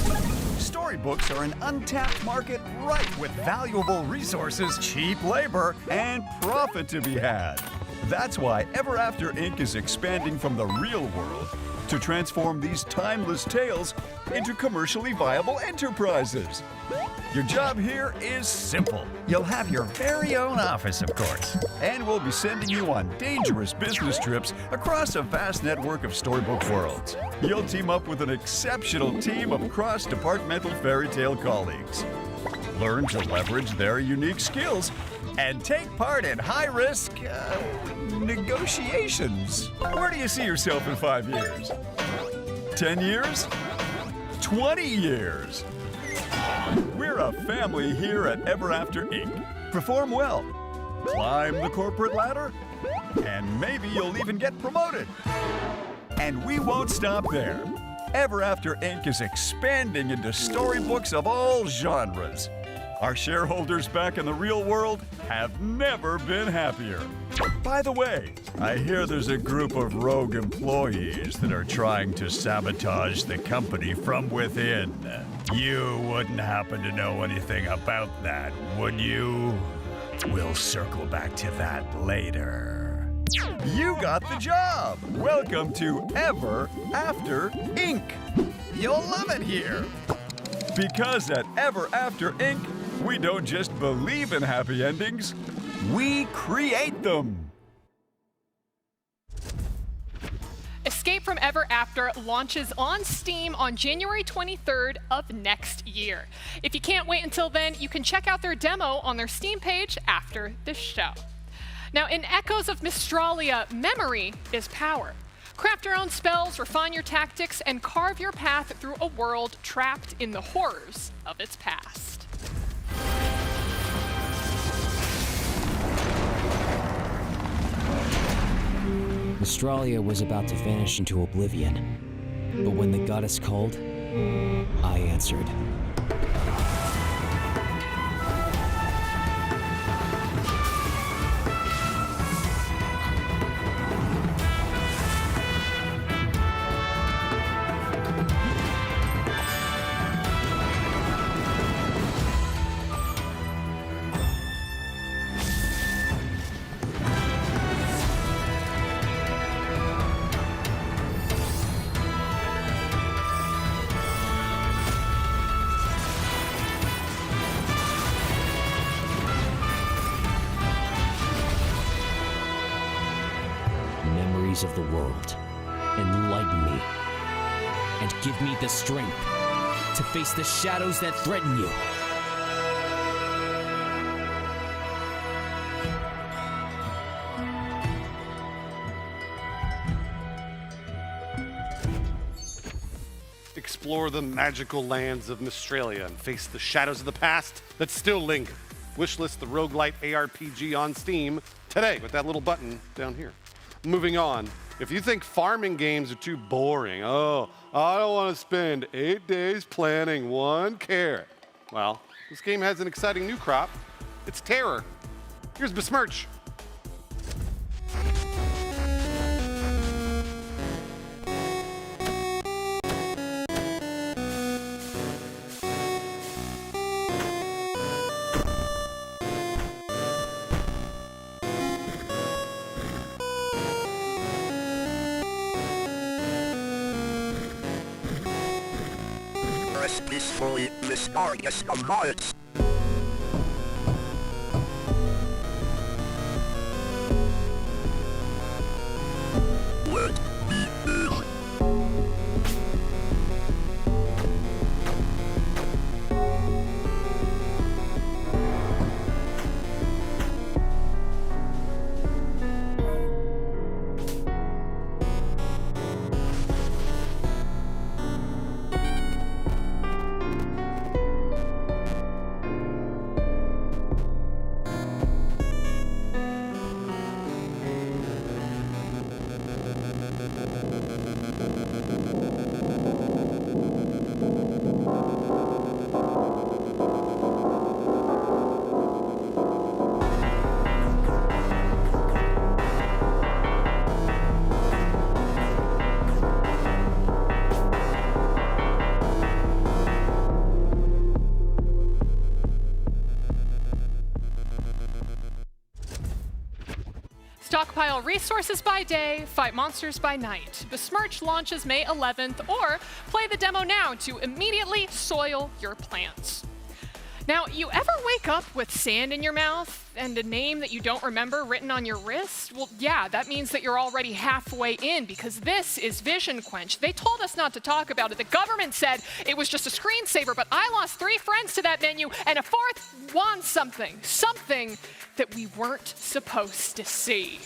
storybooks are an untapped market ripe with valuable resources, cheap labor, and profit to be had. That's why Ever After Inc. is expanding from the real world to transform these timeless tales into commercially viable enterprises. Your job here is simple. You'll have your very own office, of course, and we'll be sending you on dangerous business trips across a vast network of storybook worlds. You'll team up with an exceptional team of cross-departmental fairy tale colleagues. Learn to leverage their unique skills and take part in high-risk negotiations. Where do you see yourself in 5 years? 10 years? 20 years? We're a family here at Ever After Inc. Perform well, climb the corporate ladder, and maybe you'll even get promoted. And we won't stop there. Ever After Inc. is expanding into storybooks of all genres. Our shareholders back in the real world have never been happier. By the way, I hear there's a group of rogue employees that are trying to sabotage the company from within. You wouldn't happen to know anything about that, would you? We'll circle back to that later. You got the job! Welcome to Ever After Inc. You'll love it here! Because at Ever After Inc., we don't just believe in happy endings, we create them! Escape from Ever After launches on Steam on January 23rd of next year. If you can't wait until then, you can check out their demo on their Steam page after the show. Now, in Echoes of Mystralia, memory is power. Craft your own spells, refine your tactics, and carve your path through a world trapped in the horrors of its past. Mystralia was about to vanish into oblivion, but when the goddess called, I answered. Of the world, enlighten me, and give me the strength to face the shadows that threaten you. Explore the magical lands of Mystralia and face the shadows of the past that still linger. Wishlist the roguelite ARPG on Steam today with that little button down here. Moving on, if you think farming games are too boring, I don't want to spend 8 days planting 1 carrot. Well, this game has an exciting new crop. It's terror. Here's Besmirch. Peacefully mysterious amounts. Let me in. Stockpile resources by day, fight monsters by night. Besmirch launches May 11th, or play the demo now to immediately soil your plants. Now, you ever wake up with sand in your mouth and a name that you don't remember written on your wrist? Well, yeah, that means that you're already halfway in, because this is Vision Quench. They told us not to talk about it. The government said it was just a screensaver, but I lost 3 friends to that menu, and a 4th wants something that we weren't supposed to see.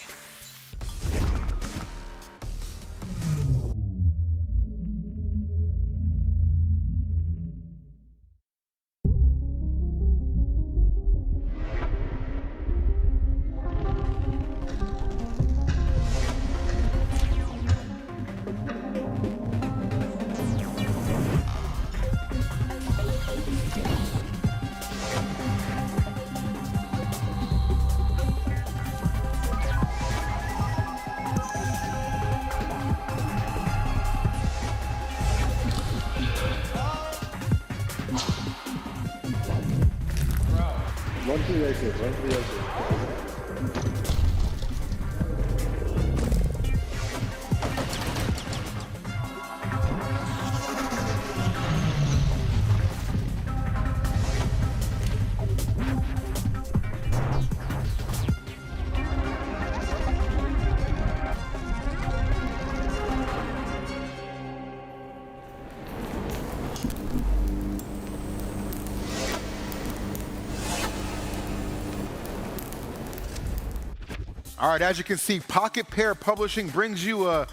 All right, as you can see, Pocket Pair Publishing brings you a...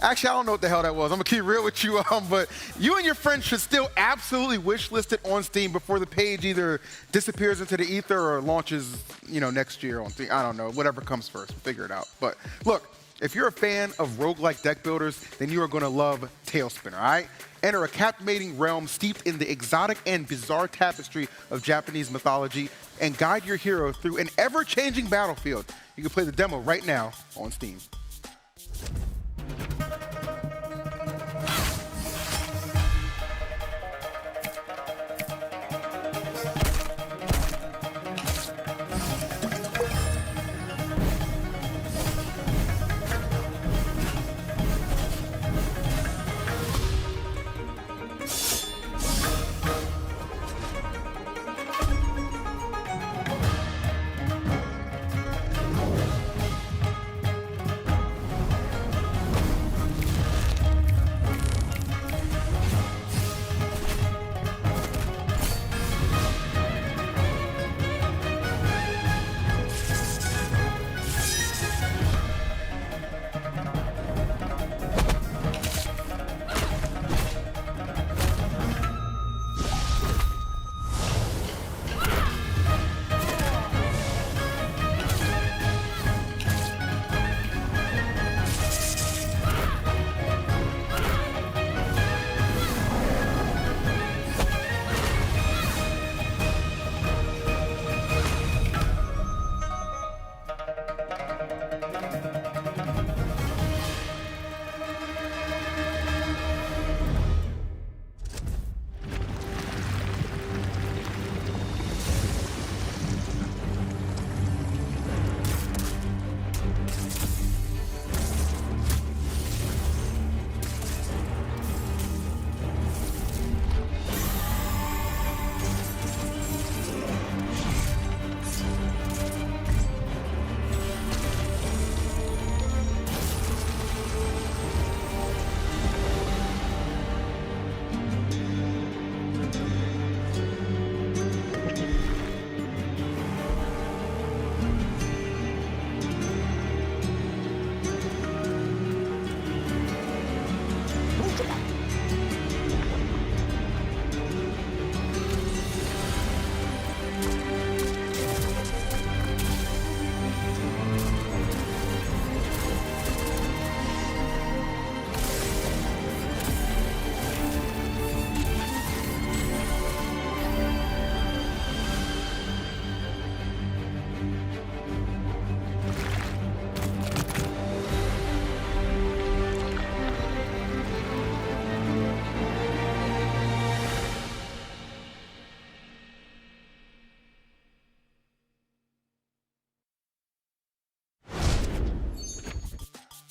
Actually, I don't know what the hell that was. I'm gonna keep real with you, but you and your friends should still absolutely wish list it on Steam before the page either disappears into the ether or launches, you know, next year on Steam. I don't know, whatever comes first, we'll figure it out. But look, if you're a fan of roguelike deck builders, then you are gonna love Tailspin, all right? Enter a captivating realm steeped in the exotic and bizarre tapestry of Japanese mythology and guide your hero through an ever-changing battlefield. You can play the demo right now on Steam.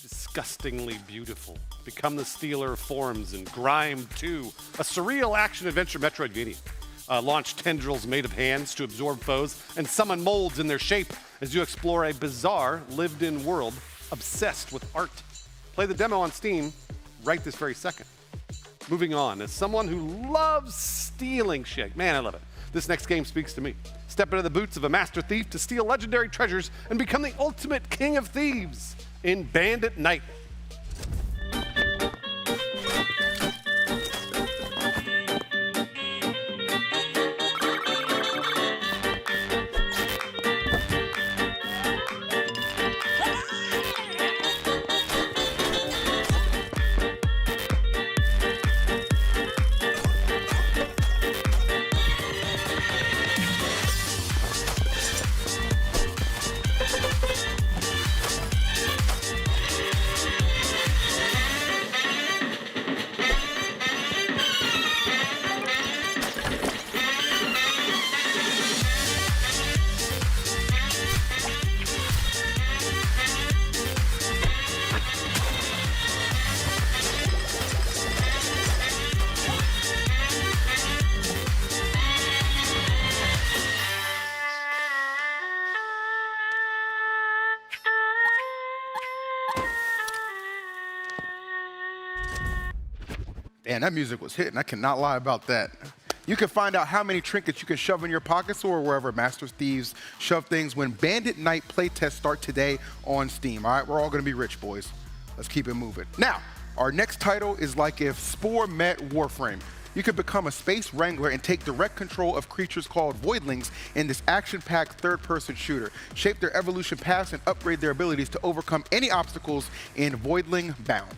Disgustingly beautiful. Become the Stealer of Forms and Grime 2, a surreal action-adventure Metroidvania. Launch tendrils made of hands to absorb foes and summon molds in their shape as you explore a bizarre, lived-in world obsessed with art. Play the demo on Steam right this very second. Moving on, as someone who loves stealing shit, man, I love it. This next game speaks to me. Step into the boots of a master thief to steal legendary treasures and become the ultimate king of thieves in Bandit Night. Damn, that music was hitting. I cannot lie about that. You can find out how many trinkets you can shove in your pockets or wherever Master Thieves shove things when Bandit Night playtests start today on Steam. All right, we're all going to be rich, boys. Let's keep it moving. Now, our next title is like if Spore met Warframe. You can become a space wrangler and take direct control of creatures called voidlings in this action-packed third-person shooter. Shape their evolution paths and upgrade their abilities to overcome any obstacles in Voidling Bound.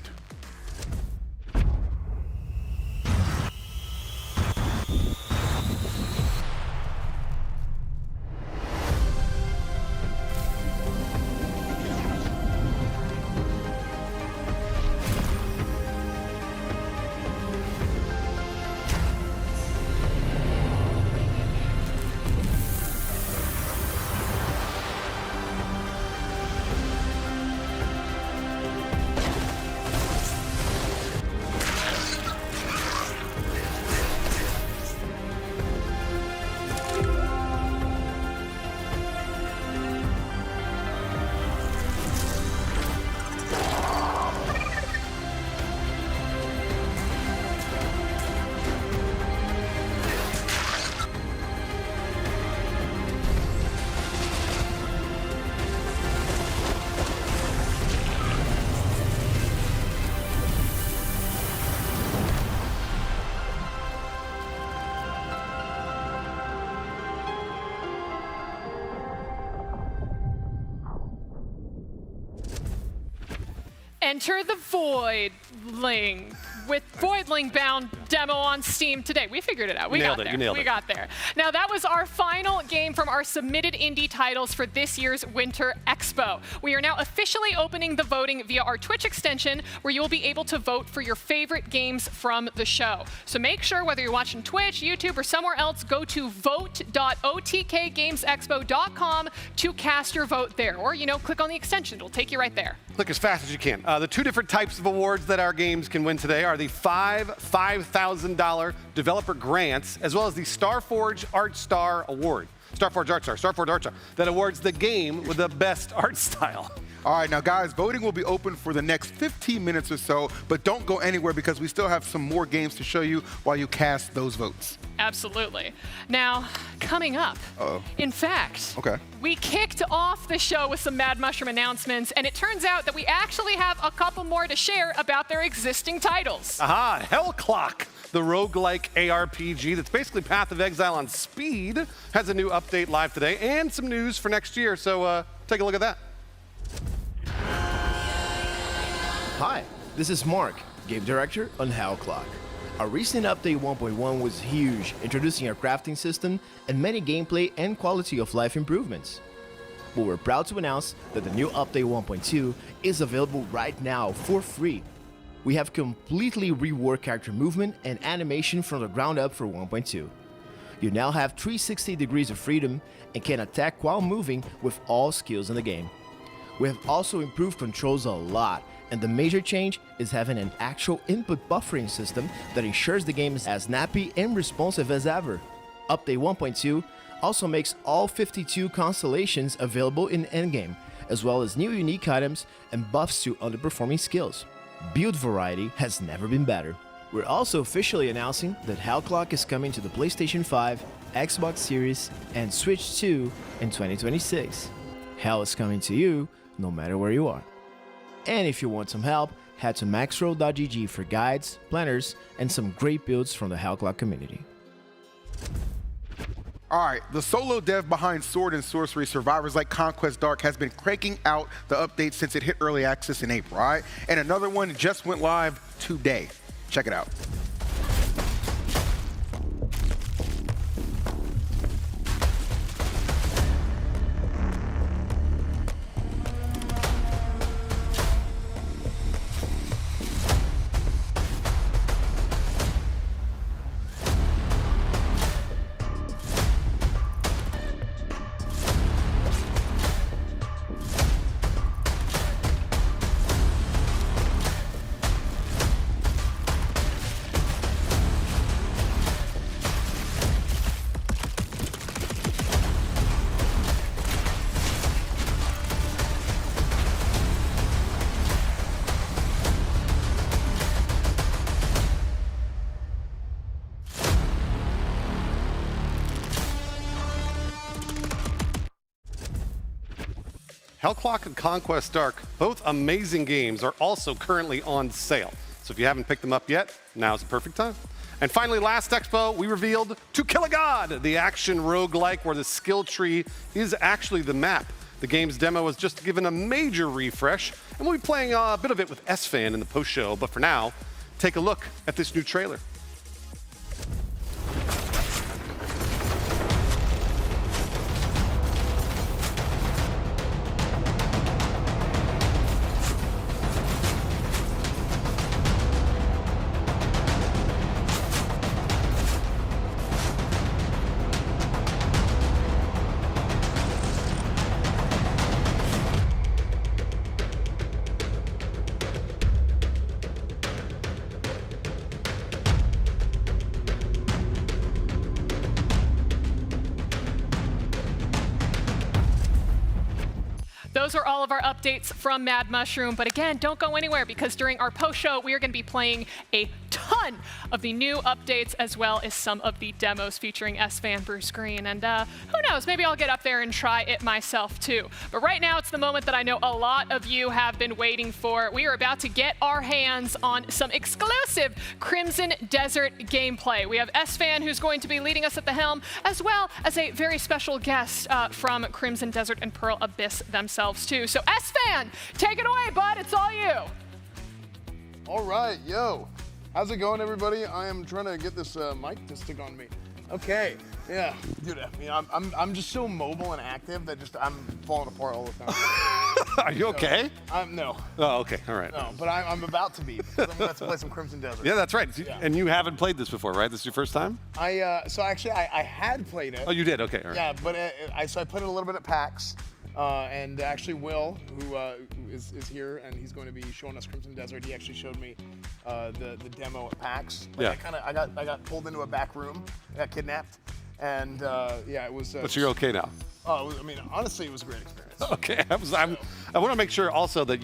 Enter the Voidling with Voidling Bound demo on Steam today. We figured it out. We got there. You nailed it. We got there. Now, that was our final game from our submitted indie titles for this year's Winter Expo. We are now officially opening the voting via our Twitch extension, where you will be able to vote for your favorite games from the show. So make sure, whether you're watching Twitch, YouTube, or somewhere else, go to vote.otkgamesexpo.com to cast your vote there. Or, click on the extension. It'll take you right there. Click as fast as you can. The two different types of awards that our games can win today are the $5,000 developer grants, as well as the Starforge Art Star Award. Starforge Art Star, that awards the game with the best art style. All right, now guys, voting will be open for the next 15 minutes or so, but don't go anywhere because we still have some more games to show you while you cast those votes. Absolutely. Now, coming up, in fact, we kicked off the show with some Mad Mushroom announcements, and it turns out that we actually have a couple more to share about their existing titles. Aha, Hellclock, the roguelike ARPG that's basically Path of Exile on speed, has a new update live today and some news for next year, so take a look at that. Hi, this is Mark, game director on Hellclock. Our recent update 1.1 was huge, introducing a crafting system and many gameplay and quality of life improvements. But we're proud to announce that the new update 1.2 is available right now for free. We have completely reworked character movement and animation from the ground up for 1.2. You now have 360 degrees of freedom and can attack while moving with all skills in the game. We have also improved controls a lot, and the major change is having an actual input buffering system that ensures the game is as snappy and responsive as ever. Update 1.2 also makes all 52 constellations available in endgame, as well as new unique items and buffs to underperforming skills. Build variety has never been better. We're also officially announcing that Hellclock is coming to the PlayStation 5, Xbox Series, and Switch 2 in 2026. Hell is coming to you, no matter where you are. And if you want some help, head to maxroll.gg for guides, planners, and some great builds from the Hellclock community. All right, the solo dev behind Sword and Sorcery Survivors like Conquest Dark has been cranking out the updates since it hit early access in April, all right? And another one just went live today. Check it out. Hellclock and Conquest Dark, both amazing games, are also currently on sale. So if you haven't picked them up yet, now's the perfect time. And finally, last expo, we revealed To Kill a God, the action roguelike where the skill tree is actually the map. The game's demo was just given a major refresh, and we'll be playing a bit of it with S-Fan in the post-show. But for now, take a look at this new trailer. Those are all of our updates from Mad Mushroom. But again, don't go anywhere because during our post-show, we are going to be playing a ton of the new updates as well as some of the demos featuring S-Fan Bruce Green. And who knows, maybe I'll get up there and try it myself too. But right now, it's the moment that I know a lot of you have been waiting for. We are about to get our hands on some exclusive Crimson Desert gameplay. We have S-Fan who's going to be leading us at the helm, as well as a very special guest from Crimson Desert and Pearl Abyss themselves too. So S-Fan, take it away, bud. It's all you. All right, yo. How's it going, everybody? I am trying to get this mic to stick on me. Okay, yeah, dude. I mean, I'm just so mobile and active that I'm falling apart all the time. Are you okay? No. Oh, okay, all right. No, but I'm about to be because I'm about to play some Crimson Desert. Yeah, that's right. Yeah. And you haven't played this before, right? This is your first time? So actually, I had played it. Oh, you did? Okay, all right. Yeah, but I played it a little bit at PAX. And actually Will, who is here, and he's going to be showing us Crimson Desert. He actually showed me the demo at PAX. Like, yeah. I got pulled into a back room, I got kidnapped, and yeah, it was. But you're okay now. Oh, I mean, honestly, it was a great experience. Okay, I want to make sure also that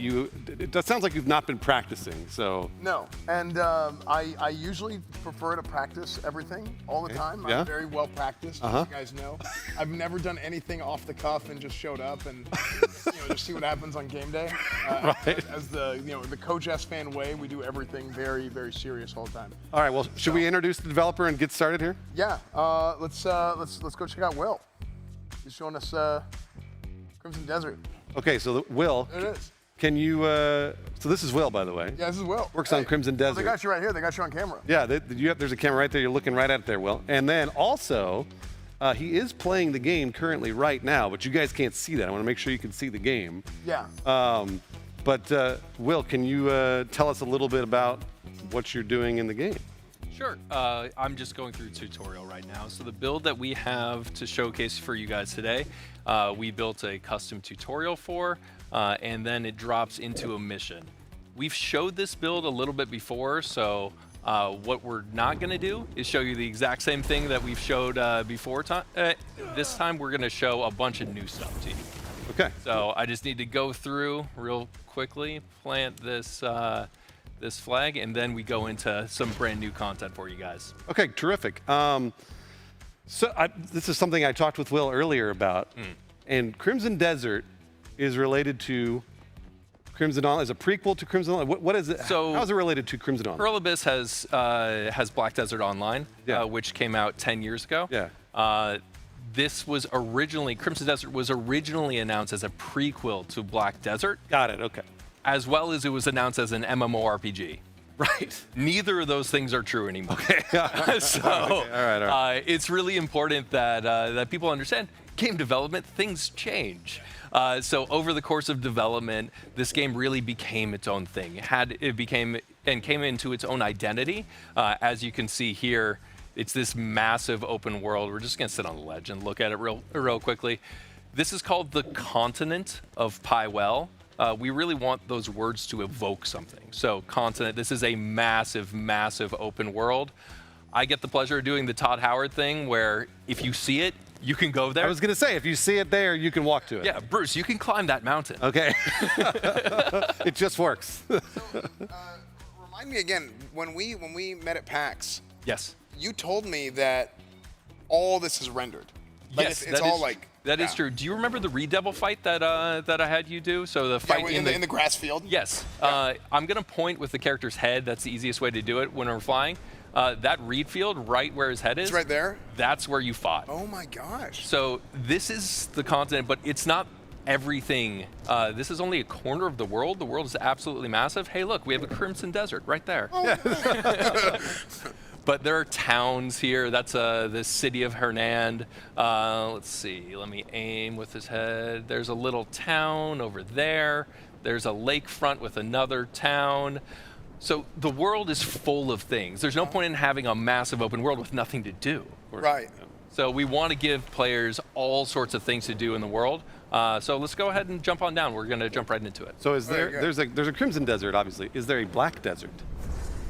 that sounds like you've not been practicing, so. No, and I usually prefer to practice everything all the time. Yeah? I'm very well practiced, as you guys know. I've never done anything off the cuff and just showed up and just see what happens on game day. Right. As the Coach S-Fan way, we do everything very, very serious all the time. All right, well, should we introduce the developer and get started here? Yeah, let's go check out Will. He's showing us Crimson Desert. Okay, so Will. There it is. Can you, so this is Will, by the way. Yeah, this is Will. Works on Crimson Desert. Well, they got you right here. They got you on camera. Yeah, there's a camera right there. You're looking right at it there, Will. And then also, he is playing the game currently right now, but you guys can't see that. I want to make sure you can see the game. Yeah. But Will, can you tell us a little bit about what you're doing in the game? Sure. I'm just going through a tutorial right now. So the build that we have to showcase for you guys today, we built a custom tutorial for, and then it drops into a mission. We've showed this build a little bit before, so what we're not going to do is show you the exact same thing that we've showed before. This time we're going to show a bunch of new stuff to you. Okay. So I just need to go through real quickly, plant this this flag, and then we go into some brand new content for you guys. Okay, terrific. This is something I talked with Will earlier about, and Crimson Desert is related to Crimson Dawn, is a prequel to Crimson Dawn. What is it? So how is it related to Crimson Dawn? Pearl Abyss has Black Desert Online, which came out 10 years ago. Yeah. This was originally, Crimson Desert was originally announced as a prequel to Black Desert. Got it, okay. As well as it was announced as an MMORPG. Right. Neither of those things are true anymore. Okay. So all right. It's really important that that people understand game development, things change. So over the course of development, this game really became its own thing. It came into its own identity. As you can see here, it's this massive open world. We're just gonna sit on the ledge and look at it real quickly. This is called the continent of Pywell. We really want those words to evoke something. So continent, this is a massive, massive open world. I get the pleasure of doing the Todd Howard thing where if you see it, you can go there. I was going to say, if you see it there, you can walk to it. Yeah, Bruce, you can climb that mountain. Okay. It just works. Remind me again, when we met at PAX, yes, you told me that all this is rendered. Like yes, it's all like That is true. Do you remember the Redevil fight that I had you do? So the fight in the grass field? Yes. I'm going to point with the character's head. That's the easiest way to do it when we're flying. That reed field right where his head is. It's right there? That's where you fought. Oh my gosh. So this is the continent, but it's not everything. This is only a corner of the world. The world is absolutely massive. Hey, look, we have a Crimson Desert right there. Oh. But there are towns here. That's the city of Hernand. Let's see. Let me aim with his head. There's a little town over there. There's a lakefront with another town. So the world is full of things. There's no point in having a massive open world with nothing to do. Right. So we want to give players all sorts of things to do in the world. So let's go ahead and jump on down. We're going to jump right into it. So is there's a Crimson Desert, obviously. Is there a Black Desert?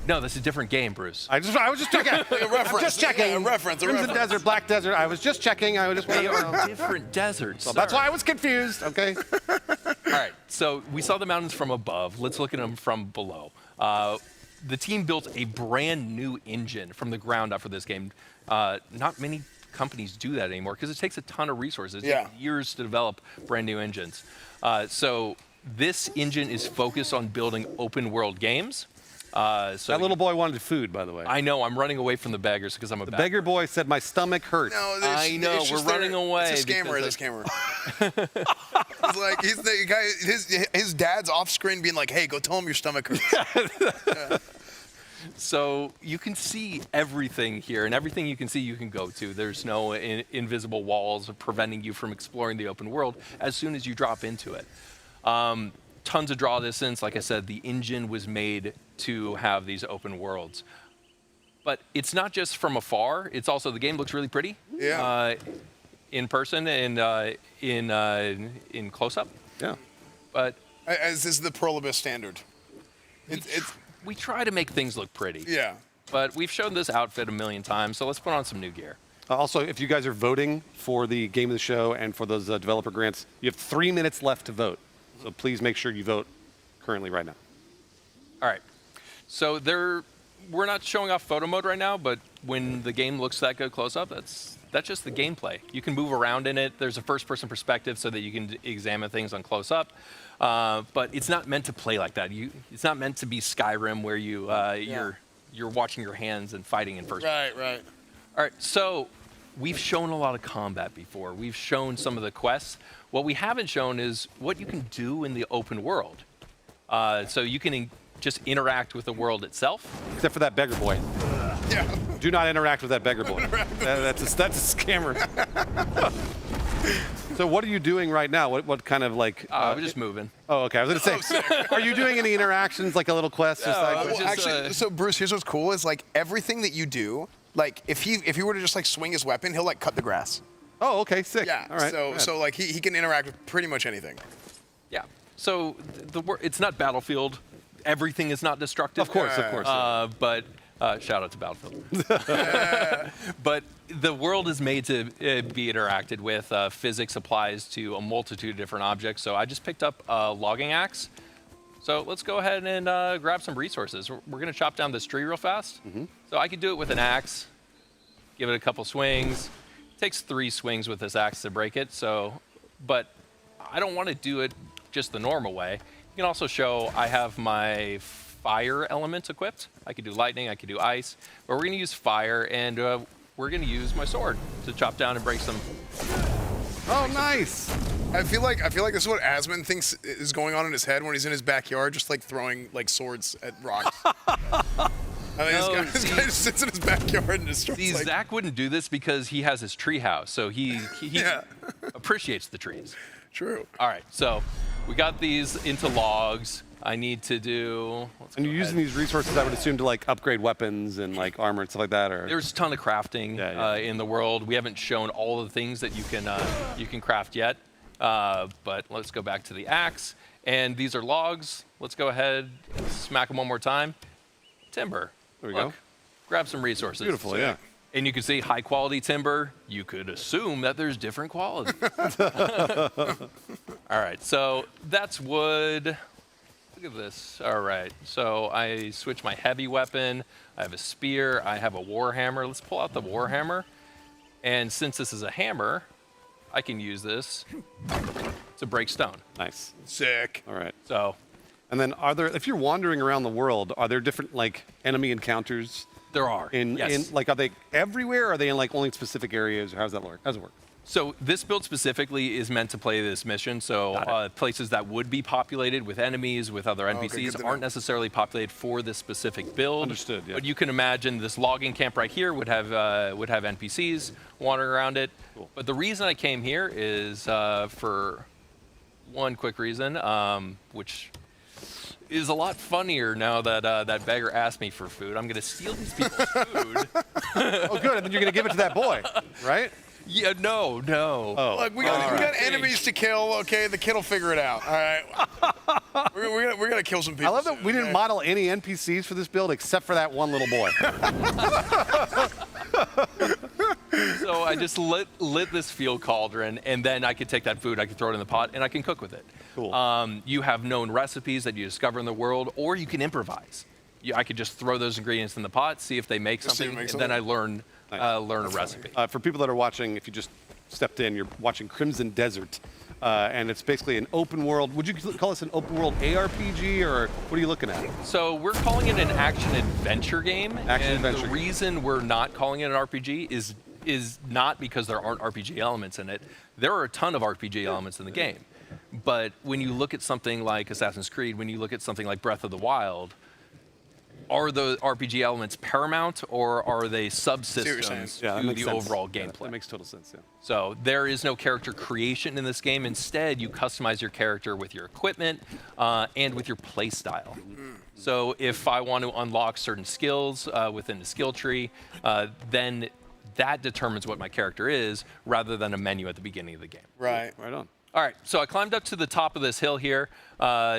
No, that's a different game, Bruce. I was just checking. I'm just checking. Yeah, a reference. Crimson Desert, Black Desert. I was just checking. I just They are different deserts. So that's why I was confused. Okay. All right. So we saw the mountains from above. Let's look at them from below. The team built a brand new engine from the ground up for this game. Not many companies do that anymore because it takes a ton of resources. It takes years to develop brand new engines. So this engine is focused on building open world games. So that little boy wanted food, by the way. I know. I'm running away from the beggars because I'm a beggar boy said my stomach hurts. No, I know. We're running away. It's a scammer. It's a scammer. He's like, he's the guy. His dad's off screen being like, "Hey, go tell him your stomach hurts." So you can see everything here, and everything you can see you can go to. There's no invisible walls preventing you from exploring the open world as soon as you drop into it. Tons of draw distance. Like I said, the engine was made to have these open worlds. But it's not just from afar. It's also, the game looks really pretty. Yeah. In person and in close-up. Yeah. But as is the Pearl Abyss standard. We try to make things look pretty. Yeah. But we've shown this outfit a million times, so let's put on some new gear. Also, if you guys are voting for the Game of the Show and for those developer grants, you have 3 minutes left to vote. So please make sure you vote currently right now. All right. So we're not showing off photo mode right now, but when the game looks that good close up, that's just the gameplay. You can move around in it. There's a first-person perspective so that you can examine things on close up. But it's not meant to play like that. It's not meant to be Skyrim where you're watching your hands and fighting in first. Right. All right. So we've shown a lot of combat before. We've shown some of the quests. What we haven't shown is what you can do in the open world. So you can just interact with the world itself. Except for that beggar boy. Yeah. Do not interact with that beggar boy. That's a scammer. So what are you doing right now? What kind of like? We're just moving. Oh, okay. I was going to say, are you doing any interactions, like a little quest? Actually, so Bruce, here's what's cool is like everything that you do, like if he were to just like swing his weapon, he'll like cut the grass. Oh, okay, sick. Yeah. All right. So like he can interact with pretty much anything. Yeah. So it's not Battlefield. Everything is not destructive. Of course. But shout out to Battlefield. But the world is made to be interacted with. Physics applies to a multitude of different objects. So I just picked up a logging axe. So let's go ahead and grab some resources. We're going to chop down this tree real fast. Mm-hmm. So I could do it with an axe, give it a couple swings. It takes 3 swings with this axe to break it. But I don't want to do it just the normal way. You can also show I have my fire elements equipped. I could do lightning, I could do ice, but we're going to use fire, and we're going to use my sword to chop down and break some. Oh, nice! I feel like this is what Asmund thinks is going on in his head when he's in his backyard, just like throwing like swords at rocks. This guy just sits in his backyard and just. See, Zach wouldn't do this because he has his tree house, so he appreciates the trees. True. All right, so we got these into logs. I need to do. And you're using these resources, I would assume, to like upgrade weapons and like armor and stuff like that, or. There's a ton of crafting in the world. We haven't shown all the things that you can craft yet, but let's go back to the axe. And these are logs. Let's go ahead and smack them one more time. Timber. There we go. Grab some resources. Beautiful, yeah. And you can see high quality timber. You could assume that there's different quality. All right, so that's wood. Look at this. All right, so I switch my heavy weapon. I have a spear. I have a war hammer. Let's pull out the war hammer. And since this is a hammer, I can use this to break stone. Nice. Sick. All right. So, and then if you're wandering around the world, are there different like enemy encounters? There are. Yes. Like, are they everywhere? Or are they in like only specific areas? Or how does that work? How does it work? So this build specifically is meant to play this mission. So places that would be populated with enemies, with other NPCs, aren't necessarily populated for this specific build. Understood. Yeah. But you can imagine this logging camp right here would have NPCs wandering around it. Cool. But the reason I came here is for one quick reason, which is a lot funnier now that that beggar asked me for food. I'm going to steal these people's food. Oh, good. And then you're going to give it to that boy, right? Yeah, no. Oh. Look, we got enemies to kill. Okay, the kid will figure it out. All right. we're gonna kill some people. I love that we didn't model any NPCs for this build except for that one little boy. So I just lit this field cauldron, and then I could take that food, I could throw it in the pot, and I can cook with it. Cool. You have known recipes that you discover in the world, or you can improvise. I could just throw those ingredients in the pot, see if they make something, and then I learn a recipe. For people that are watching, if you just stepped in, you're watching Crimson Desert, and it's basically an open world. Would you call this an open world ARPG, or what are you looking at? So we're calling it an action-adventure game. Action-adventure. The reason we're not calling it an RPG is not because there aren't RPG elements in it. There are a ton of RPG elements in the game. But when you look at something like Assassin's Creed, when you look at something like Breath of the Wild, are the RPG elements paramount, or are they subsystems to the overall gameplay? That makes total sense, yeah. So there is no character creation in this game. Instead, you customize your character with your equipment and with your play style. So if I want to unlock certain skills within the skill tree, then that determines what my character is, rather than a menu at the beginning of the game. Right. Right on. All right, so I climbed up to the top of this hill here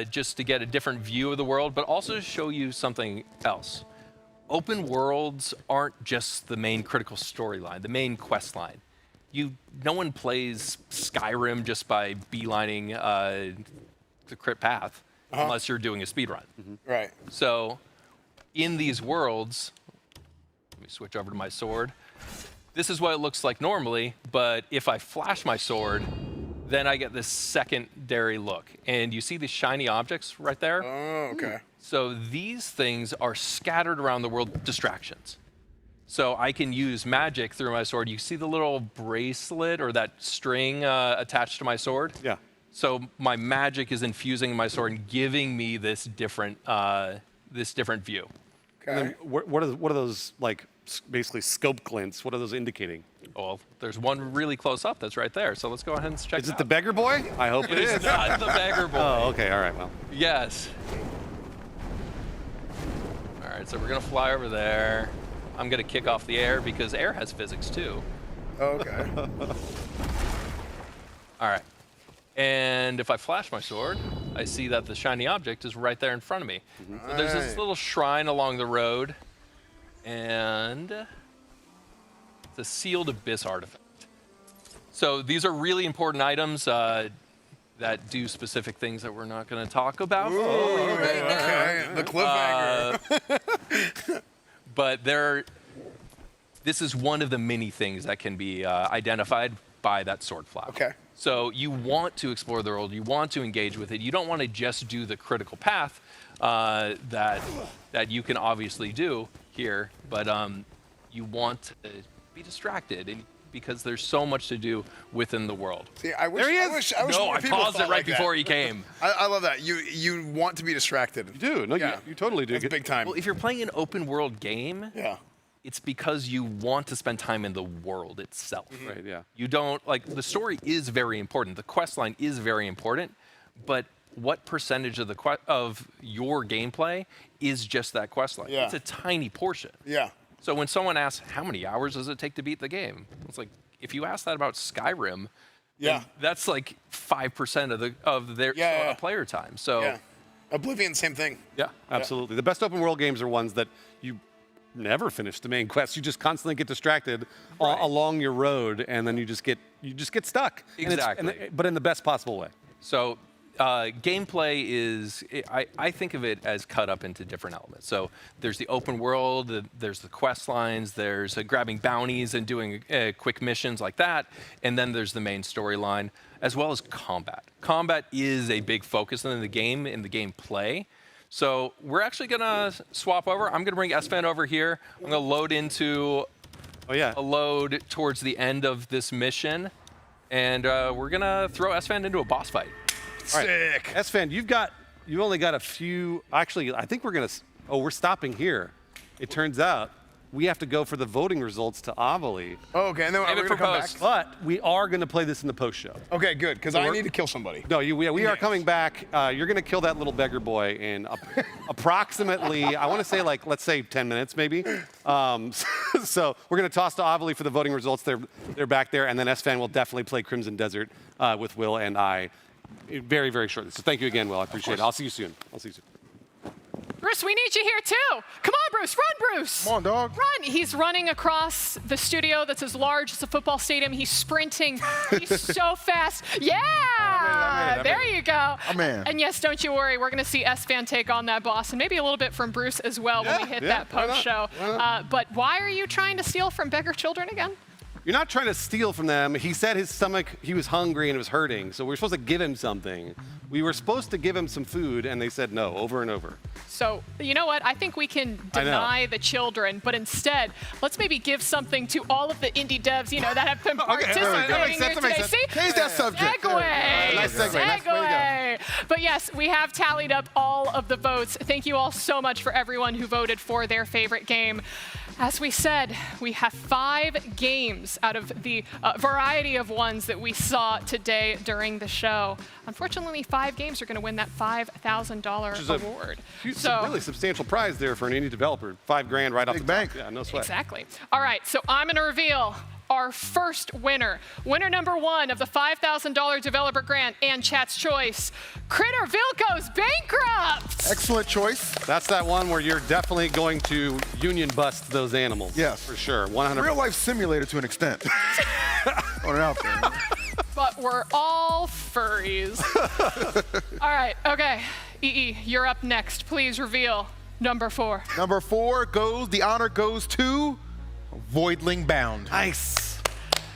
just to get a different view of the world, but also to show you something else. Open worlds aren't just the main critical storyline, the main quest line. No one plays Skyrim just by beelining the crit path, unless you're doing a speed run. Right. So in these worlds, let me switch over to my sword. This is what it looks like normally, but if I flash my sword, then I get this secondary look. And you see these shiny objects right there? Oh, okay. So these things are scattered around the world, distractions. So I can use magic through my sword. You see the little bracelet or that string attached to my sword? Yeah. So my magic is infusing my sword and giving me this different view. Okay. And then what are those, like, basically scope glints? What are those indicating? Well, there's one really close up that's right there. So let's go ahead and check it out. Is it the beggar boy? I hope it is. It's not the beggar boy. Oh, okay. All right. Well. Yes. All right, so we're going to fly over there. I'm going to kick off the air because air has physics too. Okay. All right. And if I flash my sword, I see that the shiny object is right there in front of me. So there's this little shrine along the road, and it's a sealed abyss artifact. So these are really important items that do specific things that we're not going to talk about. Ooh, okay. The cliffhanger. But this is one of the many things that can be identified by that sword flower. Okay. So you want to explore the world, you want to engage with it. You don't want to just do the critical path that you can obviously do here, but you want to be distracted because there's so much to do within the world. See, I wish, There he is. I wish No, more I people paused thought it right like before that. he came. I love that. You want to be distracted. You do. No, Yeah. you totally do. That's big time. Well, if you're playing an open world game, Yeah. it's because you want to spend time in the world itself. Right, yeah. You don't, like, the story is very important. The quest line is very important, but what percentage of of your gameplay is just that quest line? Yeah. It's a tiny portion. Yeah. So when someone asks, how many hours does it take to beat the game? It's like, if you ask that about Skyrim, then that's like 5% of their player time. So Yeah. Oblivion, same thing. Yeah, absolutely. The best open world games are ones that you never finish the main quest. You just constantly get distracted along your road, and then you just get stuck. Exactly. But in the best possible way. So gameplay is, I think of it as cut up into different elements. So there's the open world, there's the quest lines, there's grabbing bounties and doing quick missions like that, and then there's the main storyline, as well as combat. Combat is a big focus in the game, in the gameplay. So we're actually gonna swap over. I'm gonna bring Esfand over here. I'm gonna load into a load towards the end of this mission, and we're gonna throw Esfand into a boss fight. Sick. Right. Esfand, you've only got a few. Actually, I think we're stopping here. It turns out we have to go for the voting results to Avali. Oh, okay, and then we're gonna come back. But we are gonna play this in the post show. Okay, good, because I need to kill somebody. No, we are coming back. You're gonna kill that little beggar boy in approximately, I want to say let's say 10 minutes maybe. So we're gonna toss to Avali for the voting results. They're back there, and then Esfand will definitely play Crimson Desert with Will and I very, very shortly. So thank you again, Will. I appreciate it. I'll see you soon. Bruce, we need you here too. Come on, Bruce. Run, Bruce. Come on, dog. Run. He's running across the studio that's as large as a football stadium. He's sprinting. He's so fast. Yeah. I made it. There you go. I'm in. And yes, don't you worry. We're going to see Esfand take on that boss, and maybe a little bit from Bruce as well when we hit that post show. But why are you trying to steal from beggar children again? You're not trying to steal from them. He said his stomach, he was hungry and it was hurting. So we're supposed to give him something. We were supposed to give him some food, and they said no, over and over. So, you know what? I think we can deny the children, but instead, let's maybe give something to all of the indie devs, that have been participating here today. See? Change that subject. Segue. Nice segue. Segue. But yes, we have tallied up all of the votes. Thank you all so much for everyone who voted for their favorite game. As we said, we have 5 games out of the variety of ones that we saw today during the show. Unfortunately, 5 games are going to win that $5,000 award. It's a really substantial prize there for an indie developer. $5 grand right off the bank. Yeah, no sweat. Exactly. All right, so I'm going to reveal our first winner. Winner number 1 of the $5,000 developer grant and chat's choice, Critterville goes bankrupt. Excellent choice. That's that one where you're definitely going to union bust those animals. Yes. For sure, 100%. Real life simulator to an extent. On it out there. But we're all furries. All right, okay. EE, you're up next. Please reveal number 4. Number 4 the honor goes to Voidling Bound. Nice.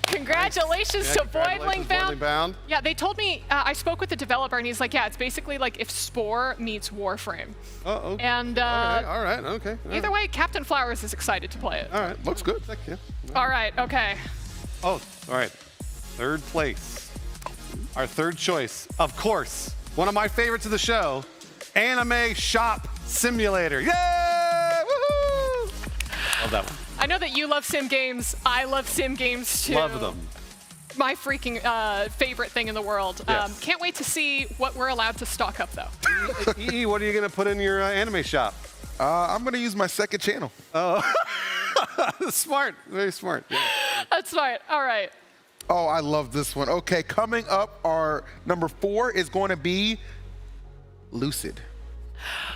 Congratulations to Voidling Bound. Yeah, they told me, I spoke with the developer, and he's like, yeah, it's basically like if Spore meets Warframe. Uh-oh. And all right, okay. Either way, Captain Flowers is excited to play it. All right, looks good. Heck yeah. All right, okay. Oh, all right. 3rd place. Our 3rd choice, of course, one of my favorites of the show, Anime Shop Simulator. Yay! Woohoo! Love that one. I know that you love sim games. I love sim games too. Love them. My freaking favorite thing in the world. Yes. Can't wait to see what we're allowed to stock up though. EE, what are you going to put in your anime shop? I'm going to use my 2nd channel. Oh, smart. Very smart. Yeah. That's smart. All right. Oh, I love this one. Okay, coming up, our number 4 is going to be Lucid.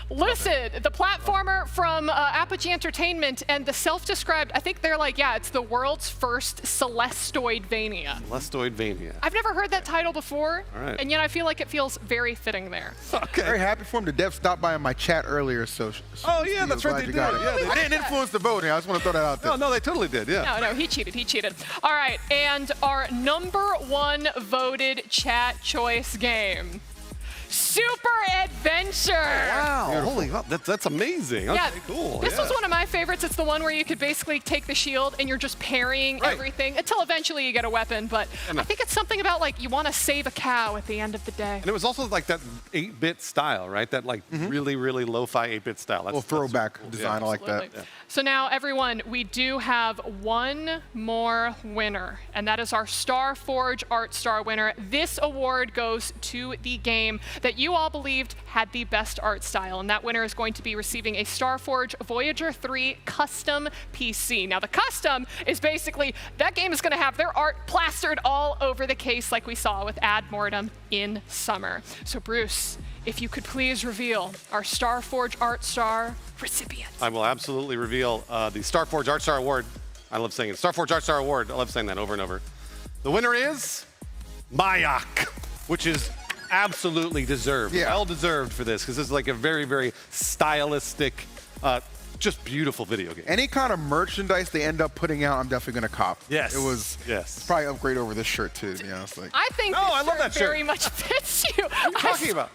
Lucid, the platformer from Apogee Entertainment, and the self-described, I think they're like, yeah, it's the world's first Celesteoidvania. Celesteoidvania. I've never heard that title before, all right. And yet I feel like it feels very fitting there. Okay. Very happy for him. The dev stopped by in my chat earlier, so. Oh, yeah, that's right, they did. Yeah, they didn't influence the voting. I just want to throw that out there. No, they totally did, yeah. No, he cheated. All right, and our number 1 voted chat choice game. Super Adventure! Wow, holy, that's amazing. Yeah, okay, cool. This was one of my favorites. It's the one where you could basically take the shield and you're just parrying everything until eventually you get a weapon. But I think it's something about like you want to save a cow at the end of the day. And it was also like that 8-bit style, right? That like really, really lo-fi 8-bit style. That's, a little throwback design, I like that. Yeah. So now, everyone, we do have one more winner, and that is our Starforge Art Star winner. This award goes to the game that you all believed had the best art style, and that winner is going to be receiving a Starforge Voyager 3 custom PC. Now, the custom is basically that game is going to have their art plastered all over the case like we saw with Ad Mortem in summer. So, Bruce, if you could please reveal our Starforge Art Star recipient. I will absolutely reveal the Starforge Art Star Award. I love saying it. Starforge Art Star Award. I love saying that over and over. The winner is Mayak, which is absolutely deserved. Yeah. Well deserved for this, because this is like a very, very stylistic, just beautiful video game. Any kind of merchandise they end up putting out, I'm definitely going to cop. Yes. It was yes. probably upgrade over this shirt too, to be honest. Like, I think No, this I love that shirt. very much fits you. What are you talking about?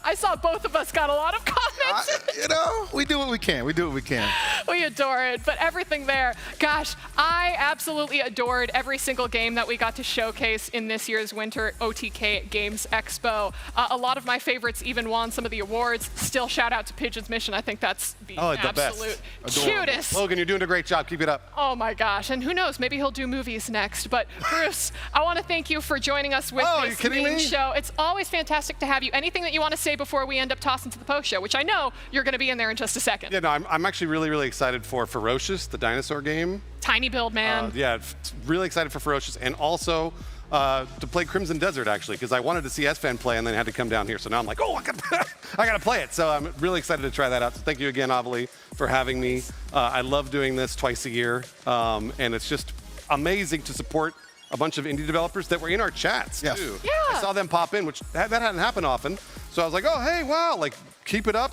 I saw both of us got a lot of comments. you know, we do what we can. We do what we can. We adore it, but everything there, gosh, I absolutely adored every single game that we got to showcase in this year's Winter OTK Games Expo. A lot of my favorites even won some of the awards. Still, shout out to Pigeon's Mission. I think that's the absolute cutest. Logan, you're doing a great job. Keep it up. Oh my gosh, and who knows, maybe he'll do movies next. But Bruce, I want to thank you for joining us with this main show. It's always fantastic to have you. Anything that you want to say before we end up tossing to the post show, which I know you're going to be in there in just a second. Yeah, no, I'm actually really, really excited for Ferocious, the dinosaur game. Tiny build, man. Yeah, really excited for Ferocious, and also to play Crimson Desert, actually, because I wanted to see SFan play and then had to come down here. So now I'm like, oh, I got to play it. So I'm really excited to try that out. So thank you again, Avali, for having me. I love doing this twice a year, and it's just amazing to support a bunch of indie developers that were in our chats, too. Yeah. I saw them pop in, which that hadn't happened often. So I was like, oh, hey, wow, like, keep it up.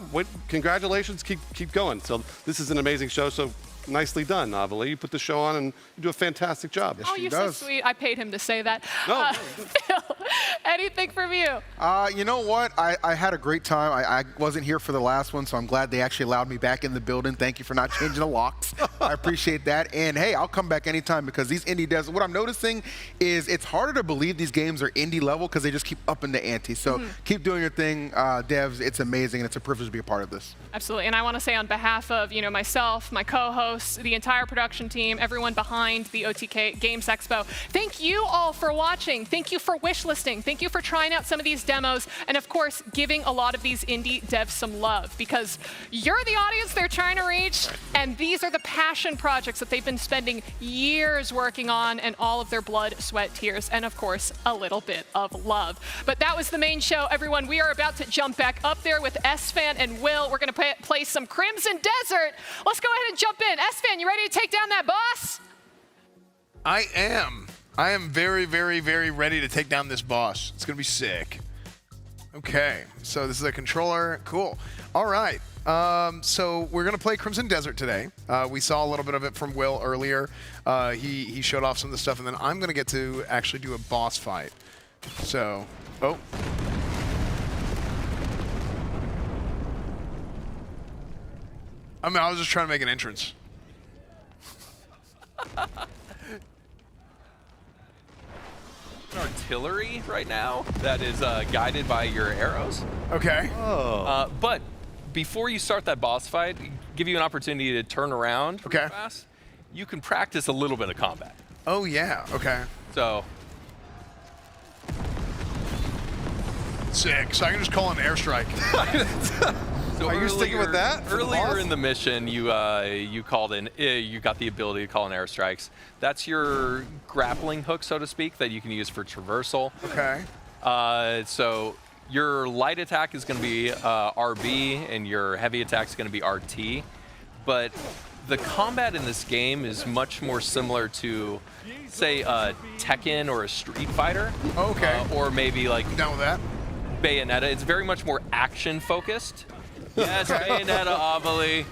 Congratulations, keep going. So this is an amazing show. So nicely done, Avali. You put the show on and you do a fantastic job. Oh, you're so sweet. I paid him to say that. No. Phil, anything from you? You know what? I had a great time. I wasn't here for the last one, so I'm glad they actually allowed me back in the building. Thank you for not changing the locks. I appreciate that. And hey, I'll come back anytime, because these indie devs, what I'm noticing is it's harder to believe these games are indie level because they just keep upping the ante. So keep doing your thing, devs. It's amazing, and it's a privilege to be a part of this. Absolutely. And I want to say on behalf of, myself, my co-hosts, the entire production team, everyone behind the OTK Games Expo, thank you all for watching. Thank you for wish listing. Thank you for trying out some of these demos. And of course, giving a lot of these indie devs some love, because you're the audience they're trying to reach. And these are the passion projects that they've been spending years working on, and all of their blood, sweat, tears, and of course, a little bit of love. But that was the main show, everyone. We are about to jump back up there with SFan and Will. We're going to play some Crimson Desert. Let's go ahead and jump in. SFan, you ready to take down that boss? I am. I am very, very, very ready to take down this boss. It's going to be sick. Okay, so this is a controller. Cool. All right. So we're going to play Crimson Desert today. We saw a little bit of it from Will earlier. He showed off some of the stuff, and then I'm going to get to actually do a boss fight. So, oh. I mean, I was just trying to make an entrance. Artillery right now that is guided by your arrows. Okay. But before you start that boss fight, give you an opportunity to turn around real fast. You can practice a little bit of combat. Oh, yeah. Okay. So. Sick. So I can just call an airstrike. So are you sticking with that? Earlier in the mission, you called in. You got the ability to call in airstrikes. That's your grappling hook, so to speak, that you can use for traversal. Okay. So your light attack is going to be RB, and your heavy attack is going to be RT. But the combat in this game is much more similar to, say, a Tekken or a Street Fighter. Okay. Or maybe like down with that. Bayonetta. It's very much more action focused. Yes, Bayonetta, Avali.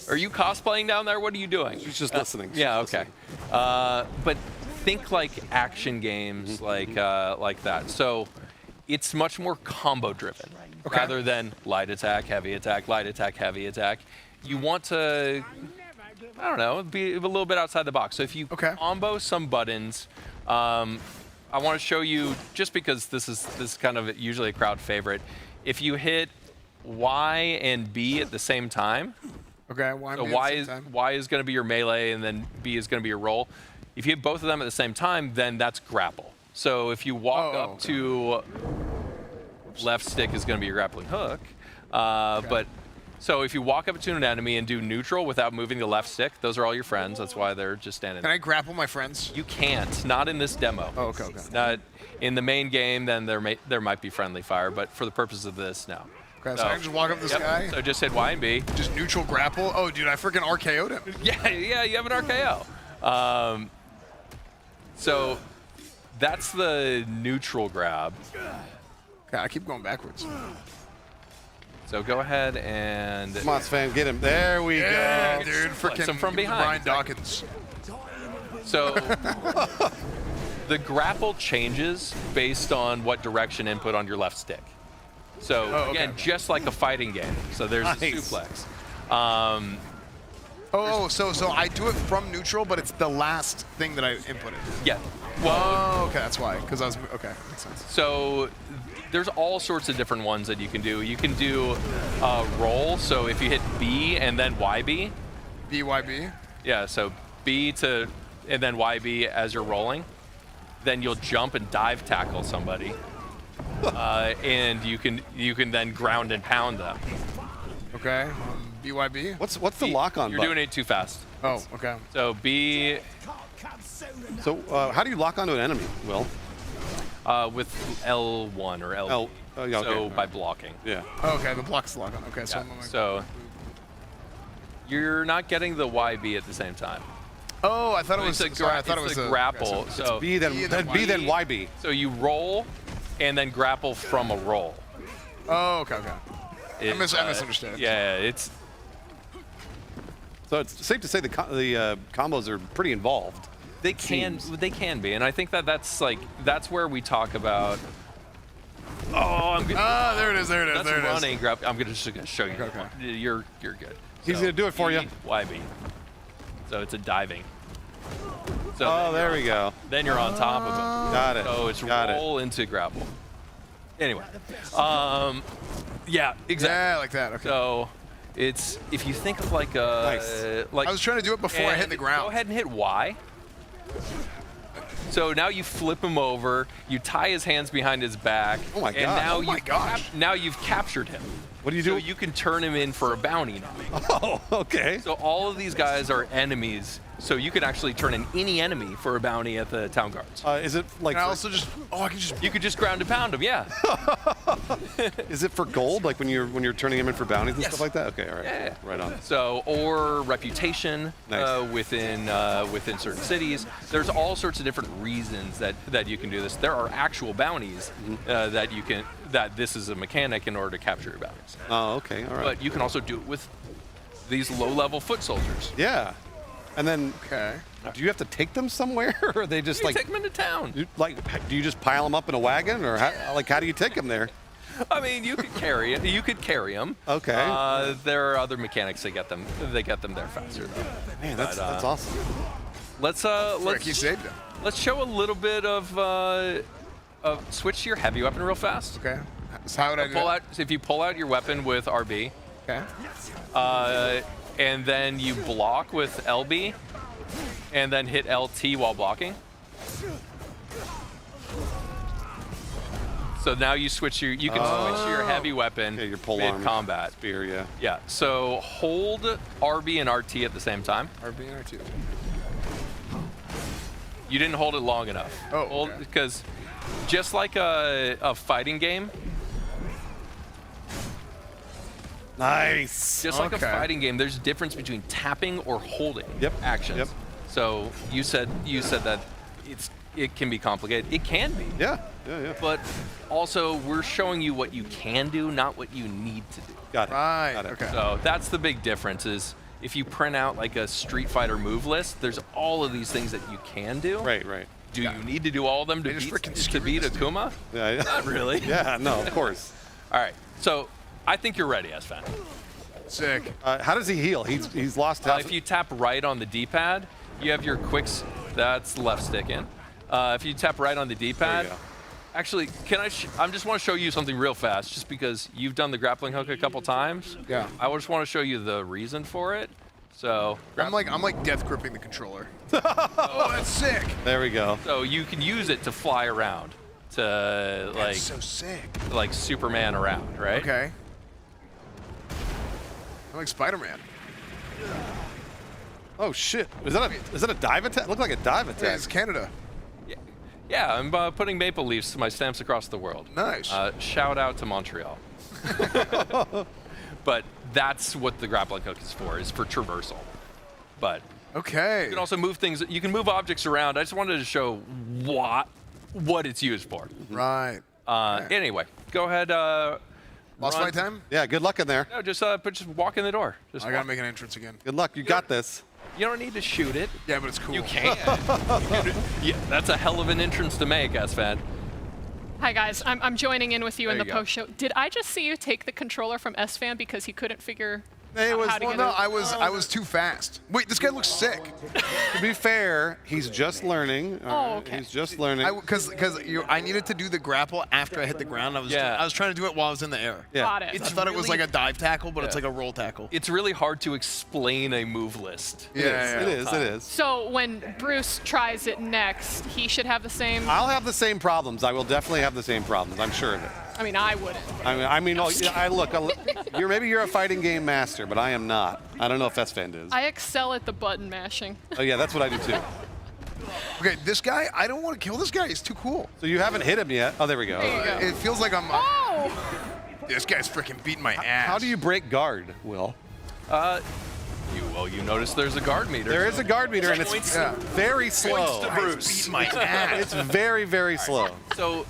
Are you cosplaying down there? What are you doing? She's just listening. Yeah, okay. But think like action games like that. So it's much more combo driven rather than light attack, heavy attack, light attack, heavy attack. You want to, I don't know, be a little bit outside the box. So if you combo some buttons, I want to show you, just because this is kind of usually a crowd favorite. If you hit Y and B at the same time, okay, Y and so B at the same time. Y is going to be your melee, and then B is going to be your roll. If you hit both of them at the same time, then that's grapple. So if you walk up to left stick is going to be your grappling hook. But so if you walk up to an enemy and do neutral without moving the left stick, those are all your friends. That's why they're just standing there. Can I grapple my friends? You can't. Not in this demo. Oh, okay. Not in the main game, then there might be friendly fire, but for the purposes of this, no. Okay, so I can just walk up to this guy? So just hit Y and B. Just neutral grapple? Oh, dude, I freaking RKO'd him. Yeah, you have an RKO. So that's the neutral grab. God, I keep going backwards. So go ahead and... Come on, Sven, get him. There we Yeah, go. dude. Freaking from behind. Brian Dawkins. So the grapple changes based on what direction input on your left stick. So again, just like a fighting game. So there's a suplex. So I do it from neutral, but it's the last thing that I inputted. Yeah. Well, okay, that's why. Because I was okay. Makes sense. So there's all sorts of different ones that you can do. You can do roll. So if you hit B and then YB. BYB. Yeah. So B to and then YB as you're rolling, then you'll jump and dive tackle somebody, and you can then ground and pound them. Okay. BYB. What's the lock on? You're doing it too fast. Oh, okay. So B. So how do you lock onto an enemy, Will? With L1 or L. Yeah, okay. So by blocking. Yeah. Okay, the block's lock on. Okay, so. Yeah, so you're not getting the YB at the same time. Oh, I thought it was. Sorry, I thought it was a grapple. Okay, so it's B then YB. So you roll, and then grapple from a roll. Oh, okay. I misunderstood. Yeah, it's. So it's safe to say the combos are pretty involved. They can be, and I think that's where we talk about. Oh, I'm good. Ah, there it is. That's running. I'm just gonna show you. Okay. You're good. He's gonna do it for you. YB. So it's a diving. So there we go. Then you're on top of it. Got it. So it's roll into grapple. Anyway, yeah, exactly. Yeah, like that. Okay. So it's if you think of like a like. I was trying to do it before I hit the ground. Go ahead and hit Y. So now you flip him over, you tie his hands behind his back. Oh my and god. Now you've captured him. What do you do? So you can turn him in for a bounty now. Oh, okay. So all of these guys are enemies. So you can actually turn in any enemy for a bounty at the town guards. Is it like? I also just. Oh, I can just. You could just ground and pound them, yeah. Is it for gold, like when you're turning them in for bounties and Yes. stuff like that? Okay, all right. Yeah. Right on. So or reputation within certain cities. There's all sorts of different reasons that you can do this. There are actual bounties that you can. That this is a mechanic in order to capture your bounties. Oh, okay, all right. But you can also do it with these low-level foot soldiers. Yeah. And then, okay. Do you have to take them somewhere, or are they just take them into town? Do you just pile them up in a wagon, or how do you take them there? I mean, you could carry it. You could carry them. Okay. There are other mechanics that get them. They get them there faster, though. Man, that's awesome. Let's show a little bit of switch to your heavy weapon real fast. Okay. So how would I do that? If you pull out your weapon with RB. Okay. And then you block with LB, and then hit LT while blocking. So now you can switch your heavy weapon mid-combat. Spear, yeah. Yeah, so hold RB and RT at the same time. RB and RT. You didn't hold it long enough. Oh, because just like a fighting game. Nice. Just like a fighting game, there's a difference between tapping or holding actions. Yep. So you said that it can be complicated. It can be. Yeah. But also, we're showing you what you can do, not what you need to do. Got it. Right. Got it. Okay. So that's the big difference is if you print out like a Street Fighter move list, there's all of these things that you can do. Right. Do you need to do all of them to beat Akuma? Yeah. Not really. Yeah, no, of course. All right. So I think you're ready, Sven. Sick. How does he heal? He's lost half. If you tap right on the D-pad, you have your quicks. That's left stick in. If you tap right on the D-pad, actually, can I just want to show you something real fast, just because you've done the grappling hook a couple times. Yeah. I just want to show you the reason for it. So I'm like death gripping the controller. Oh, that's sick. There we go. So you can use it to fly around, to like That's so sick. like Superman around, right? Okay. I'm like Spider-Man. Oh shit! Is that a dive attack? Looked like a dive attack. Yeah, it's Canada. Yeah, I'm putting maple leaves to my stamps across the world. Nice. Shout out to Montreal. But that's what the grappling hook is for traversal. But okay. you can also move things. You can move objects around. I just wanted to show what it's used for. Right. Anyway, go ahead. Boss run. fight time? Yeah, good luck in there. No, just walk in the door. Just I gotta make an entrance again. Good luck. You got this. You don't need to shoot it. Yeah, but it's cool. You can. Yeah, that's a hell of an entrance to make, S-Fan. Hi guys, I'm joining in with you in There the you go. post show. Did I just see you take the controller from S-Fan because he couldn't figure It was, how to Well, get no, it? I was too fast. Wait, this guy looks sick. To be fair, he's just learning. Oh, okay. He's just learning. Because I needed to do the grapple after I hit the ground. I was trying to do it while I was in the air. Yeah. Got it. I thought it was like a dive tackle, but it's like a roll tackle. It's really hard to explain a move list. It is. So when Bruce tries it next, he should have the same. I'll have the same problems. I will definitely have the same problems. I'm sure of it. I mean, I wouldn't. Maybe you're a fighting game master, but I am not. I don't know if S-Fan is. I excel at the button mashing. Oh yeah, that's what I do too. Okay, this guy, I don't want to kill this guy. He's too cool. So you haven't hit him yet. Oh, there we go. There you go. It feels like I'm. Oh! This guy's freaking beating my ass. How do you break guard, Will? You notice there's a guard meter. There is a guard meter, and it's very slow. Points to Bruce. Beating my ass. It's very, very slow. So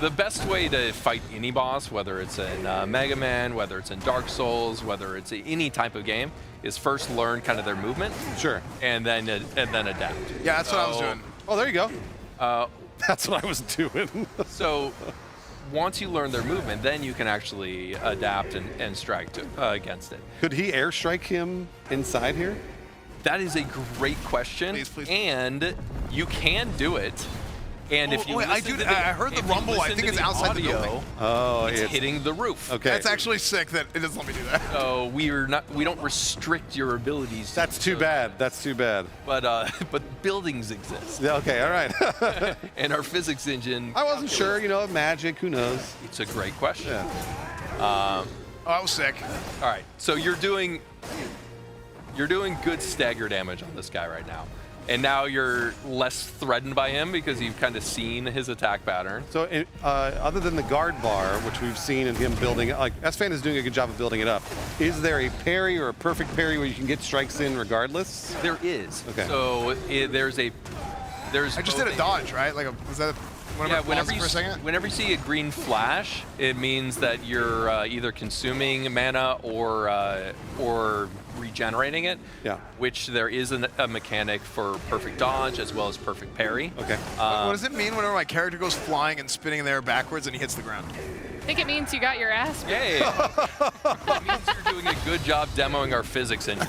the best way to fight any boss, whether it's in Mega Man, whether it's in Dark Souls, whether it's any type of game, is first learn kind of their movement. Sure. And then adapt. Yeah, that's what I was doing. Oh, there you go. That's what I was doing. So once you learn their movement, then you can actually adapt and strike against it. Could he airstrike him inside here? That is a great question. Please. And you can do it. And if you wait, listen to the, I heard the if you rumble. I listen think to it's the outside the audio, building. Oh, it's hitting the roof. Okay. That's actually sick that it doesn't let me do that. So we don't restrict your abilities. That's too bad. That's too bad. But buildings exist. Yeah, okay, all right. And our physics engine. I wasn't sure, magic, who knows? It's a great question. Yeah. I was sick. All right, so you're doing good stagger damage on this guy right now. And now you're less threatened by him because you've kind of seen his attack pattern. So other than the guard bar, which we've seen in him building, like S-Fan is doing a good job of building it up, is there a parry or a perfect parry where you can get strikes in regardless? There is. Okay. So there's I just did a dodge, right? Like, was that whenever for a second? Whenever you see a green flash, it means that you're either consuming mana or regenerating it. Yeah. Which there is a mechanic for perfect dodge as well as perfect parry. Okay. What does it mean whenever my character goes flying and spinning in the air backwards and he hits the ground? I think it means you got your ass beat. Yay! It means you're doing a good job demoing our physics engine.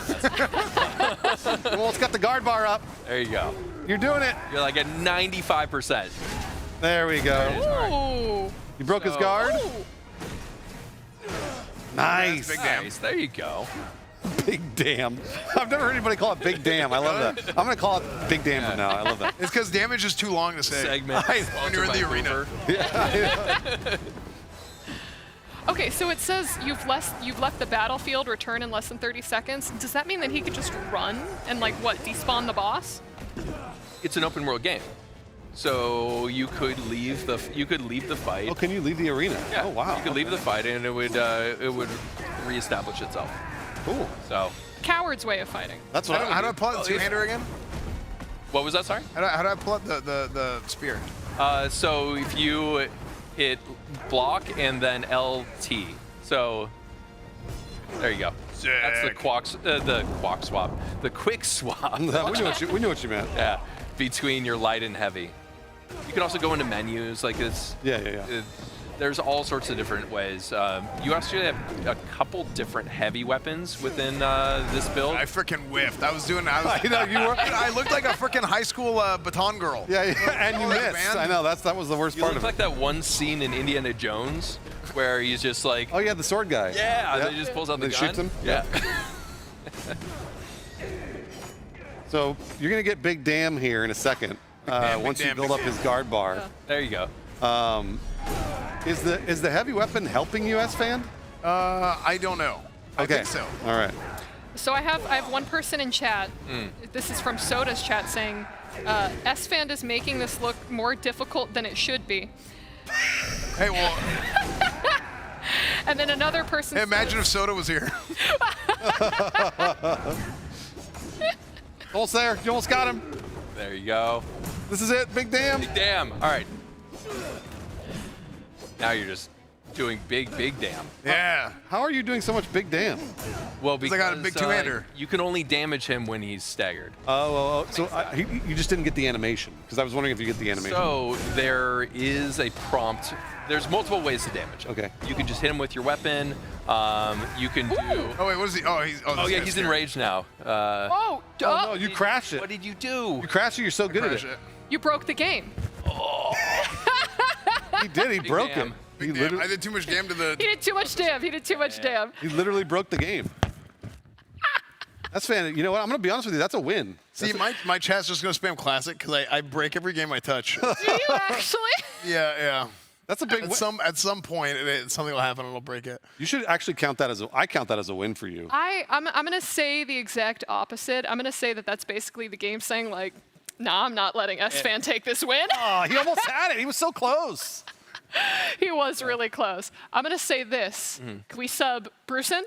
Well, it's got the guard bar up. There you go. You're doing it. You're like at 95%. There we go. Ooh. You broke his guard? Ooh. Nice. Big damn. Nice. There you go. Big damn. I've never heard anybody call it big damn. I love that. I'm going to call it big damn from now. I love that. It's because damage is too long to say. Segment. When you're in the arena. Okay, so it says you've left the battlefield, return in less than 30 seconds. Does that mean that he could just run and despawn the boss? It's an open world game. So you could leave the fight. Oh, can you leave the arena? Yeah. Oh, wow. You could leave the fight and it would reestablish itself. Cool. So Coward's way of fighting. That's what How do I pull out the two-hander again? what was that, sorry? How do I pull out the spear? So if you hit block and then LT. So there you go. Sick. That's the quick swap. we knew what you meant. Yeah, between your light and heavy. You can also go into menus like this. Yeah. There's all sorts of different ways. You actually have a couple different heavy weapons within this build. I freaking whiffed. I looked like a freaking high school baton girl. Yeah, and you missed. Man. I know, that was the worst part of it. You look like that one scene in Indiana Jones where he's just like... Oh, yeah, the sword guy. Yeah, and he just pulls out the gun. Shoots him? Yeah. So you're going to get Big Damn here in a second once you build up his guard bar. There you go. Is the heavy weapon helping you, S-Fan? I don't know. Okay. I think so. All right. So I have one person in chat. This is from Soda's chat saying, S-Fan is making this look more difficult than it should be. Hey, well. And then another person. Hey, imagine if Soda was here. Almost there. You almost got him. There you go. This is it. Big damn. Big damn. All right. Now you're just doing big damn. Yeah. How are you doing so much big damn? Well, because I got a big two-hander. You can only damage him when he's staggered. Oh. So you just didn't get the animation because I was wondering if you get the animation. So there is a prompt. There's multiple ways to damage. Okay. You can just hit him with your weapon. You can do. Oh wait, what is he? Oh, He's enraged now. Oh no, you crashed it. What did you do? You crashed it. You're so good at it. You broke the game. He did. He broke damn. it. Big damn. I did too much damn to the. He did too much damn. He did too much damn. He literally broke the game. That's fan. You know what? I'm gonna be honest with you. That's a win. See, my chat's just gonna spam classic because I break every game I touch. Do you actually? Yeah. That's a big. At some point, something will happen and it'll break it. You should actually count that as I count that as a win for you. I'm gonna say the exact opposite. I'm gonna say that that's basically the game saying like, nah, I'm not letting S-Fan take this win. Oh, he almost had it. He was so close. He was really close. I'm gonna say this. Can we sub Brucein?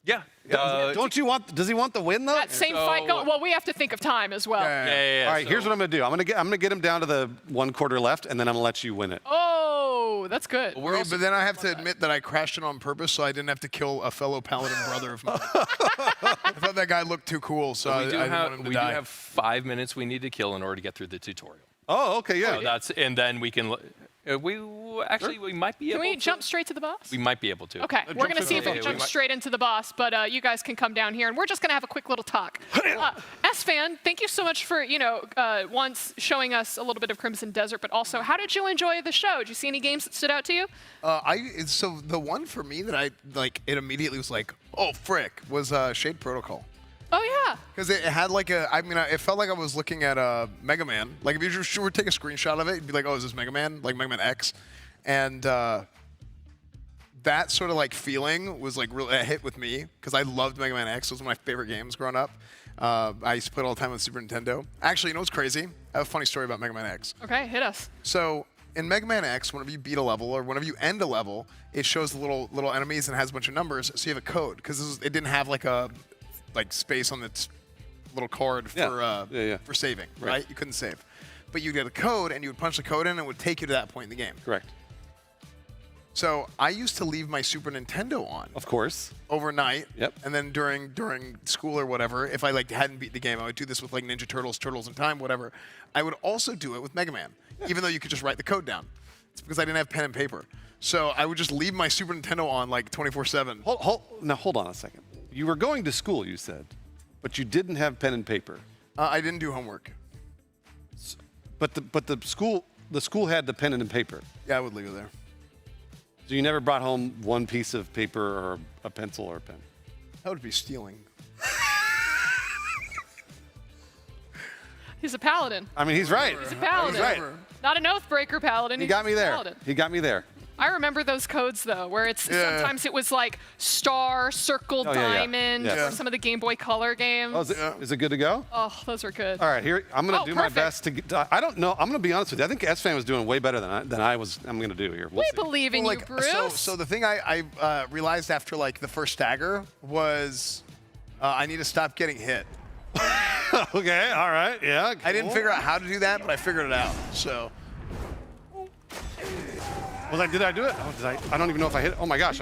Yeah. Don't you want? Does he want the win though? That same fight going. Well, we have to think of time as well. Yeah. All right. Here's what I'm gonna do. I'm gonna get him down to the 1 quarter left, and then I'm gonna let you win it. Oh, that's good. But then I have to admit that I crashed it on purpose, so I didn't have to kill a fellow paladin brother of mine. I thought that guy looked too cool, so I didn't want him to die. We do have 5 minutes we need to kill in order to get through the tutorial. Oh, okay, yeah. So and then we can. We might be able. Can we jump straight to the boss? We might be able to. Okay, we're going to see if we can jump straight into the boss, but you guys can come down here, and we're just going to have a quick little talk. S-Fan, thank you so much for, once showing us a little bit of Crimson Desert, but also, how did you enjoy the show? Did you see any games that stood out to you? So the one for me that it immediately was like, oh, frick, was Shade Protocol. Oh, yeah. Because it had it felt like I was looking at Mega Man. Like, if you just were to take a screenshot of it, you'd be like, oh, is this Mega Man? Like Mega Man X. And that sort of feeling was really a hit with me because I loved Mega Man X. It was one of my favorite games growing up. I used to play it all the time on Super Nintendo. Actually, you know what's crazy? I have a funny story about Mega Man X. Okay, hit us. So in Mega Man X, whenever you beat a level or whenever you end a level, it shows the little enemies and has a bunch of numbers. So you have a code because it didn't have space on its little card for saving, right? You couldn't save. But you'd get a code, and you would punch the code in, and it would take you to that point in the game. Correct. So I used to leave my Super Nintendo on. Of course. Overnight. Yep. And then during school or whatever, if I hadn't beat the game, I would do this with Ninja Turtles, Turtles in Time, whatever. I would also do it with Mega Man, even though you could just write the code down. It's because I didn't have pen and paper. So I would just leave my Super Nintendo on 24/7. Now hold on a second. You were going to school, you said, but you didn't have pen and paper. I didn't do homework. But the school had the pen and paper. Yeah, I would leave it there. So you never brought home one piece of paper or a pencil or a pen? That would be stealing. He's a paladin. I mean, he's right. He's a paladin. He's right. Not an oathbreaker paladin. He got me there. Paladin. He got me there. I remember those codes though, where sometimes it was star, circle, diamond, or some of the Game Boy Color games. Oh, is it good to go? Oh, those were good. All right, here I'm going to do perfect. my best to get. I don't know. I'm going to be honest with you. I think S-Fan was doing way better than I'm going to do here. We believe in you, Bruce. So the thing I realized after the first stagger was I need to stop getting hit. Okay. All right. Yeah. Cool. I didn't figure out how to do that, but I figured it out. So. Did I do it? Oh, I don't even know if I hit it. Oh my gosh!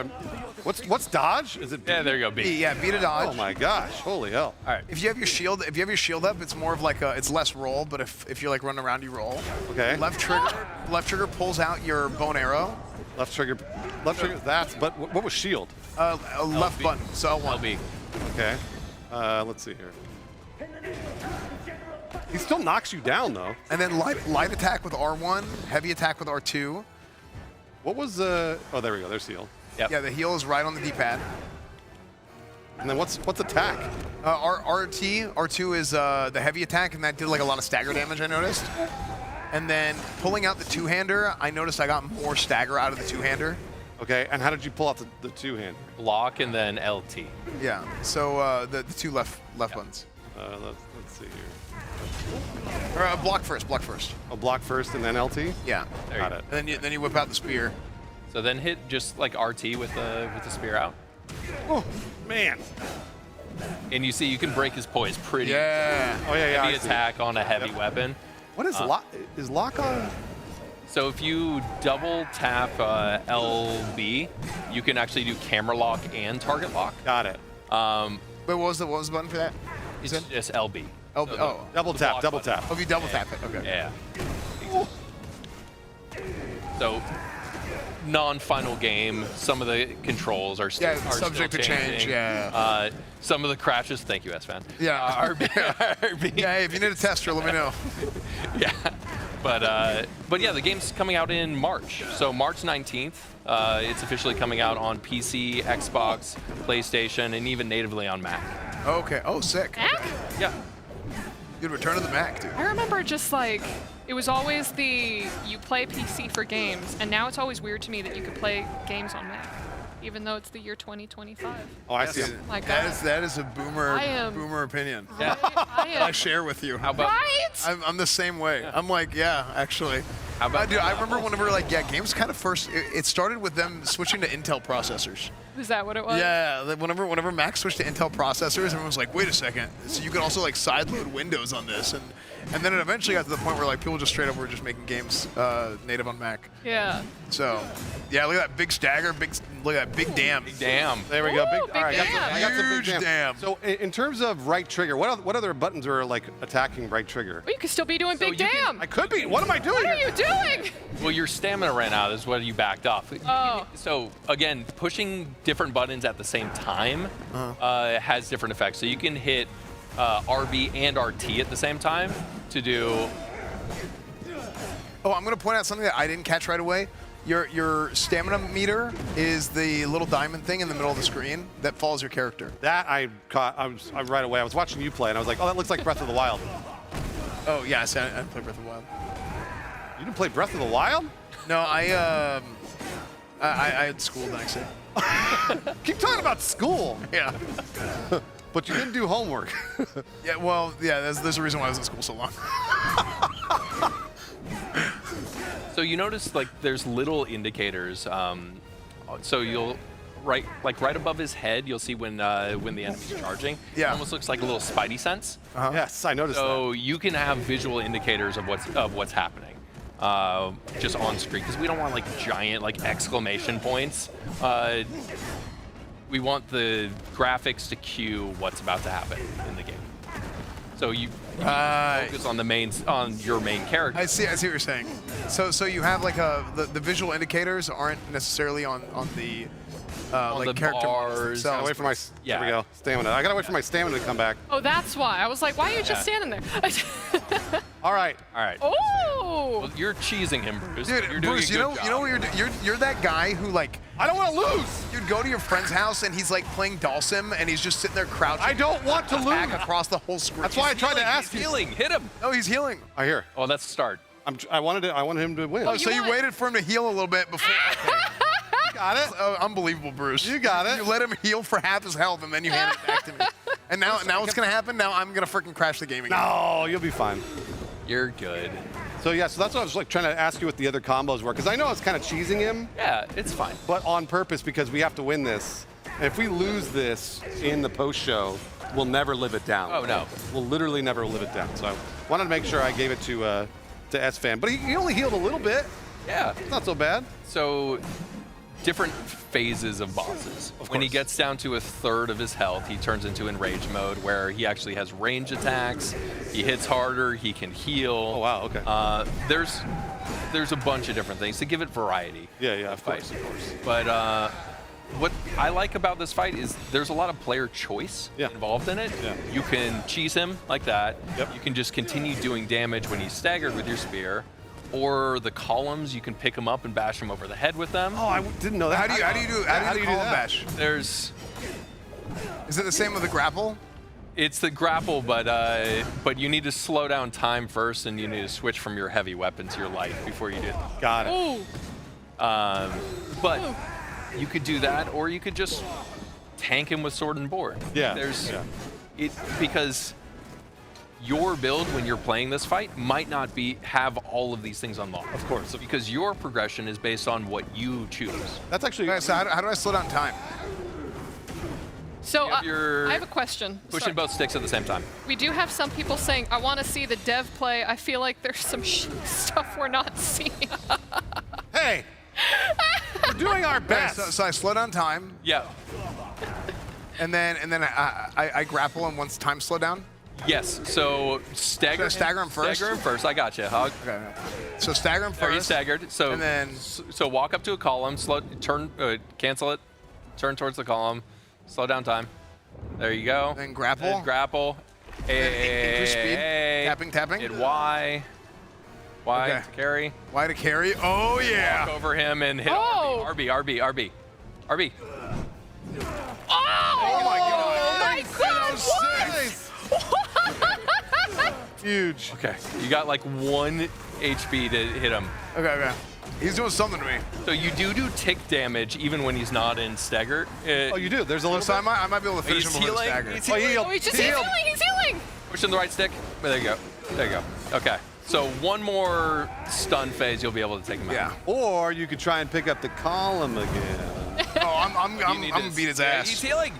What's dodge? Is it? Yeah, there you go. B. Yeah, B to dodge. Oh my gosh! Holy hell! All right. If you have your shield up, it's more of it's less roll. But if you're running around, you roll. Okay. Left trigger pulls out your bow and arrow. Left trigger. That's. But what was shield? Left button. So L1. LB. Okay. Let's see here. He still knocks you down though. And then light attack with R1, heavy attack with R2. What was the? Oh, there we go. There's heal. Yep. Yeah, the heal is right on the D-pad. And then what's attack? R2 is the heavy attack, and that did a lot of stagger damage, I noticed. And then pulling out the two-hander, I noticed I got more stagger out of the two-hander. Okay, and how did you pull out the two-hander? Block and then LT. Yeah, so the two left buttons. Let's see here. Or block first. Oh, block first and then LT? Yeah. Got it. And then you whip out the spear. So then hit just RT with the spear out. Oh, man. And you see you can break his poise pretty. Yeah. Oh, yeah, Heavy attack on a heavy weapon. What is lock? Is lock on? So if you double tap LB, you can actually do camera lock and target lock. Got it. Wait, what was the button for that? It's just LB. LB. So double tap. Oh, if you double tap it. Okay. Yeah. So, non-final game. Some of the controls are still subject to change. Yeah. Some of the crashes. Thank you, S-Fan. Yeah. RB. Yeah. Hey, if you need a tester, let me know. Yeah. But yeah, the game's coming out in March. So March 19th, it's officially coming out on PC, Xbox, PlayStation, and even natively on Mac. Okay. Oh, sick. Mac? Yeah. Good return of the Mac, dude. I remember just like, it was always you play PC for games, and now it's always weird to me that you could play games on Mac, even though it's the year 2025. Oh, I see. Like that is a boomer opinion. Yeah. I share with you. How about? Right? I'm the same way. Yeah. I'm like, yeah, actually. How about? Dude, I remember whenever games kind of first. It started with them switching to Intel processors. Is that what it was? Yeah, whenever Mac switched to Intel processors, everyone was like, wait a second. So you can also sideload Windows on this, and then it eventually got to the point where people just straight up were just making games native on Mac. Yeah. So, yeah, look at that big stagger, look at that big dam. Big dam. There we go. Ooh, All right, I got some big Huge dam. So in terms of right trigger, what other buttons are attacking right trigger? Well, you could still be doing big dam. I could be. What am I doing? What are you doing? Well, your stamina ran out. Is what you backed off. Oh. So again, pushing different buttons at the same time has different effects. So you can hit RB and RT at the same time to do. Oh, I'm going to point out something that I didn't catch right away. Your stamina meter is the little diamond thing in the middle of the screen that follows your character. That I caught. I right away. I was watching you play, and I was like, oh, that looks like Breath of the Wild. Oh, yeah, I didn't play Breath of the Wild. You didn't play Breath of the Wild? No, I had school the next day. Keep talking about school. Yeah. But you didn't do homework. Yeah, well, yeah, there's a reason why I was in school so long. So you notice there's little indicators. So you'll right above his head, you'll see when the enemy's charging. Yeah. It almost looks like a little spidey sense. Yes, I noticed that. So you can have visual indicators of what's happening. Just on screen, because we don't want giant exclamation points. We want the graphics to cue what's about to happen in the game. So you focus on your main character. I see what you're saying. So you have the visual indicators aren't necessarily on the the character bars. Gotta wait for my there we go. Stamina. I gotta wait for my stamina to come back. Oh, that's why. I was like, why are you just standing there? All right. Oh! Well, you're cheesing him, Bruce. Dude, you're doing Bruce, a good job. you know what you're that guy who I don't want to lose. You'd go to your friend's house and he's playing Dalsim and he's just sitting there crouching. I don't want to lose. Across the whole screen. That's why I tried to ask you. Healing, hit him. No, he's healing. I hear. Oh, that's the start. I wanted him to win. Oh, so you waited for him to heal a little bit before. Okay. Got it. Oh, unbelievable, Bruce. You got it. You let him heal for half his health and then you hand it back to me. And now what's gonna happen? Now I'm gonna freaking crash the game again. No, you'll be fine. You're good. So yeah, so that's what I was trying to ask you what the other combos were, because I know I was kind of cheesing him. Yeah, it's fine. But on purpose, because we have to win this. And if we lose this in the post show, we'll never live it down. Oh no. We'll literally never live it down. So I wanted to make sure I gave it to S-Fan. But he only healed a little bit. Yeah. It's not so bad. So different phases of bosses. When he gets down to a third of his health, he turns into enrage mode, where he actually has range attacks. He hits harder. He can heal. Oh wow, okay. There's a bunch of different things to give it variety. Yeah, of course. But what I like about this fight is there's a lot of player choice involved in it. Yeah. You can cheese him like that. Yep. You can just continue doing damage when he's staggered with your spear. Or the columns, you can pick them up and bash them over the head with them. Oh, I didn't know that. How do you do column bash? Is it the same with the grapple? It's the grapple, but you need to slow down time first, and you need to switch from your heavy weapon to your light before you do it. Got it. Ooh. But you could do that, or you could just tank him with sword and board. Yeah. Because your build when you're playing this fight might not have all of these things unlocked. Of course. Because your progression is based on what you choose. That's actually. Okay, so how do I slow down time? So You have your I have a question. Pushing both sticks at the same time. We do have some people saying, I want to see the dev play. I feel like there's some stuff we're not seeing. Hey! We're doing our best. So I slow down time. Yeah. And then I grapple and once time slow down. Yes. So stagger. So stagger him first. Stagger him first. I got you. Hug. Okay. So stagger him first. He's staggered. So and then so walk up to a column. Slow. Turn. Cancel it. Turn towards the column. Slow down time. There you go. Then grapple. Then grapple. Increase speed. Tapping. Hit Y. Y to carry. Y to carry. Oh yeah. Walk over him and hit Oh. RB. Oh my God. my God! What? Huge. Okay. You got like 1 HP to hit him. Okay. He's doing something to me. So you do tick damage even when he's not in stagger. Oh, you do? There's a little. So I might be able to finish him He's before the healing. stagger. He's healing. Oh, he's healing. Push in the right stick. There you go. Okay. So one more stun phase, you'll be able to take him out. Yeah. Or you could try and pick up the column again. Oh, I'm gonna beat his ass. He's healing.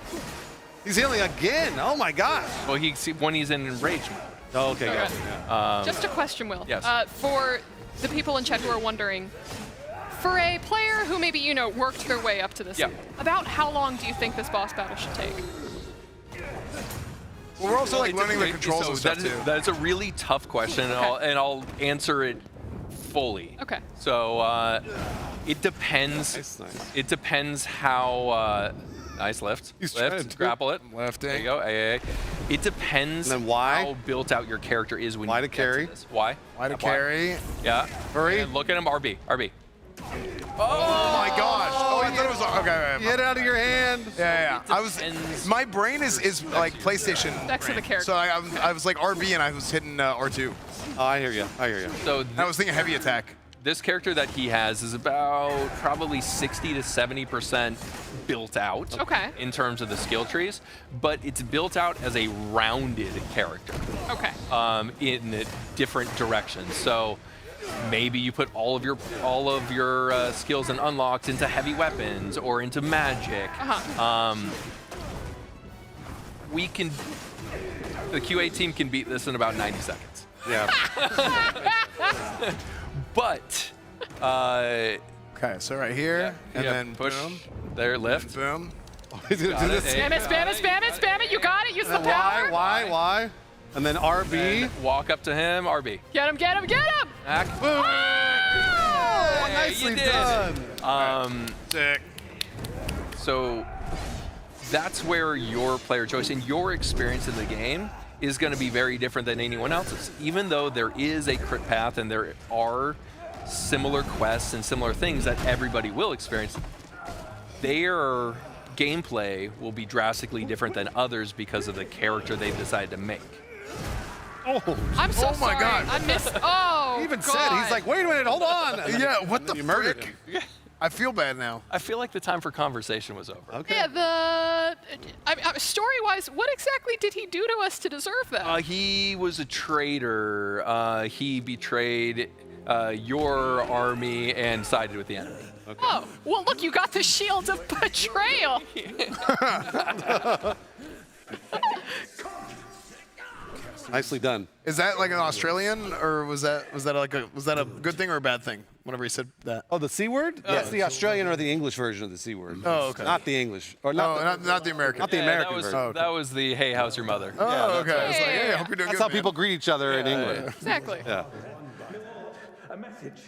He's healing again. Oh my gosh. Well, when he's in rage mode. Oh, okay, gotcha. Yeah. Just a question, Will. Yes. For the people in chat who are wondering, for a player who maybe, worked their way up to this, about how long do you think this boss battle should take? Well, we're also learning the controls and stuff too. That's a really tough question, and I'll answer it fully. Okay. So it depends. Nice. It depends how. Nice lift. Lift. Grapple it. Left. There you go. AA. It depends And then Y? how built out your character is when Y you to carry. get to this. Y. Y to carry. Yeah. Hurry. And look at him. RB. Oh my gosh! Oh, I thought it was okay. Get out of your hand. Yeah. My brain is like PlayStation. Next to the character. So I was like RB and I was hitting R2. Oh, I hear you. So I was thinking heavy attack. This character that he has is about probably 60 to 70% built out in terms of the skill trees, but it's built out as a rounded character. Okay. In different directions. So maybe you put all of your skills and unlocks into heavy weapons or into magic. The QA team can beat this in about 90 seconds. Yeah. But okay, so right here, and then push boom, there, lift, boom. He's gonna do this. Spam it. You got it. Use the power. Y. And then RB. And walk up to him, RB. Get him. Back. Boom. Oh, nicely you did. done. Sick. So that's where your player choice and your experience in the game is going to be very different than anyone else's. Even though there is a crit path and there are similar quests and similar things that everybody will experience, their gameplay will be drastically different than others because of the character they've decided to make. Oh, I'm so my sorry. God. I missed. Oh, he even God. said, he's like, wait a minute, hold on. Yeah, what the You murdered frick? him. I feel bad now. I feel like the time for conversation was over. Okay. Yeah, story-wise, what exactly did he do to us to deserve that? He was a traitor. He betrayed your army and sided with the enemy. Okay. Oh, well, look, you got the shield of betrayal. Nicely done. Is that like an Australian, or was that a good thing or a bad thing? Whenever he said that. Oh, the C word? That's the Australian or the English version of the C word. Oh, okay. Not the English. Or not the American. Not the American that was, version. That was the hey, how's your mother? Oh, okay. I was like, hey, I hope you're doing That's good, how man. people greet each other in England. Exactly. Yeah. A message.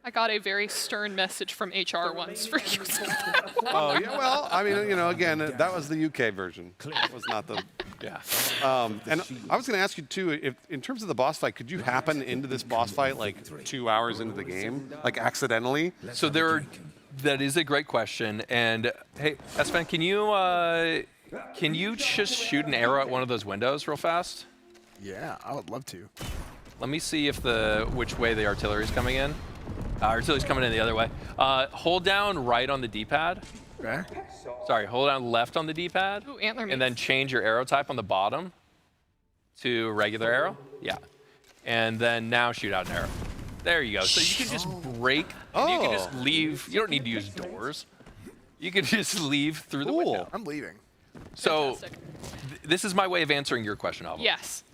I got a very stern message from HR once for using that. Oh, yeah, well, I mean, again, that was the UK version. That was not the, yeah. And I was going to ask you, too, if in terms of the boss fight, could you happen into this boss fight like 2 hours into the game, like accidentally? So that is a great question. And hey, Espen, can you just shoot an arrow at one of those windows real fast? Yeah, I would love to. Let me see if which way the artillery is coming in. Artillery's coming in the other way. Hold down right on the D-pad. Okay. Sorry, hold down left on the D-pad. Ooh, antler and then change your arrow type on the bottom to regular arrow. Yeah. And then now shoot out an arrow. There you go. So you can just break. And you can just leave. You don't need to use doors. You can just leave through the window. I'm leaving. So Fantastic. This is my way of answering your question, Alva. Yes.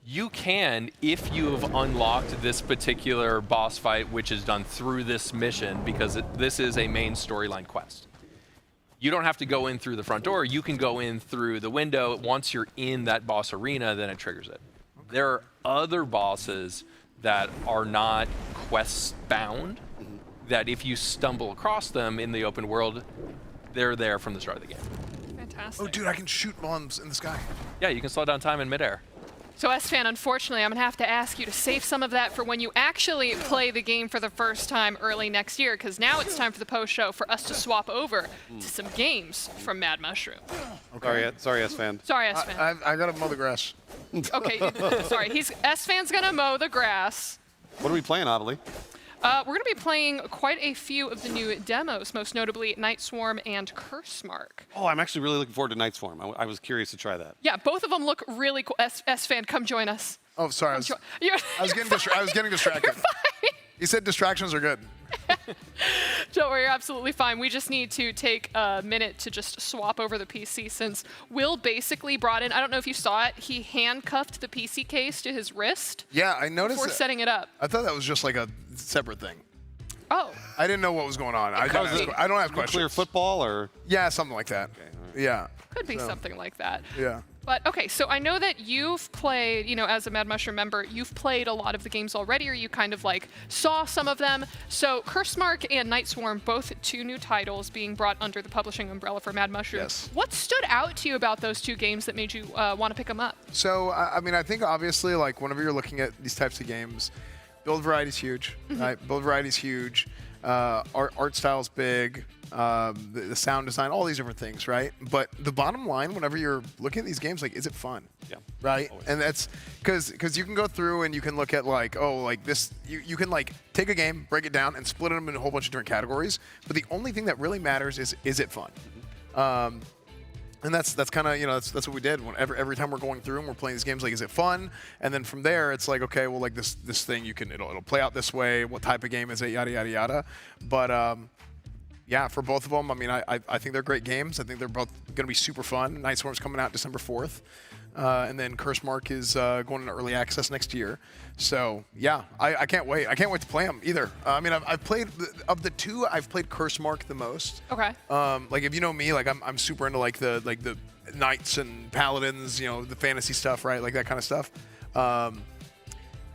You can, if you have unlocked this particular boss fight, which is done through this mission, because this is a main storyline quest. You don't have to go in through the front door. You can go in through the window. Once you're in that boss arena, then it triggers it. Okay. There are other bosses that are not quest-bound, that if you stumble across them in the open world, they're there from the start of the game. Fantastic. Oh, dude, I can shoot bombs in the sky. Yeah, you can slow down time in midair. So S-Fan, unfortunately, I'm going to have to ask you to save some of that for when you actually play the game for the first time early next year, because now it's time for the post-show for us to swap over to some games from Mad Mushroom. Okay. Sorry, S-Fan. Sorry, S-Fan. I got to mow the grass. Okay, sorry. S-Fan's going to mow the grass. What are we playing, Adelie? We're going to be playing quite a few of the new demos, most notably Night Swarm and Curse Mark. Oh, I'm actually really looking forward to Night Swarm. I was curious to try that. Yeah, both of them look really cool. S-Fan, come join us. Oh, sorry. I was getting distracted. You're fine. He said distractions are good. Don't worry, you're absolutely fine. We just need to take a minute to just swap over the PC since Will basically brought in, I don't know if you saw it, he handcuffed the PC case to his wrist. Yeah, I noticed before setting it up. I thought that was just like a separate thing. Oh. I didn't know what was going on. I don't have questions. Nuclear football or? Yeah, something like that. Okay, yeah. Could be something like that. Yeah. But okay, so I know that you've played, as a Mad Mushroom member, you've played a lot of the games already, or you kind of like saw some of them. So Curse Mark and Night Swarm, both 2 new titles being brought under the publishing umbrella for Mad Mushroom. Yes. What stood out to you about those 2 games that made you want to pick them up? So, I mean, I think obviously, like, whenever you're looking at these types of games, build variety is huge, right? Build variety is huge. Art style's big. The sound design, all these different things, right? But the bottom line, whenever you're looking at these games, like, is it fun? Yeah. Right? Always. And that's because you can go through and you can look at like, oh, like this, you can like take a game, break it down, and split them in a whole bunch of different categories. But the only thing that really matters is it fun? And that's kind of, that's what we did. Every time we're going through and we're playing these games, like, is it fun? And then from there, it's like, okay, well, like this thing, it'll play out this way. What type of game is it? Yada yada yada. But yeah, for both of them, I mean, I think they're great games. I think they're both going to be super fun. Night Swarm's coming out December 4th. And then Curse Mark is going into early access next year. So, yeah, I can't wait. I can't wait to play them either. I mean, I've played, of the 2, I've played Curse Mark the most. Okay. Like, if you know me, like, I'm super into, like, the knights and paladins, the fantasy stuff, right? Like, that kind of stuff.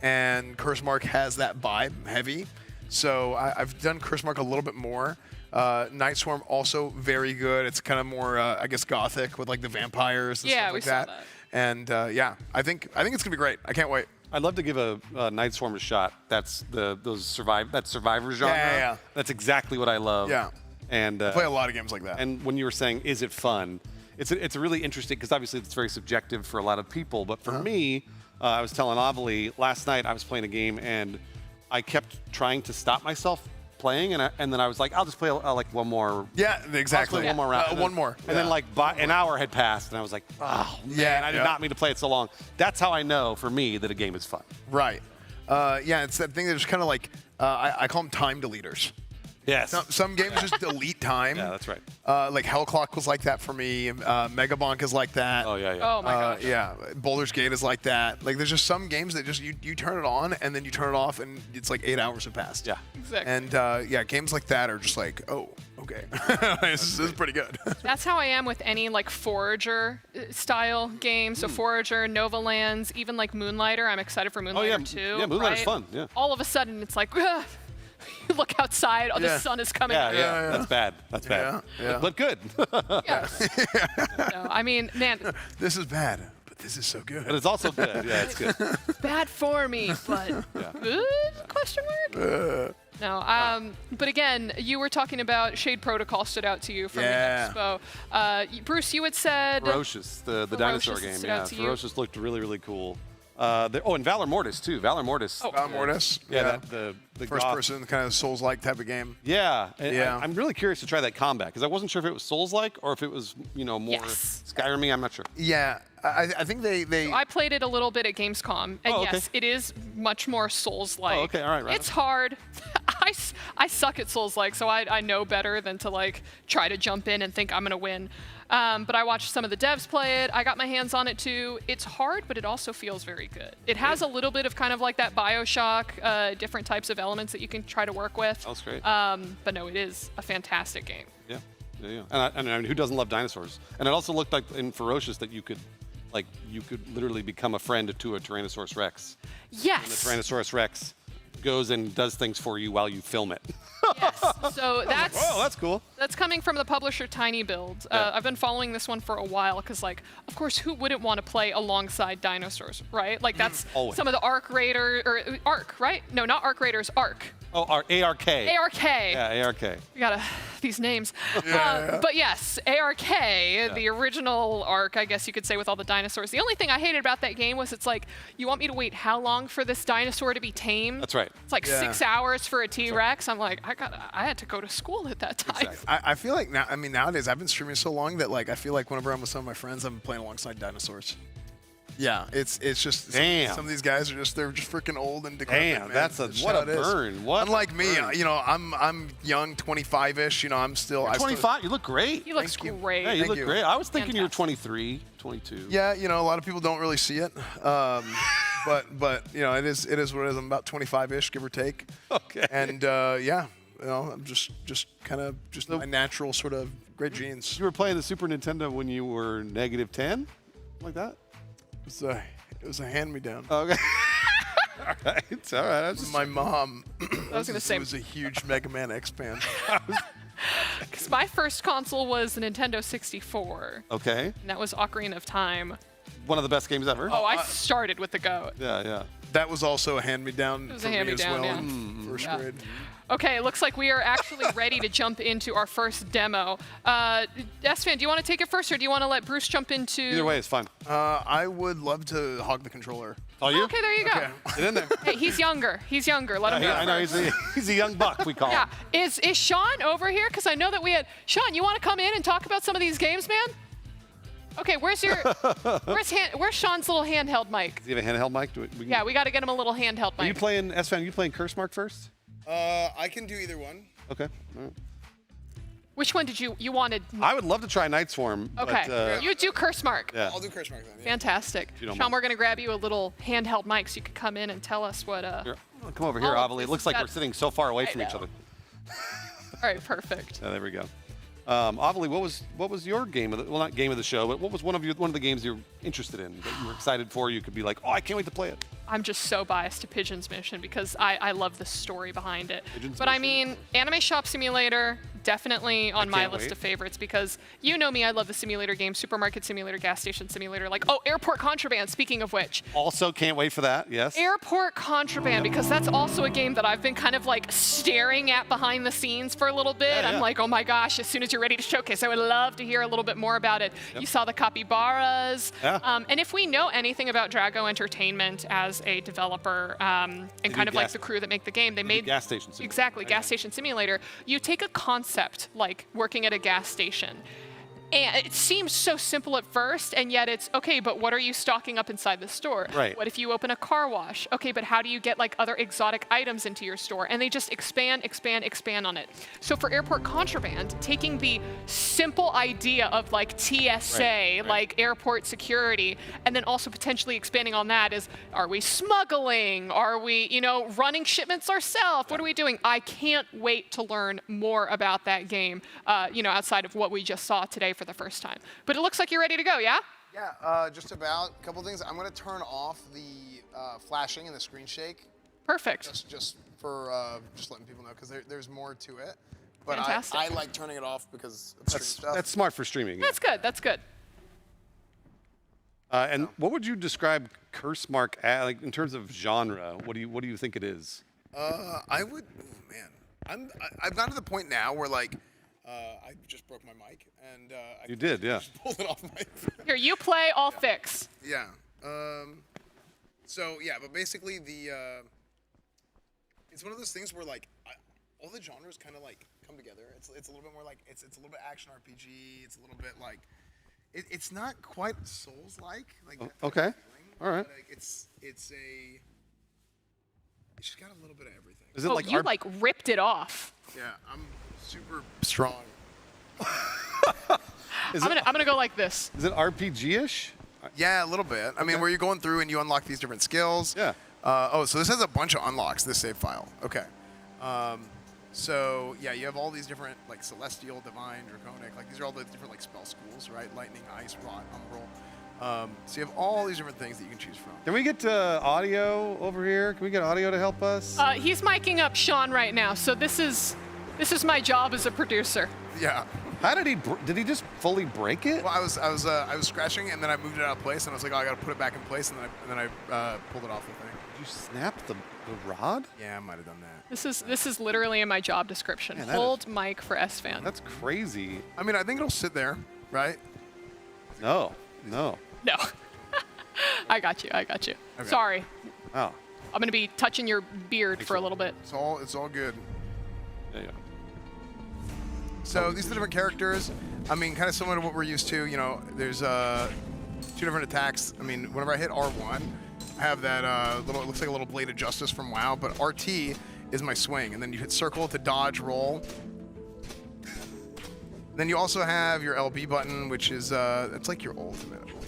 And Curse Mark has that vibe heavy. So I've done Curse Mark a little bit more. Night Swarm also very good. It's kind of more, I guess, gothic with like the vampires and stuff like that. Saw that. And yeah, I think it's gonna be great. I can't wait. I'd love to give a Night Swarm a shot. That's that survivor genre. Yeah. That's exactly what I love. Yeah. And I play a lot of games like that. And when you were saying, is it fun? It's a really interesting, because obviously it's very subjective for a lot of people. But for me, I was telling Amelie last night I was playing a game and I kept trying to stop myself playing, and then I was like, I'll just play like one more. Yeah, exactly. One more round. One more. And then like an hour had passed, and I was like, oh man, I did not mean to play it so long. That's how I know for me that a game is fun. Right. Yeah, it's that thing that's kind of like I call them time deleters. Yes. Some games just delete time. Yeah, that's right. Like Hell Clock was like that for me. Megabonk is like that. Oh yeah. Oh my gosh. Yeah, Boulder's Gate is like that. Like there's just some games that just you turn it on and then you turn it off and it's like 8 hours have passed. Yeah. Exactly. And yeah, games like that are just like, oh, okay, this is pretty good. That's how I am with any like Forager style game. So Forager, Nova Lands, even like Moonlighter. I'm excited for Moonlighter too. Yeah, Moonlighter's right? fun. Yeah. All of a sudden it's like, ugh. You look outside, the sun is coming out. Yeah. That's bad. That's bad. Yeah. But good. Yes. No, I mean, man. This is bad, but this is so good. But it's also good. Yeah, it's good. Bad for me, but good? Question mark? No. But again, you were talking about Shade Protocol stood out to you from the expo. Bruce, you had said Ferocious, the dinosaur game. Yeah, Ferocious looked really, really cool. And Valor Mortis too. Valor Mortis. Valor Mortis. Yeah. The first person kind of Souls-like type of game. Yeah. I'm really curious to try that combat because I wasn't sure if it was Souls-like or if it was more Skyrim-y. I'm not sure. Yeah. I think they So I played it a little bit at Gamescom, and yes, it is much more Souls-like. Oh, okay. All right. It's hard. I suck at Souls-like, so I know better than to like try to jump in and think I'm gonna win. But I watched some of the devs play it. I got my hands on it too. It's hard, but it also feels very good. It has a little bit of kind of like that BioShock, different types of elements that you can try to work with. That's great. But no, it is a fantastic game. Yeah, yeah, yeah. And I mean, who doesn't love dinosaurs? And it also looked like in Ferocious that you could literally become a friend to a Tyrannosaurus Rex. Yes. And the Tyrannosaurus Rex goes and does things for you while you film it. Yes. So that's oh, that's cool. That's coming from the publisher Tiny Build. I've been following this one for a while because, like, of course, who wouldn't want to play alongside dinosaurs, right? Like that's Always. some of the Arc Raider or Arc, right? No, not Arc Raiders, Arc. Oh, ARK. ARK. Yeah, ARK. We got these names. But yes, ARK, the original Ark, I guess you could say, with all the dinosaurs. The only thing I hated about that game was it's like, you want me to wait how long for this dinosaur to be tamed? That's right. It's like 6 hours for a T-Rex. I'm like, I had to go to school at that time. Exactly. I feel like now, I mean, nowadays I've been streaming so long that like I feel like whenever I'm with some of my friends, I'm playing alongside dinosaurs. Yeah, it's just some of these guys are they're just freaking old and decrepit. Damn, man. what a burn. What? Unlike me, you know, I'm young, 25-ish. You know, I'm still. You're 25. You look great. He looks great. Yeah, you Thank look you. great. I was thinking you were 23, 22. Yeah, you know, a lot of people don't really see it. But you know, it is what it is. I'm about 25-ish, give or take. Okay. And yeah, you know, I'm just kind of my natural sort of great genes. You were playing the Super Nintendo when you were -10, like that. It was a hand-me-down. Okay. All right. It's all right. My mom I was gonna say was a huge Mega Man X fan. Because my first console was the Nintendo 64. Okay. And that was Ocarina of Time. One of the best games ever. Oh, I started with the GOAT. Yeah, yeah. That was also a hand-me-down. It was for a me hand-me-down, as well yeah. in first Yeah. grade. Okay, it looks like we are actually ready to jump into our first demo. S-Fan, do you want to take it first, or do you want to let Bruce jump into... Either way, it's fine. I would love to hog the controller. Oh, you? Okay, there you go. Okay. Get in there. Hey, he's younger. He's younger. Let him go I know, first. he's a young buck, we call Yeah. him. Is Sean over here? Because I know that we had... Sean, you want to come in and talk about some of these games, man? Okay, where's Sean's little handheld mic? Does he have a handheld mic? Yeah, we got to get him a little handheld mic. Are you playing, S-Fan, are you playing Curse Mark first? I can do either one. Okay. All right. Which one did you wanted? I would love to try Night Swarm. Okay, But, you do Curse Mark. yeah. I'll do Curse Mark then. Yeah. Fantastic. you don't Sean, mind. we're going to grab you a little handheld mic so you can come in and tell us what... Here, come over here, all of Avali. this It looks has like got- we're sitting so far away I from each know. other. All right, perfect. Yeah, there we go. Avali, what was your game of the, well, not game of the show, but what was one of the games you're interested in that you were excited for? You could be like, oh, I can't wait to play it. I'm just so biased to Pigeon's Mission because I love the story behind it. Pigeon's But I Mission? mean, Anime Shop Simulator, definitely on my can't list wait. of favorites because you know me, I love the simulator game, supermarket simulator, gas station simulator, like, oh, Airport Contraband, speaking of which. Also, can't wait for that. Yes. Airport Contraband, because that's also a game that I've been kind of like staring at behind the scenes for a little bit. Yeah, I'm yeah. like, oh my gosh, as soon as you're ready to showcase, I would love to hear a little bit more about it. Yep. You saw the capybaras. Yeah. And if we know anything about Drago Entertainment as a developer and do kind of like gas- the crew that make the game, they made Gas Station Simulator. Exactly, gas station simulator. You take a concept like working at a gas station. And it seems so simple at first, and yet it's, okay, but what are you stocking up inside the store? Right. What if you open a car wash? Okay, but how do you get like other exotic items into your store? And they just expand on it. So for Airport Contraband, taking the simple idea of like TSA, Right. like airport security, and then also potentially expanding on that is, are we smuggling? Are we, you know, running shipments ourselves? What are we doing? I can't wait to learn more about that game, you know, outside of what we just saw today for the first time. But it looks like you're ready to go, yeah? Yeah, just about a couple things. I'm going to turn off the flashing and the screen shake. Perfect. Just for just letting people know because there's more to it. But Fantastic. I like turning it off because of stream stuff. That's smart for streaming. Yeah. That's good. That's good. And what would you describe Curse Mark as, like, in terms of genre? What do you think it is? I would, oh, man. I've gotten to the point now where like I just broke my mic and I You did, yeah. just pulled it off my. Here, you play, I'll fix. Yeah. So yeah, but basically it's one of those things where like all the genres kind of like come together. It's a little bit more like it's a little bit action RPG. It's a little bit like it's not quite Souls-like. Like that Okay. feeling, All right. but, like, it's a She's got a little bit of everything. Is it Oh, like you like ripped it off. Yeah, I'm super strong. I'm gonna go like this. Is it RPG-ish? Yeah, a little bit. I mean, where you're going through and you unlock these different skills. Yeah. Oh, so this has a bunch of unlocks, this save file. Okay. So, yeah, you have all these different, like, Celestial, Divine, Draconic. Like, these are all the different, like, spell schools, right? Lightning, Ice, Rot, Umbral. So you have all these different things that you can choose from. Can we get audio over here? Can we get audio to help us? He's miking up Sean right now, so this is my job as a producer. Yeah. How did he just fully break it? Well, I was scratching, and then I moved it out of place, and I was like, oh, I got to put it back in place, and then I pulled it off the thing. Did you snap the rod? Yeah, I might have done that. This is literally in my job description. Man, Hold mic for SFan. That's crazy. I mean, I think it'll sit there, right? No. No. I got you. Okay. Sorry. Oh. I'm gonna be touching your beard for a little bit. It's all good. There you go. So these are the different characters. I mean, kind of similar to what we're used to. You know, there's 2 different attacks. I mean, whenever I hit R1, I have that little, it looks like a little Blade of Justice from WoW, but RT is my swing. And then you hit circle to dodge, roll. Then you also have your LB button, which is, it's like your ultimate, I believe.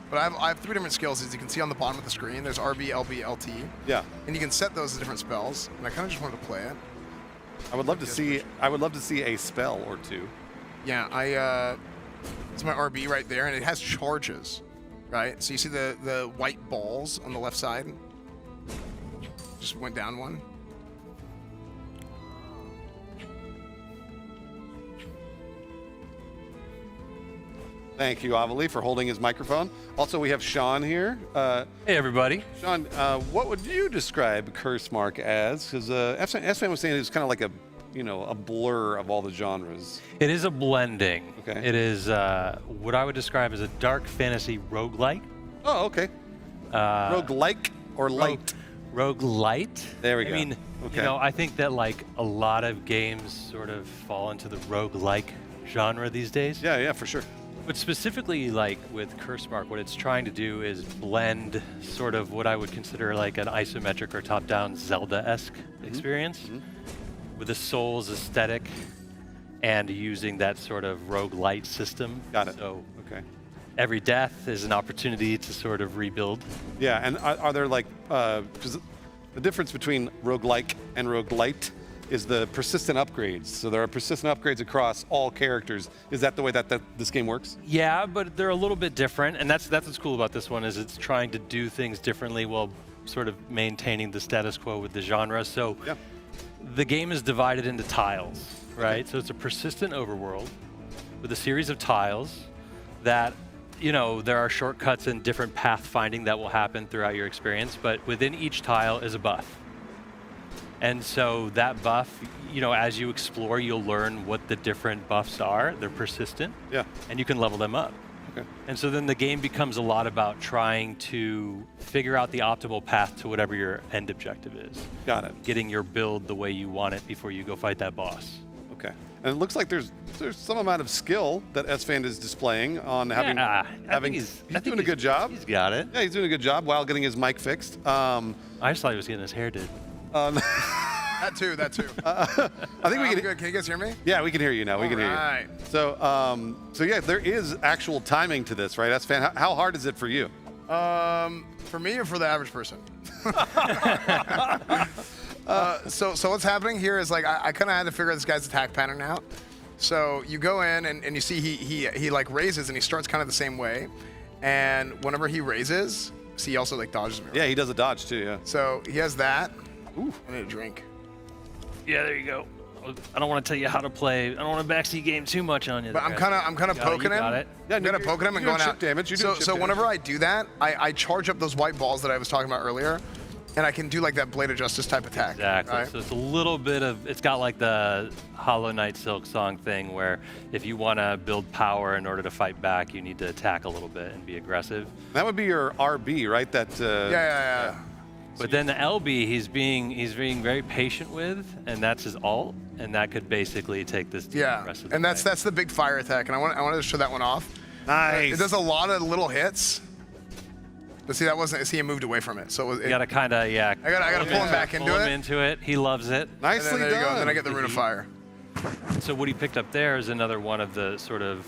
But I have 3 different skills, as you can see on the bottom of the screen. There's RB, LB, LT. Yeah. And you can set those as different spells. And I kind of just wanted to play it. I would love to see a spell or two. Yeah, it's my RB right there, and it has charges, right? So you see the white balls on the left side? Just went down one. Thank you, Avali, for holding his microphone. Also, we have Sean here. Hey, everybody. Sean, what would you describe Curse Mark as? Because S-Fan was saying it was kind of like a blur of all the genres. It is a blending. Okay. It is what I would describe as a dark fantasy roguelike. Oh, okay. Roguelike or light? Roguelite. There we go. I mean, okay. I think that like a lot of games sort of fall into the roguelike genre these days. Yeah, for sure. But specifically, like with Cursemark, what it's trying to do is blend sort of what I would consider like an isometric or top-down Zelda-esque experience with the Souls aesthetic and using that sort of roguelite system. Got it. So okay. Every death is an opportunity to sort of rebuild. Yeah, and are there like, because the difference between roguelike and roguelite is the persistent upgrades. So there are persistent upgrades across all characters. Is that the way that this game works? Yeah, but they're a little bit different, and that's what's cool about this one is it's trying to do things differently while sort of maintaining the status quo with the genre. So the game is divided into tiles, right? So it's a persistent overworld with a series of tiles that, there are shortcuts and different path finding that will happen throughout your experience, but within each tile is a buff. And so that buff, as you explore, you'll learn what the different buffs are. They're persistent. Yeah. And you can level them up. Okay. And so then the game becomes a lot about trying to figure out the optimal path to whatever your end objective is. Got it. Getting your build the way you want it before you go fight that boss. Okay. And it looks like there's some amount of skill that S-Fan is displaying on having. He's doing a good job. He's got it. Yeah, he's doing a good job while getting his mic fixed. I just thought he was getting his hair did. That too. I think we can. Good. Can you guys hear me? Yeah, we can hear you now. We can hear you. Right. So yeah, there is actual timing to this, right? S-Fan, how hard is it for you? For me or for the average person? So what's happening here is like I kind of had to figure this guy's attack pattern out. So you go in and you see he like raises and he starts kind of the same way, and whenever he raises, see he also like dodges me. Right? Yeah, he does a dodge too. Yeah. So he has that. Ooh, I need a drink. Yeah, there you go. I don't want to tell you how to play. I don't want to backseat game too much on you. But I'm kind of poking him. Yeah, I'm kind of poking him and going out. Damage. So whenever I do that, I charge up those white balls that I was talking about earlier, and I can do like that Blade of Justice type attack. Exactly. Right? So it's a little bit of, it's got like the Hollow Knight Silk Song thing where if you want to build power in order to fight back, you need to attack a little bit and be aggressive. That would be your RB, right? That. Yeah. But then the LB, he's being very patient with, and that's his ult, and that could basically take this to the rest of the and that's the big fire attack, and I wanted to show that one off. Nice. It does a lot of little hits. But see, that wasn't. See, he moved away from it. So You gotta kind of, yeah. I gotta pull him back into pull it. him into it. He loves it. Nicely and then there you go. done. Then I get the Rune of Fire. So what he picked up there is another one of the sort of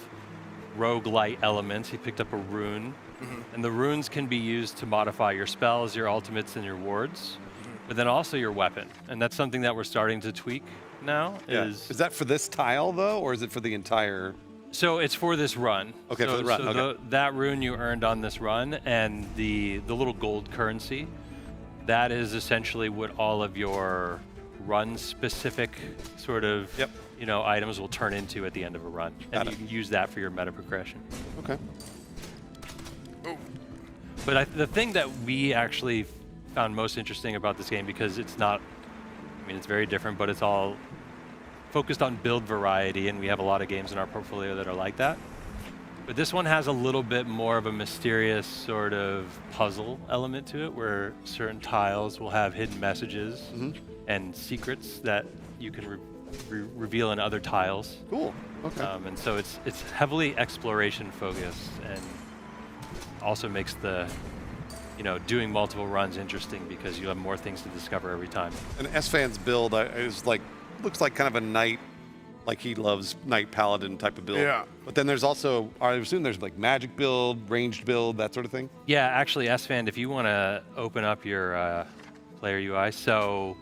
roguelite elements. He picked up a rune, and the runes can be used to modify your spells, your ultimates, and your wards, but then also your weapon. And that's something that we're starting to tweak now. Is that for this tile though, or is it for the entire? So it's for this run. Okay, so, for the run. So Okay. that rune you earned on this run, and the little gold currency, that is essentially what all of your run-specific sort of items will turn into at the end of a run, and you can use that for your meta progression. Okay. But the thing that we actually found most interesting about this game, because it's not, I mean, it's very different, but it's all focused on build variety, and we have a lot of games in our portfolio that are like that. But this one has a little bit more of a mysterious sort of puzzle element to it, where certain tiles will have hidden messages and secrets that you can reveal in other tiles. Cool. Okay. And so it's heavily exploration focused, and also makes the doing multiple runs interesting because you have more things to discover every time. And S-Fan's build is like looks like kind of a knight, like he loves knight paladin type of build. Yeah. But then there's also, I assume there's like magic build, ranged build, that sort of thing. Yeah, actually, S-Fan, if you want to open up your player UI, so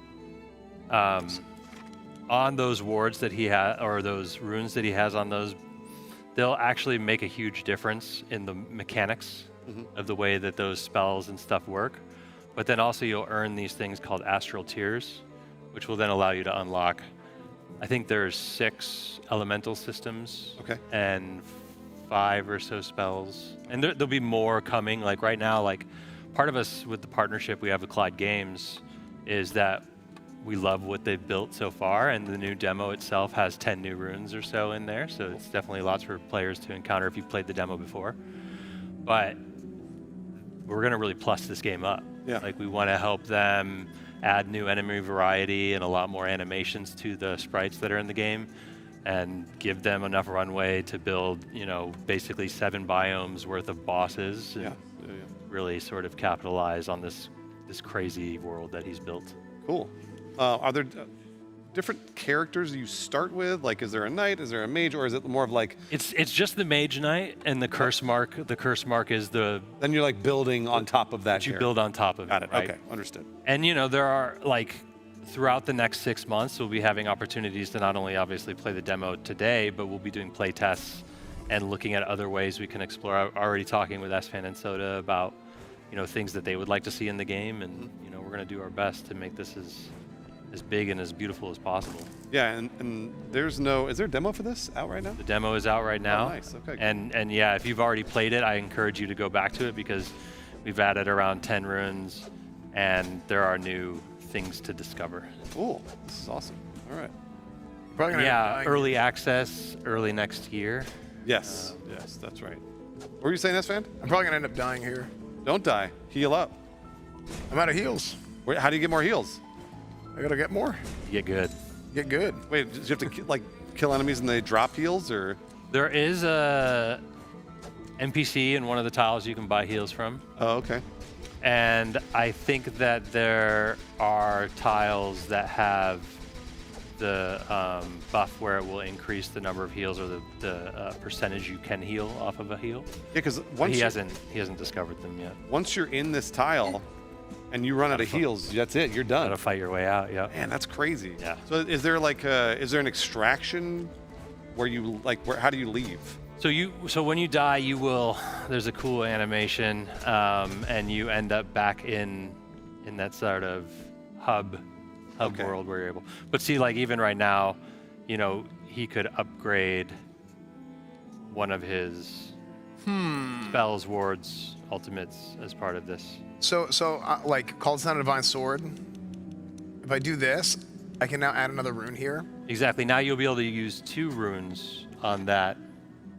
on those wards that he has, or those runes that he has on those, they'll actually make a huge difference in the mechanics of the way that those spells and stuff work. But then also you'll earn these things called astral tears, which will then allow you to unlock, I think there's 6 elemental systems and 5 or so spells. And there'll be more coming. Like right now, like part of us with the partnership we have with Clyde Games is that we love what they've built so far, and the new demo itself has 10 new runes or so in there. So it's definitely lots for players to encounter if you've played the demo before. But we're gonna really plus this game up. Yeah. Like we wanna help them add new enemy variety and a lot more animations to the sprites that are in the game, and give them enough runway to build, basically 7 biomes worth of bosses. And really sort of capitalize on this crazy world that he's built. Cool. Are there different characters you start with? Like, is there a knight? Is there a mage? Or is it more of like... It's just the mage knight, and the curse mark. The curse mark is the... Then you're like building on top of that. You build on top of Got it. it. Right? Okay, understood. And there are like, throughout the next 6 months, we'll be having opportunities to not only obviously play the demo today, but we'll be doing play tests and looking at other ways we can explore. I'm already talking with S-Fan and Soda about, things that they would like to see in the game, and we're going to do our best to make this as big and as beautiful as possible. Yeah, and there's no... Is there a demo for this out right now? The demo is out right now. Oh, nice. Okay. And yeah, if you've already played it, I encourage you to go back to it, because we've added around 10 runes, and there are new things to discover. Cool. This is awesome. All right. Probably gonna Yeah, early access, early next year. Yes. Yes, that's right. What were you saying, S-Fan? I'm probably gonna end up dying here. Don't die. Heal up. I'm out of heals. Wait, how do you get more heals? I gotta get more. You get good. Get good. Wait, do you have to kill enemies and they drop heals, or? There is a NPC in one of the tiles you can buy heals from. Oh, okay. And I think that there are tiles that have the buff where it will increase the number of heals, or the percentage you can heal off of a heal. Yeah, because he hasn't discovered them yet. Once you're in this tile and you run out of heals, that's it. You're done. Gotta fight your way out. Yeah. Man, that's crazy. Yeah. So is there is there an extraction where you how do you leave? So when you die, there's a cool animation, and you end up back in that sort of hub world where you're able. But see, like even right now, he could upgrade one of his spells, wards, ultimates as part of this. So like Called Sound of Divine Sword, if I do this, I can now add another rune here. Exactly. Now you'll be able to use 2 runes on that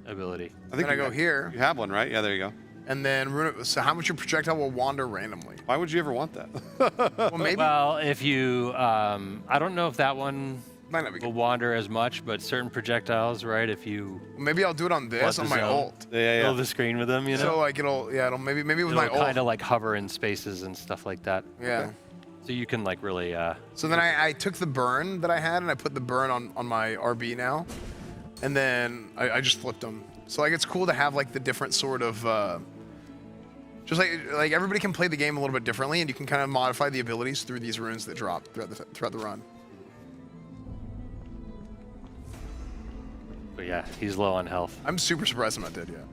ability. I think I go here. You have one, right? Yeah, there you go. And then so how much your projectile will wander randomly? Why would you ever want that? Well, maybe. Well, if you, I don't know if that one Might not be will wander as much, but certain projectiles, right? If you maybe I'll do it on this on my ult. Fill the screen with them, you know. So like it'll maybe with my ult. Kind of like hover in spaces and stuff like that. Yeah. Okay. So you can like really. So then I took the burn that I had and I put the burn on my RB now, and then I just flipped them. So like it's cool to have like the different sort of. Just like everybody can play the game a little bit differently, and you can kind of modify the abilities through these runes that drop throughout the run. But yeah, he's low on health. I'm super surprised I'm not dead yet.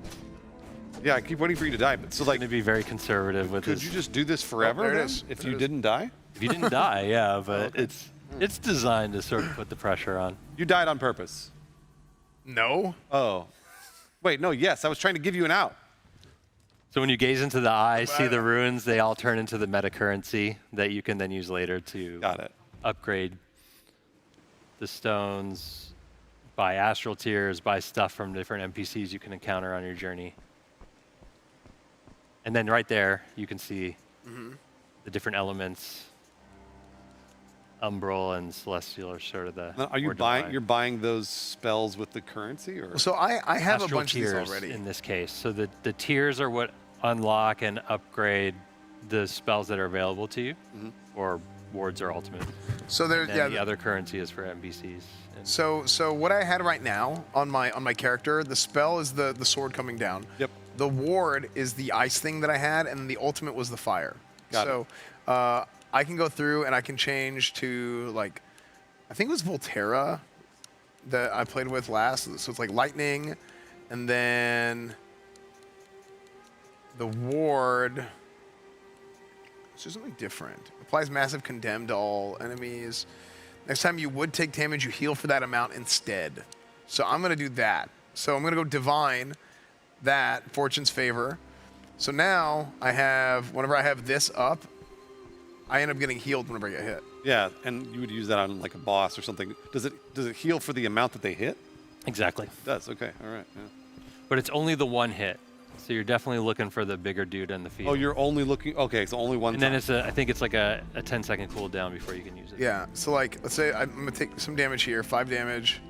Yeah, I keep waiting for you to die. But so like, to be very conservative with. Could you just do this forever? There it then, is. If There you it is. didn't die. If you didn't die, yeah, but okay. it's designed to sort of put the pressure on. You died on purpose. No. Oh. Wait, no. Yes, I was trying to give you an out. So when you gaze into the eye, see the runes, they all turn into the meta currency that you can then use later to upgrade the stones, buy astral tiers, buy stuff from different NPCs you can encounter on your journey. And then right there, you can see the different elements. Umbral and Celestial are sort of the. Now, are you buying? You're buying those spells with the currency, or? So I have Astral a bunch tiers of these already. in this case. So the tiers are what unlock and upgrade the spells that are available to you, or wards or ultimate. So there, And yeah. the other currency is for NPCs. So what I had right now on my character, the spell is the sword coming down. Yep. The ward is the ice thing that I had, and the ultimate was the fire. Got so I can go through and I can change to like, I think it was Volterra that I played with last. So it's like lightning, and then the ward. It's just something different. Applies massive condemn to all enemies. Next time you would take damage, you heal for that amount instead. So I'm gonna do that. So I'm gonna go divine that, Fortune's Favor. So now I have, whenever I have this up, I end up getting healed whenever I get hit. Yeah, and you would use that on like a boss or something. Does it heal for the amount that they hit? Exactly. It does. Okay. All right. Yeah. But it's only the one hit. So you're definitely looking for the bigger dude in the field. Oh, you're only looking. Okay, so only one. And then it's I think it's like a 10-second cooldown before you can use it. Yeah. So like, let's say I'm gonna take some damage here, 5 damage.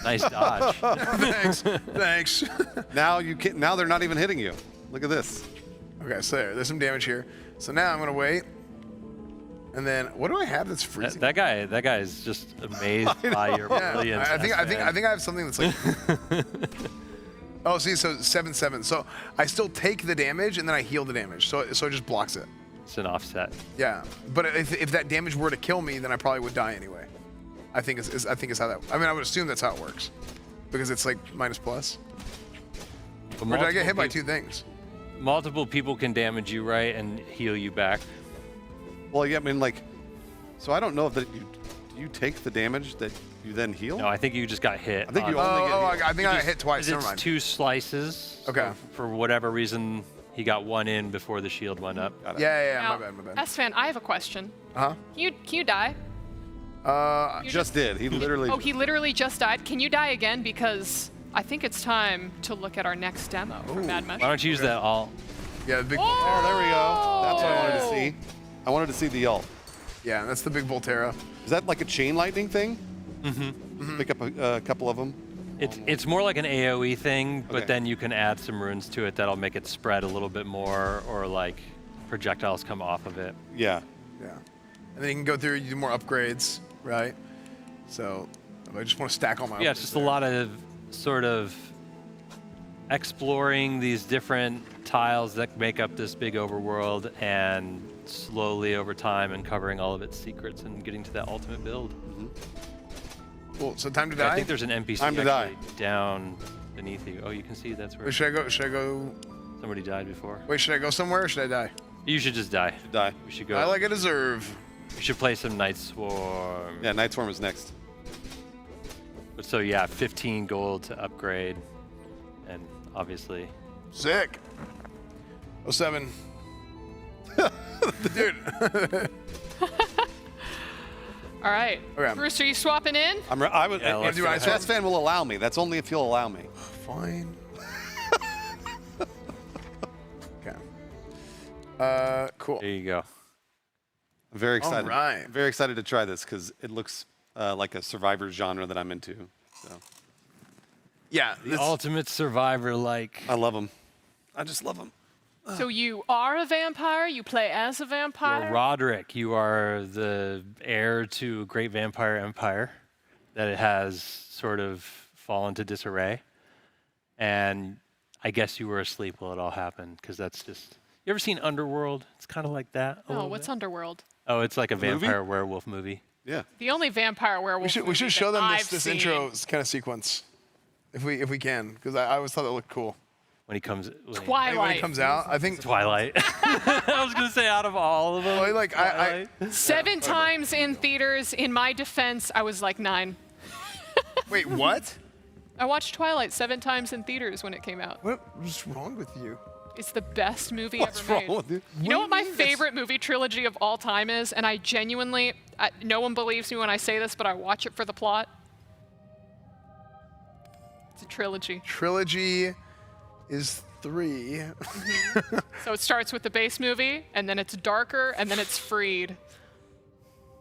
Nice dodge. Thanks. Now you can. Now they're not even hitting you. Look at this. Okay, so there's some damage here. So now I'm gonna wait. And then what do I have that's freezing? That guy is just amazed by your brilliance. I think I have something that's like. Oh, see, so 7/7. So I still take the damage and then I heal the damage. So it just blocks it. It's an offset. Yeah, but if that damage were to kill me, then I probably would die anyway. I think it's how that. I mean, I would assume that's how it works, because it's like minus plus. Or did I get hit by 2 things? Multiple people can damage you, right, and heal you back. Well, yeah, I mean, like, so I don't know if that do you take the damage that you then heal? No, I think you just got hit. I think you only get hit. I think I got hit twice. Never It's mind. 2 slices. Okay. For whatever reason, he got 1 in before the shield went up. Yeah, Now, my bad. S-Fan, I have a question. Huh? Can you die? Just did. He literally. Oh, he literally just died. Can you die again? Because I think it's time to look at our next demo for Mad Mesh. Why don't you use that all? Yeah, the big. Oh, there we go. That's what I wanted to see. I wanted to see the ult. Yeah, that's the big Volterra. Is that like a chain lightning thing? Pick up a couple of them. It's more like an AoE thing, but then you can add some runes to it that'll make it spread a little bit more, or like projectiles come off of it. Yeah. Yeah. And then you can go through, you do more upgrades, right? So if I just want to stack all my. Yeah, it's just a lot of sort of exploring these different tiles that make up this big overworld, and slowly over time uncovering all of its secrets and getting to that ultimate build. Cool. So time to die. I think there's an NPC Time to actually down beneath you. Oh, you can see that's where. Wait, should I go? Should I go? Somebody died before. Wait, should I go somewhere or should I die? You should just die. Die. We should go. I like I deserve. You should play some Night Swarm. Yeah, Night Swarm is next. But so yeah, 15 gold to upgrade, and obviously. Sick. 07. Dude. All right. Okay. Bruce, are you swapping in? I would. Yeah, let's if do it. Chess Fan will allow me. That's only if he'll allow me. Fine. Okay. Cool. There you go. I'm very excited. All right. I'm very excited to try this because it looks like a survivor genre that I'm into. So. Yeah. The ultimate survivor, like. I love them. I just love them. So you are a vampire? You play as a vampire? You're Roderick. You are the heir to a great vampire empire that it has sort of fallen to disarray. And I guess you were asleep while it all happened, because that's just... You ever seen Underworld? It's kind of like that. Oh, what's Underworld? Oh, it's like a vampire werewolf movie. Yeah. The only vampire werewolf We should show them I've this seen. intro kind of sequence, if we can, because I always thought it looked cool. When he comes... Twilight. When it comes out, I think... Twilight. I was going to say out of all of them. Well, like, I 7 times in theaters. In my defense, I was like 9. Wait, what? I watched Twilight 7 times in theaters when it came out. What's wrong with you? It's the best movie What's ever made. wrong with you? You know what my favorite movie trilogy of all time is? And I genuinely, no one believes me when I say this, but I watch it for the plot. It's a trilogy. Trilogy is 3. So it starts with the base movie, and then it's darker, and then it's freed.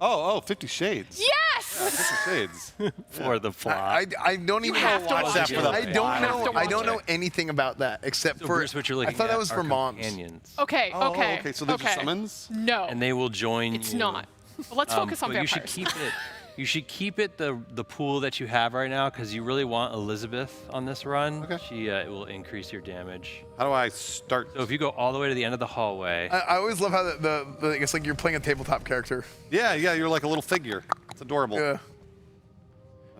Oh, 50 Shades. Yes! Yeah, 50 Shades. For the plot. I don't even have know. to watch that it. for the I don't know. I don't know it. anything about that except So for. Bruce, what you're looking I thought at that was are for moms. companions. Okay, okay. Okay, so they're just summons? No, And they will join it's you. not. But let's focus on But vampires. you should keep it. You should keep it the pool that you have right now, because you really want Elizabeth on this run. Okay. She it will increase your damage. How do I start? So if you go all the way to the end of the hallway, I always love how the it's like you're playing a tabletop character. Yeah, you're like a little figure. It's adorable. Yeah.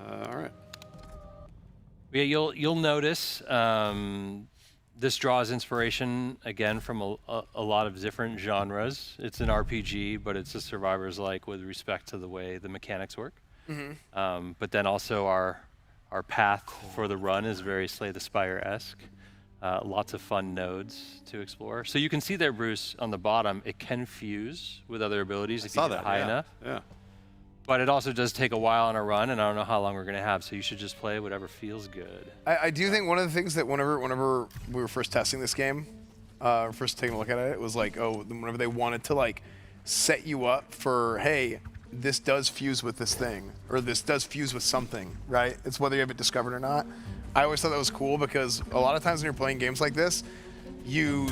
All right. yeah, you'll notice this draws inspiration again from a lot of different genres. It's an RPG, but it's a survivor's like with respect to the way the mechanics work. But then also our path for the run is very Slay the Spire-esque. Lots of fun nodes to explore. So you can see there, Bruce, on the bottom, it can fuse with other abilities if you get it high enough. Yeah. But it also does take a while on a run, and I don't know how long we're going to have, so you should just play whatever feels good. I do think one of the things that whenever we were first testing this game, first taking a look at it, it was like, whenever they wanted to like set you up for, hey, this does fuse with this thing, or this does fuse with something, right? It's whether you have it discovered or not. I always thought that was cool because a lot of times when you're playing games like this, you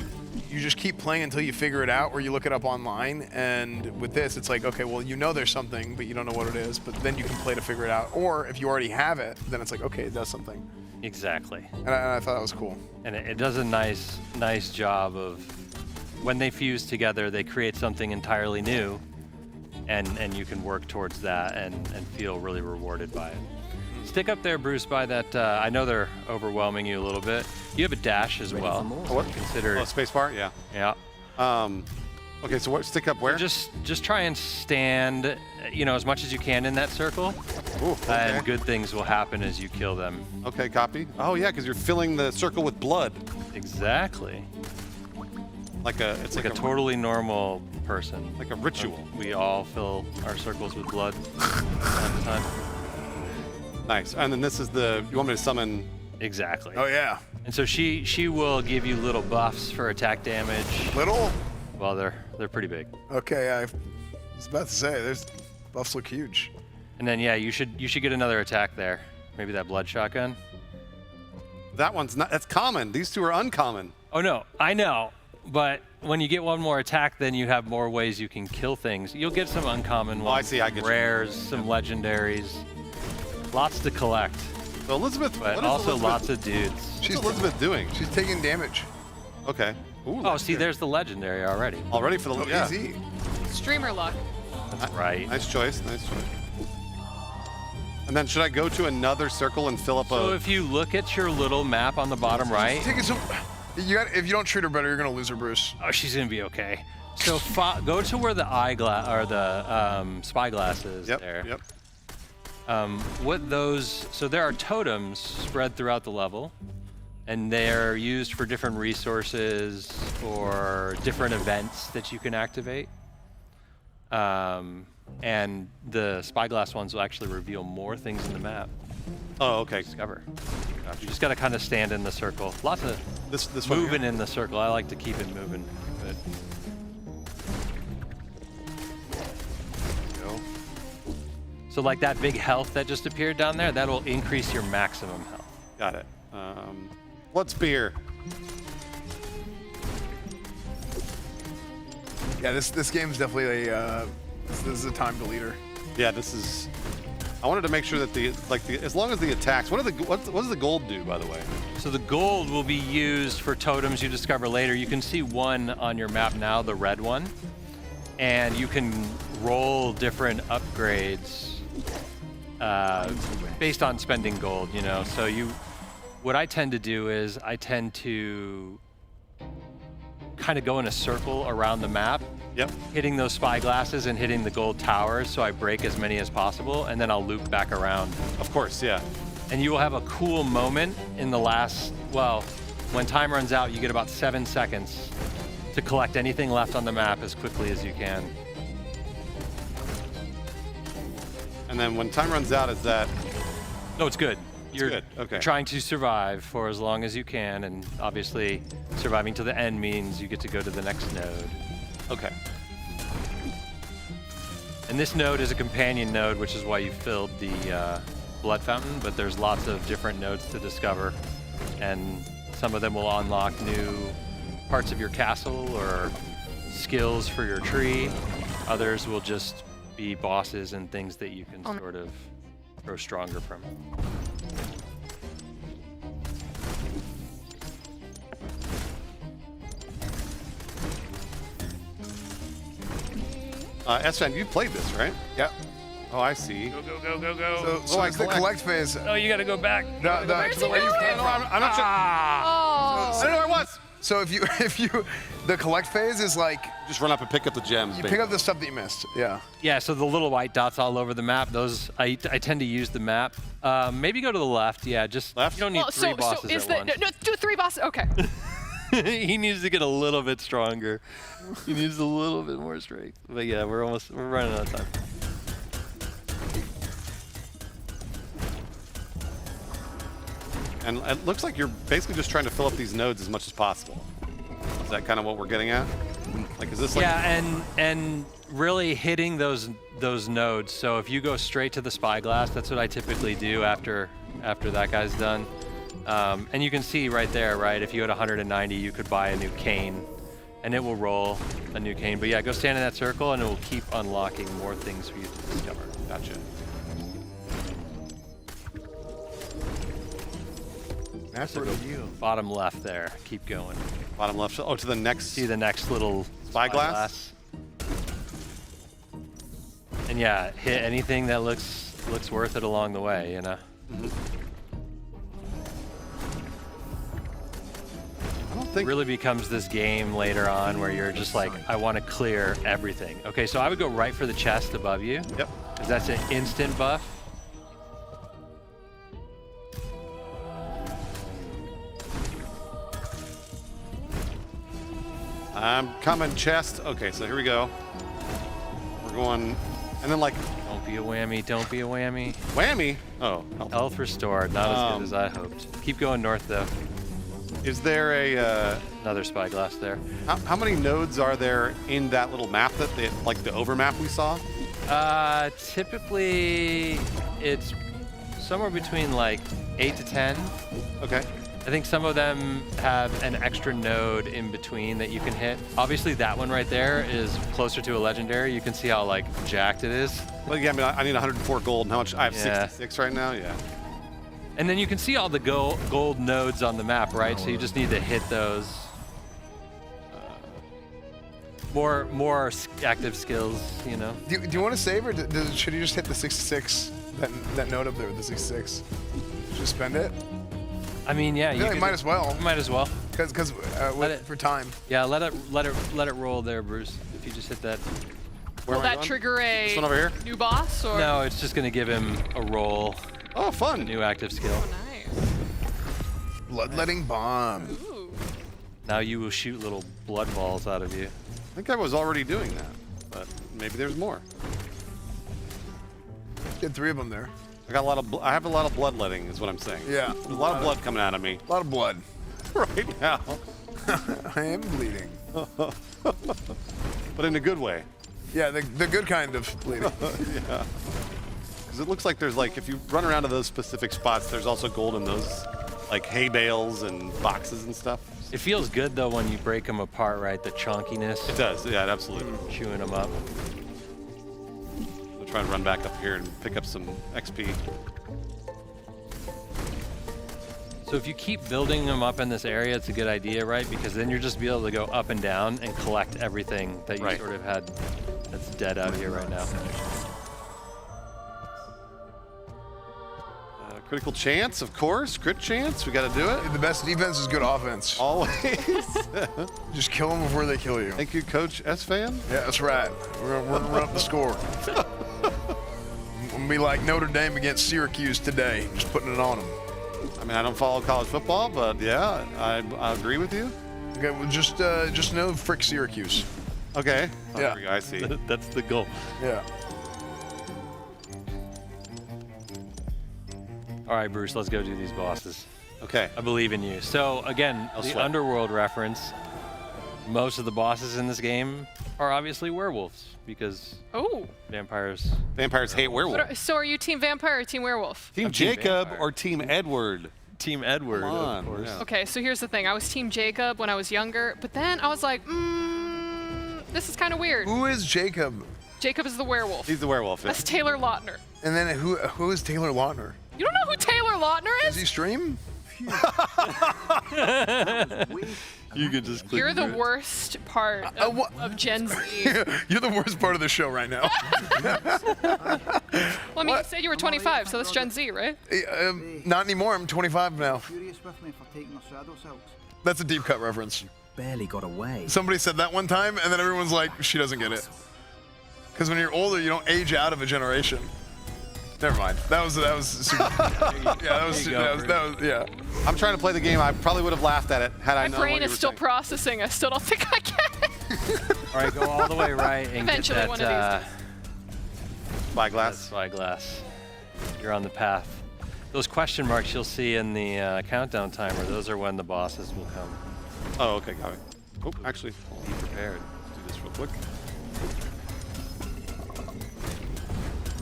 just keep playing until you figure it out or you look it up online. And with this, it's like, okay, well, you know there's something, but you don't know what it is, but then you can play to figure it out. Or if you already have it, then it's like, okay, it does something. Exactly. And I thought that was cool. And it does a nice job of, when they fuse together, they create something entirely new, and you can work towards that and feel really rewarded by it. Stick up there, Bruce, by that. I know they're overwhelming you a little bit. You have a dash as well. What? Consider Spacebar? Yeah. Yeah. Okay, so what? Stick up where? So just try and stand, as much as you can in that circle. Ooh, okay. And good things will happen as you kill them. Okay, copy. Oh yeah, because you're filling the circle with blood. Exactly. It's like a totally normal person. Like a ritual. We all fill our circles with blood all the time. Nice. And then this is you want me to summon? Exactly. Oh yeah. And so she will give you little buffs for attack damage. Little? Well, they're pretty big. Okay, I was about to say, buffs look huge. And then you should get another attack there. Maybe that blood shotgun. That one's not. That's common. These two are uncommon. Oh no, I know. But when you get one more attack, then you have more ways you can kill things. You'll get some uncommon ones. I see. I get rares, some legendaries. Lots to collect. So Elizabeth, but also lots of dudes. What's Elizabeth doing? She's taking damage. Okay. Ooh, see, there's the legendary already. Already for the easy. Streamer luck. That's right. Nice choice. And then should I go to another circle and fill up So if you look at your little map on the bottom right. If you don't treat her better, you're gonna lose her, Bruce. Oh, she's gonna be okay. So go to where the eyeglass or the spyglass is there. Yep. So there are totems spread throughout the level, and they're used for different resources or different events that you can activate. And the spyglass ones will actually reveal more things in the map. Oh, okay. Discover. You just gotta kind of stand in the circle. Lots of this moving in the circle. I like to keep it moving. But So like that big health that just appeared down there, that'll increase your maximum health. Got it. Blood Spear. Yeah, this game's definitely this is a time deleter. Yeah, this is. I wanted to make sure that as long as the attacks. What does the gold do, by the way? So the gold will be used for totems you discover later. You can see one on your map now, the red one, and you can roll different upgrades based on spending gold. You know, so what I tend to do is I tend to kind of go in a circle around the map. Yep. Hitting those spyglasses and hitting the gold towers so I break as many as possible, and then I'll loop back around. Of course, yeah. And you will have a cool moment in the last, well, when time runs out, you get about 7 seconds to collect anything left on the map as quickly as you can. And then when time runs out, is that? No, it's good. You're good. Okay. trying to survive for as long as you can, and obviously surviving to the end means you get to go to the next node. Okay. And this node is a companion node, which is why you filled the blood fountain, but there's lots of different nodes to discover, and some of them will unlock new parts of your castle or skills for your tree. Others will just be bosses and things that you can sort of grow stronger from. Esfand, you played this, right? Yep. Oh, I see. Go. So it's the collect phase. Oh, you gotta go back. Where's the way you came from. I'm not sure. I don't know where I was. So if you, the collect phase is like just run up and pick up the gems. You pick up the stuff that you missed. Yeah. Yeah. So the little white dots all over the map. Those I tend to use the map. Maybe go to the left. Yeah. Just left. You don't need three bosses at once. No, do 3 bosses. Okay. He needs to get a little bit stronger. He needs a little bit more strength. But yeah, we're running out of time. And it looks like you're basically just trying to fill up these nodes as much as possible. Is that kind of what we're getting at? Like, is this like? Yeah, and really hitting those nodes. So if you go straight to the spyglass, that's what I typically do after that guy's done. And you can see right there, right? If you had 190, you could buy a new cane, and it will roll a new cane. But yeah, go stand in that circle, and it will keep unlocking more things for you to discover. Gotcha. So bottom left there. Keep going. Bottom left. Oh, to the next. See the next little spyglass. And yeah, hit anything that looks worth it along the way. You know. Mm-hmm. It really becomes this game later on where you're just like, I want to clear everything. Okay, so I would go right for the chest above you. Yep. Because that's an instant buff. I'm coming chest. Okay, so here we go. We're going, and then like. Don't be a whammy. Don't be a whammy. Whammy? Oh. Health restored. Not as good as I hoped. Keep going north though. Is there a another spyglass there? How many nodes are there in that little map like the overmap we saw? Typically it's somewhere between like 8 to 10. Okay. I think some of them have an extra node in between that you can hit. Obviously that one right there is closer to a legendary. You can see how like jacked it is. Well, yeah, I mean, I need 104 gold. And how much? I have 66 right now. Yeah. And then you can see all the gold nodes on the map, right? So you just need to hit those. More active skills, you know. Do you want to save, or should you just hit the 66? That node up there with the 66. Just spend it. I mean, yeah, you might as well. Might as well. Because for time. Yeah, let it roll there, Bruce. If you just hit that. Will that trigger a this one over here? new boss? Or? No, it's just gonna give him a roll. Oh, fun! A new active skill. Oh, nice. Bloodletting bomb. Ooh. Now you will shoot little blood balls out of you. I think I was already doing that, but maybe there's more. Get 3 of them there. I have a lot of bloodletting, is what I'm saying. Yeah. There's a lot of blood coming out of me. A lot of blood. Right now. I am bleeding. But in a good way. Yeah, the good kind of bleeding. Yeah. Because it looks like there's like, if you run around to those specific spots, there's also gold in those like hay bales and boxes and stuff. It feels good though when you break them apart, right? The chunkiness. It does, yeah, absolutely. Chewing them up. We'll try and run back up here and pick up some XP. So if you keep building them up in this area, it's a good idea, right? Because then you're just be able to go up and down and collect everything that you sort of had that's dead out here right now. Critical chance, of course. Crit chance, we got to do it. The best defense is good offense. Always. Just kill them before they kill you. Thank you, Coach S-Fan. Yeah, that's right. We're gonna run up the score. I'm gonna be like Notre Dame against Syracuse today, just putting it on them. I mean, I don't follow college football, but yeah, I agree with you. Okay, well, just know frick Syracuse. Okay. Oh, Yeah. there we go, I see. That's the goal. Yeah. All right, Bruce, let's go do these bosses. Okay. I believe in you. So again, the sweat. Underworld reference. Most of the bosses in this game are obviously werewolves because vampires hate werewolves. So are you Team Vampire or Team Werewolf? Team Jacob or Team Edward? Team Edward, Come on, of course. yeah. Okay, so here's the thing. I was Team Jacob when I was younger, but then I was like, this is kind of weird. Who is Jacob? Jacob is the werewolf. He's the werewolf. That's Taylor Lautner. And then who is Taylor Lautner? You don't know who Taylor Lautner is? Does he stream? You could just click You're the through it. worst part of Gen Z. You're the worst part of the show right now. Well, I mean, you said you were 25, so that's Gen Z, right? Not anymore. I'm 25 now. Furious with me for taking the shadows out. That's a deep cut reference. Barely got away. Somebody said that one time, and then everyone's like, she doesn't get it. Because when you're older, you don't age out of a generation. Never mind. That was super. Yeah. I'm trying to play the game. I probably would have laughed at it had I My known brain what you is were still saying. processing. I still don't think I get it. All right, go all the way right and Eventually, get one that of spyglass. Spyglass. You're on the path. Those question marks you'll see in the countdown timer, those are when the bosses will come. Oh, okay, got it. Oh, actually, be prepared. Let's do this real quick.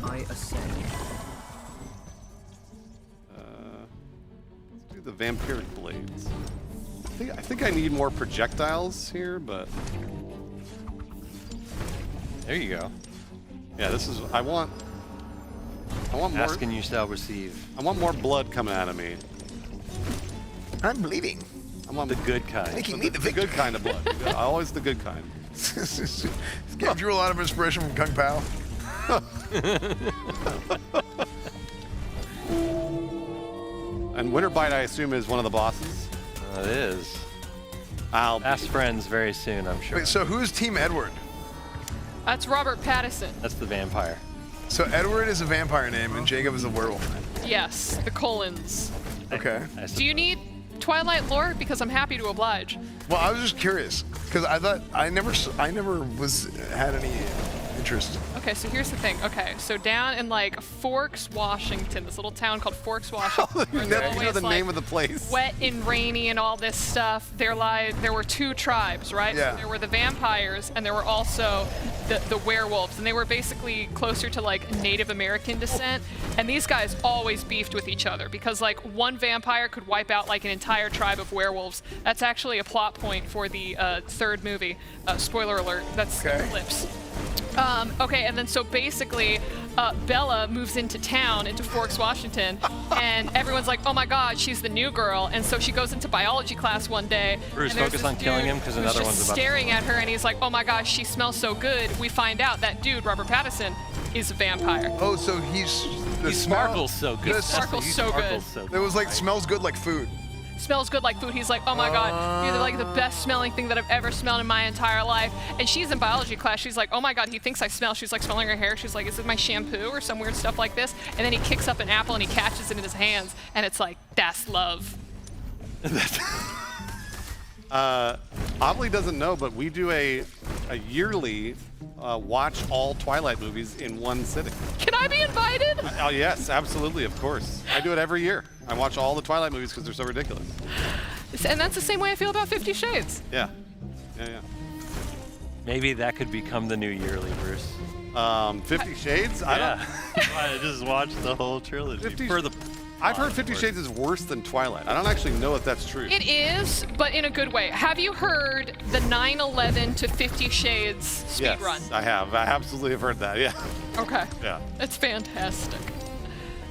I ascend. Let's do the vampiric blades. I think I need more projectiles here, but there you go. Yeah, this is. I want more. Ask and you shall receive. I want more blood coming out of me. I'm bleeding. I want the good kind. Making me the good kind of blood. Yeah, always the good kind. This game drew a lot of inspiration from Kung Pao. And Winterbite, I assume, is one of the bosses. It is. I'll Ask friends very soon, I'm sure. Wait, so who's Team Edward? That's Robert Pattinson. That's the vampire. So Edward is a vampire name and Jacob is a werewolf name. Yes, the Colons. Okay. Do you need Twilight lore? Because I'm happy to oblige. Well, I was just curious because I thought I never had any interest. Okay, so here's the thing. Okay, so down in like Forks, Washington, this little town called Forks, Washington. where they're You know always, the like, name of the place. Wet and rainy and all this stuff. There were two tribes, right? Yeah. So there were the vampires and there were also the werewolves, and they were basically closer to like Native American descent. And these guys always beefed with each other because like one vampire could wipe out like an entire tribe of werewolves. That's actually a plot point for the third movie. Spoiler alert. That's Eclipse. Okay, and then so basically, Bella moves into town, into Forks, Washington, and everyone's like, oh my god, she's the new girl. And so she goes into biology class one day. Bruce, and there's focus this on killing dude him, 'cause who's another just one's about to- staring at her, and he's like, oh my gosh, she smells so good. We find out that dude, Robert Pattinson, is a vampire. Oh, so he sparkles so good. He sparkles so good. It was like smells good like food. Smells good like food. He's like, oh my god, you're like the best smelling thing that I've ever smelled in my entire life. And she's in biology class. She's like, oh my god, he thinks I smell. She's like smelling her hair. She's like, is it my shampoo or some weird stuff like this? And then he kicks up an apple and he catches it in his hands. And it's like, that's love. Oddly doesn't know, but we do a yearly watch all Twilight movies in one sitting. Can I be invited? Oh yes, absolutely, of course. I do it every year. I watch all the Twilight movies because they're so ridiculous. And that's the same way I feel about 50 Shades. Yeah, yeah, yeah. Maybe that could become the new yearly, Bruce. 50 Shades? I don't. I just watched the whole trilogy. I've heard 50 Shades is worse than Twilight. I don't actually know if that's true. It is, but in a good way. Have you heard the 9/11 to 50 Shades speed Yes, run? I have. I absolutely have heard that. Yeah. Okay. Yeah. It's fantastic.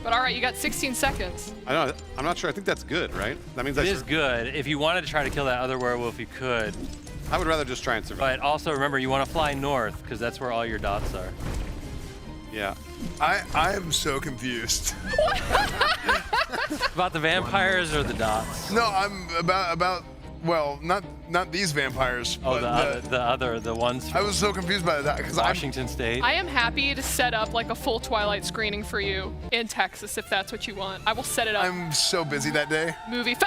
But all right, you got 16 seconds. I know. I'm not sure. I think that's good, right? That means It is good. If you wanted to try to kill that other werewolf, you could. I would rather just try and survive. But also remember, you want to fly north because that's where all your dots are. Yeah. I am so confused. About the vampires or the dots? No, I'm about well, not these vampires. Oh, but the ones. I was so confused by that because Washington State. I am happy to set up like a full Twilight screening for you in Texas if that's what you want. I will set it up. I'm so busy that day. Movie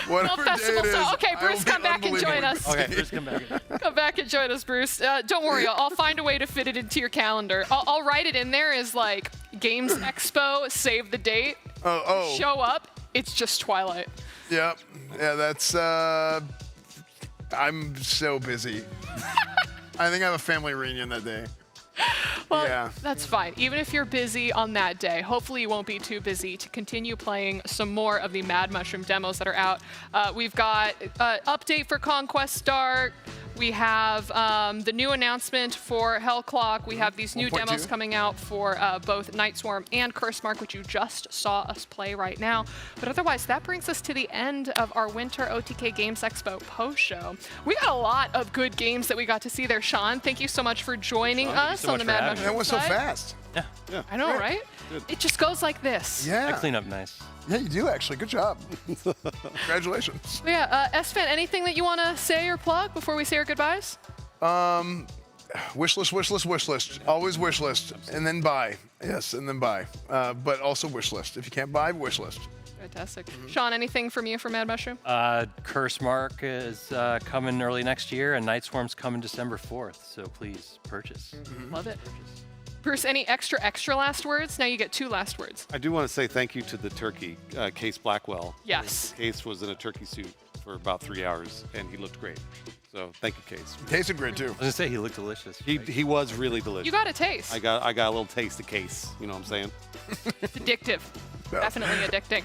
Whatever festival. day it is, So, okay, I Bruce, will be come back and join us. Okay, Bruce, come back. Come back and join us, Bruce. Don't worry, I'll find a way to fit it into your calendar. I'll write it in there as like Games Expo, save the date. Oh. Show up. It's just Twilight. Yeah, that's. I'm so busy. I think I have a family reunion that day. Well, yeah. That's fine. Even if you're busy on that day, hopefully you won't be too busy to continue playing some more of the Mad Mushroom demos that are out. We've got update for Conquest Start. We have the new announcement for Hell Clock. We have these new 1.2. demos coming out for both Night Swarm and Curse Mark, which you just saw us play right now. But otherwise, that brings us to the end of our Winter OTK Games Expo post-show. We got a lot of good games that we got to see there. Sean, thank you so much for joining us on the Mad Mushroom That went so side. fast. Yeah. I know, right? Good. It just goes like this. Yeah. I clean up nice. Yeah, you do actually. Good job. Congratulations. So yeah, S-Fan, anything that you want to say or plug before we say our goodbyes? Wish list. Always wish list, and then buy. Yes, and then buy. But also wish list. If you can't buy, wish list. Fantastic. Sean, anything from you for Mad Mushroom? Curse Mark is coming early next year, and Night Swarm's coming December 4th. So please purchase. Love it. Bruce, any extra last words? Now you get 2 last words. I do want to say thank you to the turkey, Case Blackwell. Yes. Case was in a turkey suit for about 3 hours, and he looked great. So thank you, Case. Tasted great too. I was gonna say he looked delicious. He was really delicious. You got a taste. I got a little taste of Case. You know what I'm saying? It's addictive. Definitely addicting.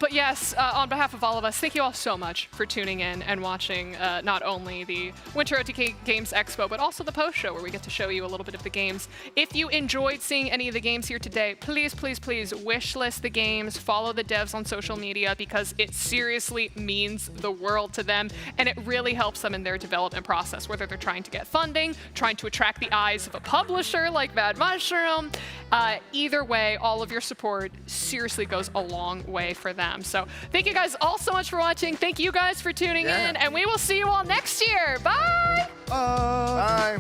But yes, on behalf of all of us, thank you all so much for tuning in and watching not only the Winter OTK Games Expo, but also the post-show where we get to show you a little bit of the games. If you enjoyed seeing any of the games here today, please wish list the games, follow the devs on social media because it seriously means the world to them and it really helps them in their development process, whether they're trying to get funding, trying to attract the eyes of a publisher like Mad Mushroom. Either way, all of your support seriously goes a long way for them. So thank you guys all so much for watching. Thank you guys for tuning in, and we will see you all next year. Bye! Bye!